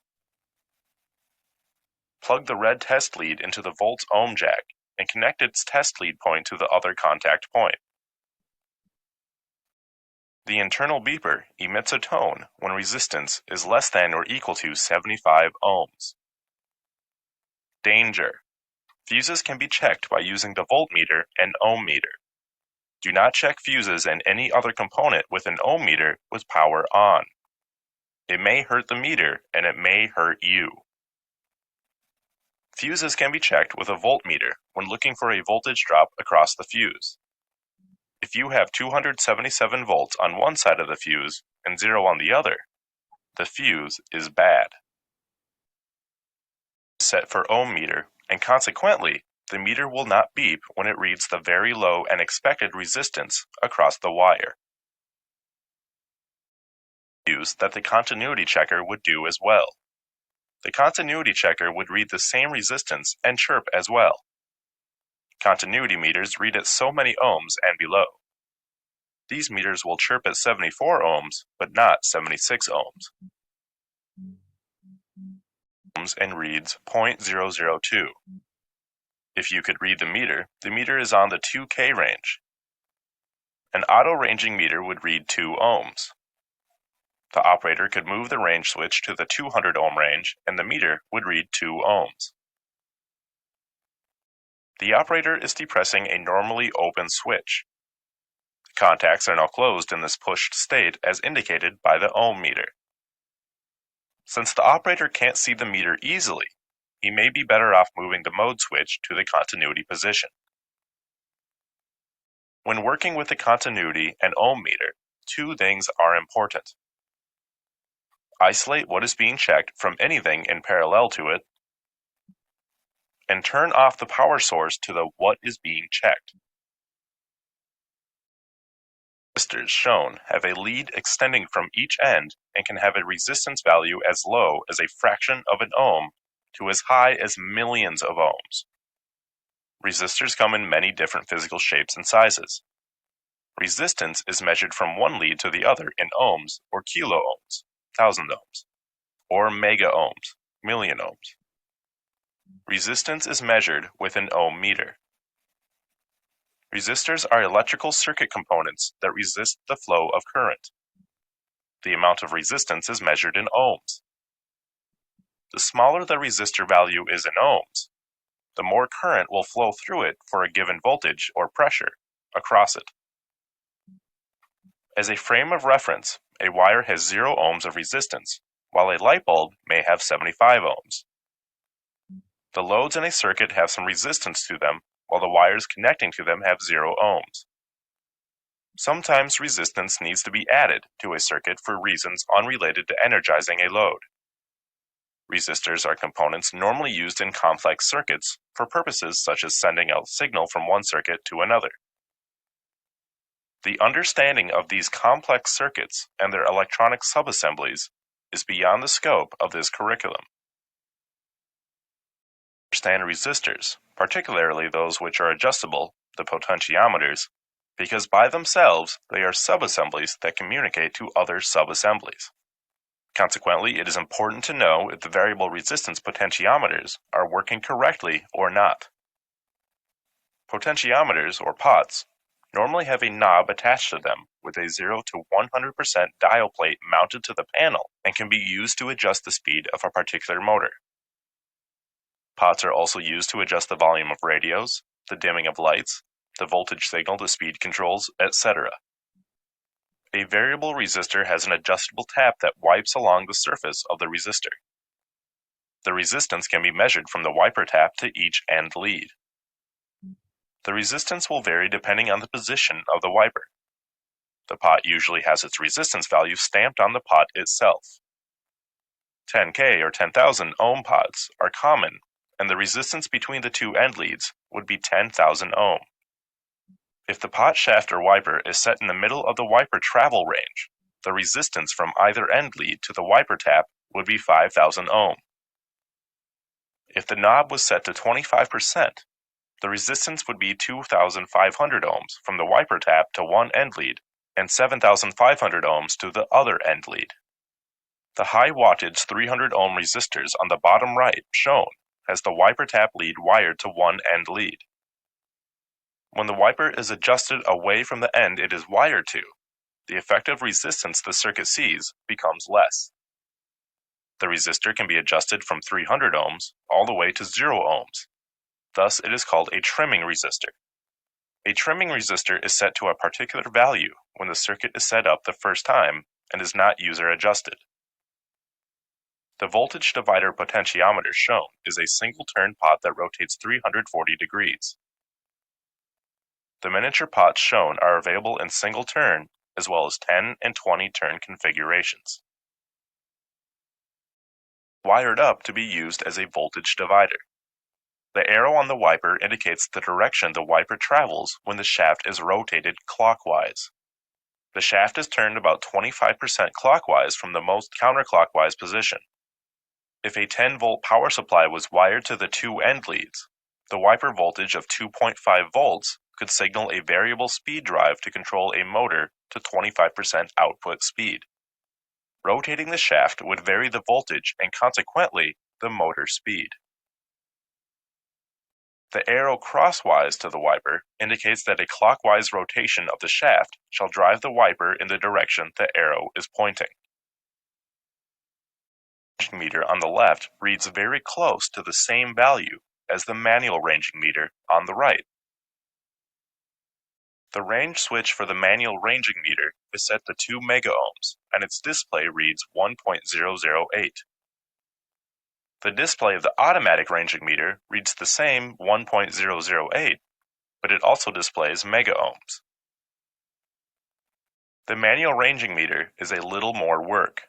S1: Plug the red test lead into the volts ohm jack and connect its test lead point to the other contact point. The internal beeper emits a tone when resistance is less than or equal to 75 ohms. Danger. Fuses can be checked by using the voltmeter and ohm meter. Do not check fuses and any other component with an ohm meter with power on. It may hurt the meter and it may hurt you. Fuses can be checked with a voltmeter when looking for a voltage drop across the fuse. If you have 277 volts on one side of the fuse and 0 on the other, the fuse is bad. Set for ohm meter, and consequently, the meter will not beep when it reads the very low and expected resistance across the wire. Use that the continuity checker would do as well. The continuity checker would read the same resistance and chirp as well. Continuity meters read at so many ohms and below. These meters will chirp at 74 ohms, but not 76 ohms. And reads 0.002. If you could read the meter is on the 2K range. An auto-ranging meter would read 2 ohms. The operator could move the range switch to the 200 ohm range and the meter would read 2 ohms. The operator is depressing a normally open switch. The contacts are now closed in this pushed state as indicated by the ohm meter. Since the operator can't see the meter easily, he may be better off moving the mode switch to the continuity position. When working with the continuity and ohm meter, 2 things are important. Isolate what is being checked from anything in parallel to it, and turn off the power source to the what is being checked. Resistors shown have a lead extending from each end and can have a resistance value as low as a fraction of an ohm to as high as millions of ohms. Resistors come in many different physical shapes and sizes. Resistance is measured from one lead to the other in ohms or kilo ohms, 1,000 ohms, or mega ohms, million ohms. Resistance is measured with an ohm meter. Resistors are electrical circuit components that resist the flow of current. The amount of resistance is measured in ohms. The smaller the resistor value is in ohms, the more current will flow through it for a given voltage or pressure across it. As a frame of reference, a wire has 0 ohms of resistance, while a light bulb may have 75 ohms. The loads in a circuit have some resistance to them, while the wires connecting to them have 0 ohms. Sometimes resistance needs to be added to a circuit for reasons unrelated to energizing a load. Resistors are components normally used in complex circuits for purposes such as sending a signal from one circuit to another. The understanding of these complex circuits and their electronic subassemblies is beyond the scope of this curriculum. Understand resistors, particularly those which are adjustable, the potentiometers, because by themselves they are subassemblies that communicate to other subassemblies. Consequently, it is important to know if the variable resistance potentiometers are working correctly or not. Potentiometers, or pots, normally have a knob attached to them with a 0 to 100% dial plate mounted to the panel and can be used to adjust the speed of a particular motor. Pots are also used to adjust the volume of radios, the dimming of lights, the voltage signal to speed controls, etc. A variable resistor has an adjustable tap that wipes along the surface of the resistor. The resistance can be measured from the wiper tap to each end lead. The resistance will vary depending on the position of the wiper. The pot usually has its resistance value stamped on the pot itself. 10K or 10,000 ohm pots are common, and the resistance between the 2 end leads would be 10,000 ohm. If the pot shaft or wiper is set in the middle of the wiper travel range, the resistance from either end lead to the wiper tap would be 5,000 ohm. If the knob was set to 25%, the resistance would be 2,500 ohms from the wiper tap to one end lead and 7,500 ohms to the other end lead. The high wattage 300 ohm resistors on the bottom right shown has the wiper tap lead wired to one end lead. When the wiper is adjusted away from the end it is wired to, the effective resistance the circuit sees becomes less. The resistor can be adjusted from 300 ohms all the way to 0 ohms. Thus, it is called a trimming resistor. A trimming resistor is set to a particular value when the circuit is set up the first time and is not user adjusted. The voltage divider potentiometer shown is a single turn pot that rotates 340 degrees. The miniature pots shown are available in single turn as well as 10 and 20 turn configurations. Wired up to be used as a voltage divider. The arrow on the wiper indicates the direction the wiper travels when the shaft is rotated clockwise. The shaft is turned about 25% clockwise from the most counterclockwise position. If a 10-volt power supply was wired to the two end leads, the wiper voltage of 2.5 volts could signal a variable speed drive to control a motor to 25% output speed. Rotating the shaft would vary the voltage and consequently the motor speed. The arrow crosswise to the wiper indicates that a clockwise rotation of the shaft shall drive the wiper in the direction the arrow is pointing. The ranging meter on the left reads very close to the same value as the manual ranging meter on the right. The range switch for the manual ranging meter is set to 2 megaohms and its display reads 1.008. The display of the automatic ranging meter reads the same 1.008, but it also displays megaohms. The manual ranging meter is a little more work.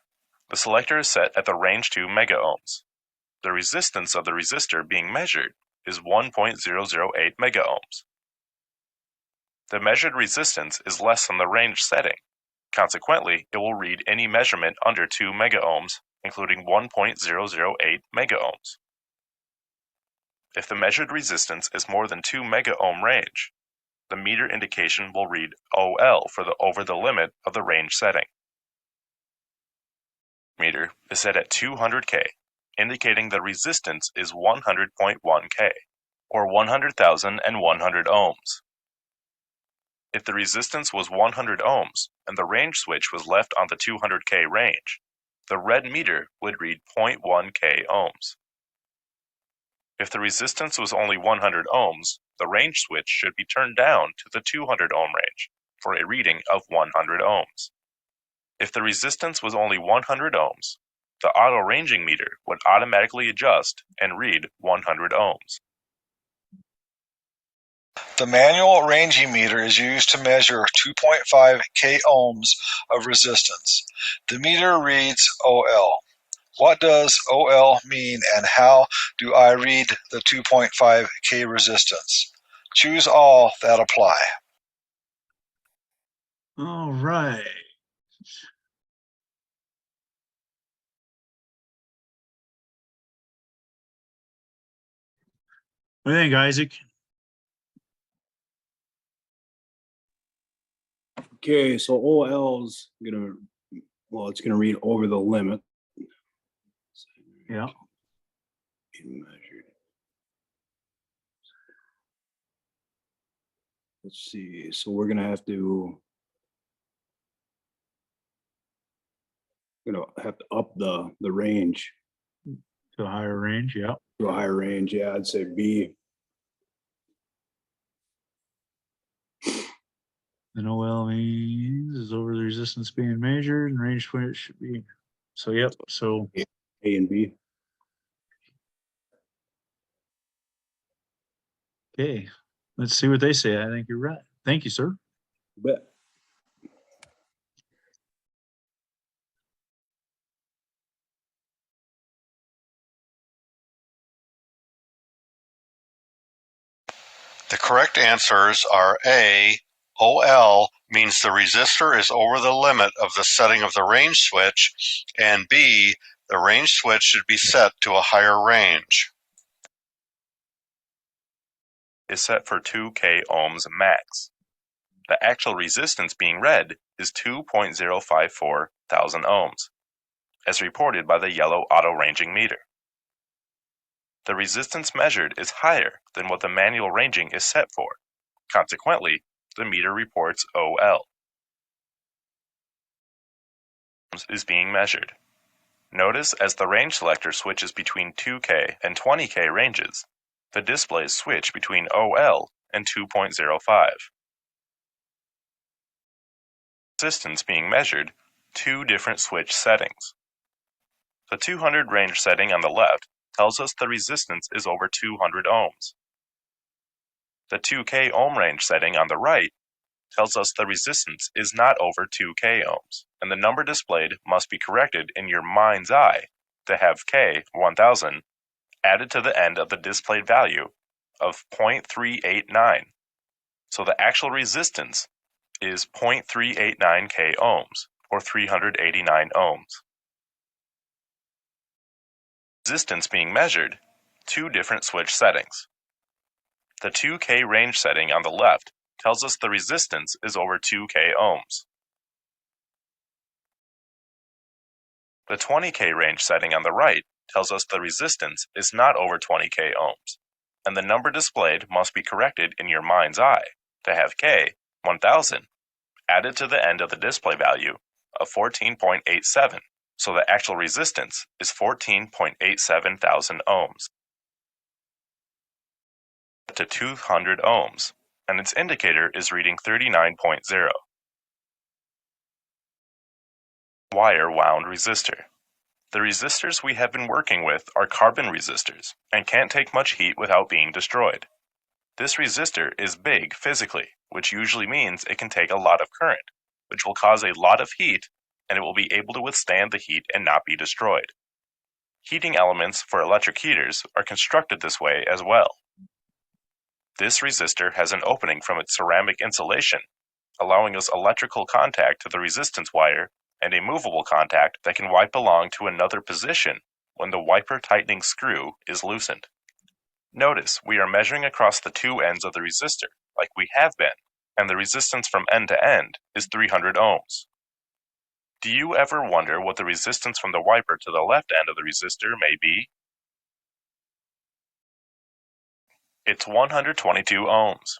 S1: The selector is set at the range 2 megaohms. The resistance of the resistor being measured is 1.008 megaohms. The measured resistance is less than the range setting. Consequently, it will read any measurement under 2 megaohms, including 1.008 megaohms. If the measured resistance is more than 2 megaohm range, the meter indication will read OL for the over the limit of the range setting. Meter is set at 200K, indicating the resistance is 100.1K, or 100,100 ohms. If the resistance was 100 ohms and the range switch was left on the 200K range, the red meter would read 0.1K ohms. If the resistance was only 100 ohms, the range switch should be turned down to the 200 ohm range for a reading of 100 ohms. If the resistance was only 100 ohms, the auto ranging meter would automatically adjust and read 100 ohms.
S10: The manual ranging meter is used to measure 2.5 k ohms of resistance. The meter reads OL. What does OL mean and how do I read the 2.5 k resistance? Choose all that apply.
S3: All right. What do you think, Isaac?
S6: Okay, so OL's it's gonna read over the limit.
S3: Yeah.
S6: Measured. Let's see, so we're gonna have to up the range
S3: To a higher range, yeah.
S6: to a higher range. Yeah, I'd say B.
S3: And OL means is over the resistance being measured and range switch should be. So, yep. So,
S6: A and B.
S3: okay. Let's see what they say. I think you're right. Thank you, sir.
S6: Bet.
S2: The correct answers are A, OL means the resistor is over the limit of the setting of the range switch, and B, the range switch should be set to a higher range.
S1: Is set for 2K ohms max. The actual resistance being read is 2.054 thousand ohms, as reported by the yellow auto ranging meter. The resistance measured is higher than what the manual ranging is set for. Consequently, the meter reports OL. Is being measured. Notice as the range selector switches between 2K and 20K ranges, the displays switch between OL and 2.05. Resistance being measured, two different switch settings. The 200 range setting on the left tells us the resistance is over 200 ohms. The 2K ohm range setting on the right tells us the resistance is not over 2K ohms, and the number displayed must be corrected in your mind's eye to have K, 1000, added to the end of the displayed value of 0.389. So the actual resistance is 0.389 K ohms, or 389 ohms. Resistance being measured, two different switch settings. The 2K range setting on the left tells us the resistance is over 2K ohms. The 20K range setting on the right tells us the resistance is not over 20K ohms, and the number displayed must be corrected in your mind's eye to have K, 1000, added to the end of the display value of 14.87, so the actual resistance is 14.87 thousand ohms to 200 ohms, and its indicator is reading 39.0. Wire wound resistor. The resistors we have been working with are carbon resistors and can't take much heat without being destroyed. This resistor is big physically, which usually means it can take a lot of current, which will cause a lot of heat, and it will be able to withstand the heat and not be destroyed. Heating elements for electric heaters are constructed this way as well. This resistor has an opening from its ceramic insulation, allowing us electrical contact to the resistance wire and a movable contact that can wipe along to another position when the wiper tightening screw is loosened. Notice we are measuring across the two ends of the resistor, like we have been, and the resistance from end to end is 300 ohms. Do you ever wonder what the resistance from the wiper to the left end of the resistor may be? It's 122 ohms,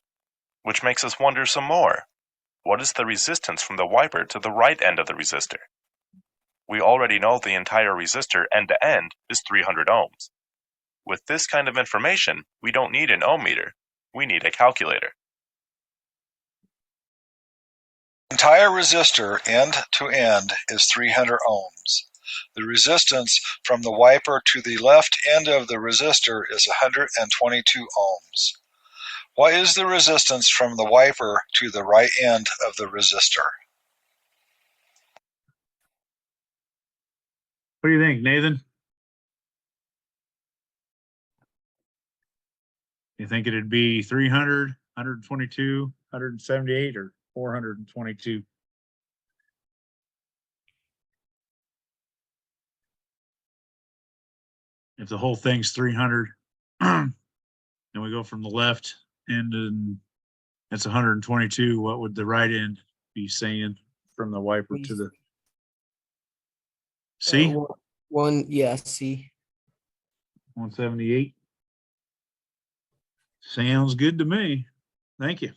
S1: which makes us wonder some more. What is the resistance from the wiper to the right end of the resistor? We already know the entire resistor end to end is 300 ohms. With this kind of information, we don't need an ohm meter, we need a calculator.
S10: Entire resistor end to end is 300 ohms. The resistance from the wiper to the left end of the resistor is 122 ohms. What is the resistance from the wiper to the right end of the resistor?
S3: What do you think, Nathan? You think it'd be 300, 122, 178, or 422? If the whole thing's 300, and we go from the left end and that's 122, what would the right end be saying from the wiper to the C?
S9: Yeah, C.
S3: 178. Sounds good to me. Thank you.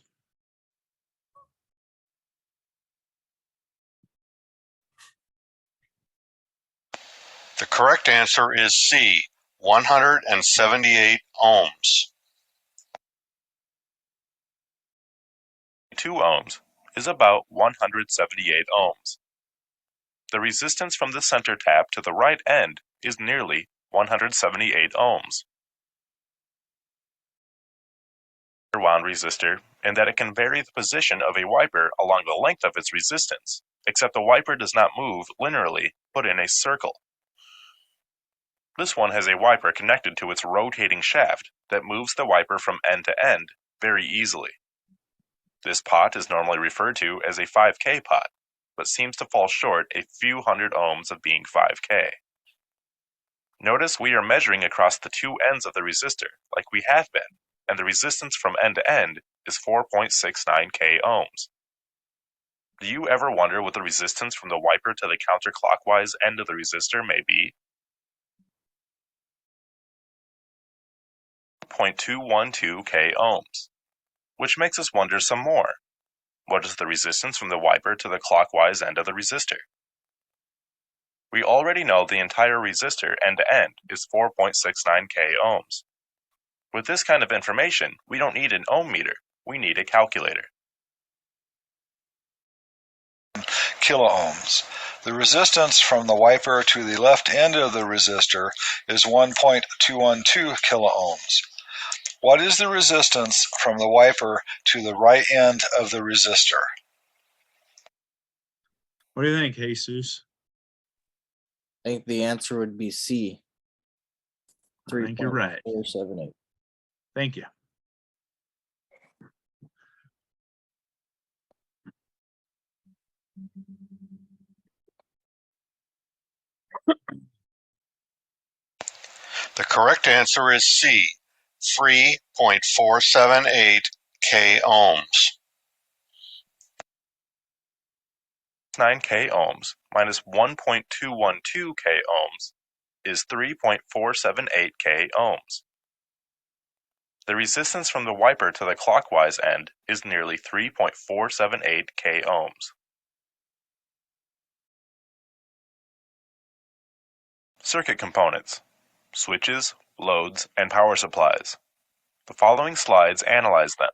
S2: The correct answer is C, 178 ohms.
S1: 2 ohms is about 178 ohms. The resistance from the center tap to the right end is nearly 178 ohms. Wound resistor in that it can vary the position of a wiper along the length of its resistance, except the wiper does not move linearly, but in a circle. This one has a wiper connected to its rotating shaft that moves the wiper from end to end very easily. This pot is normally referred to as a 5K pot, but seems to fall short a few hundred ohms of being 5K. Notice we are measuring across the two ends of the resistor, like we have been, and the resistance from end to end is 4.69K ohms. Do you ever wonder what the resistance from the wiper to the counterclockwise end of the resistor may be? 0.212K ohms, which makes us wonder some more. What is the resistance from the wiper to the clockwise end of the resistor? We already know the entire resistor end to end is 4.69K ohms. With this kind of information, we don't need an ohm meter, we need a calculator.
S10: Kiloohms. The resistance from the wiper to the left end of the resistor is 1.212 kiloohms. What is the resistance from the wiper to the right end of the resistor?
S3: What do you think, Jesus?
S4: I think the answer would be C.
S3: I think you're right.
S4: 3.478.
S3: Thank you.
S2: The correct answer is C, 3.478 K ohms.
S1: 9 K ohms minus 1.212 K ohms is 3.478 K ohms. The resistance from the wiper to the clockwise end is nearly 3.478 K ohms. Circuit components: switches, loads, and power supplies. The following slides analyze them.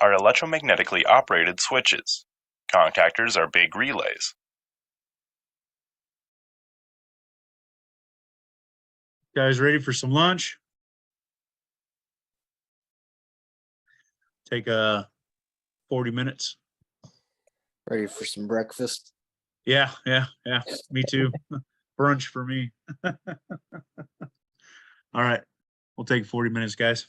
S1: Are electromagnetically operated switches. Contactors are big relays.
S3: Guys, ready for some lunch? Take 40 minutes.
S4: Ready for some breakfast?
S3: Yeah. Me too. Brunch for me. All right. We'll take 40 minutes, guys.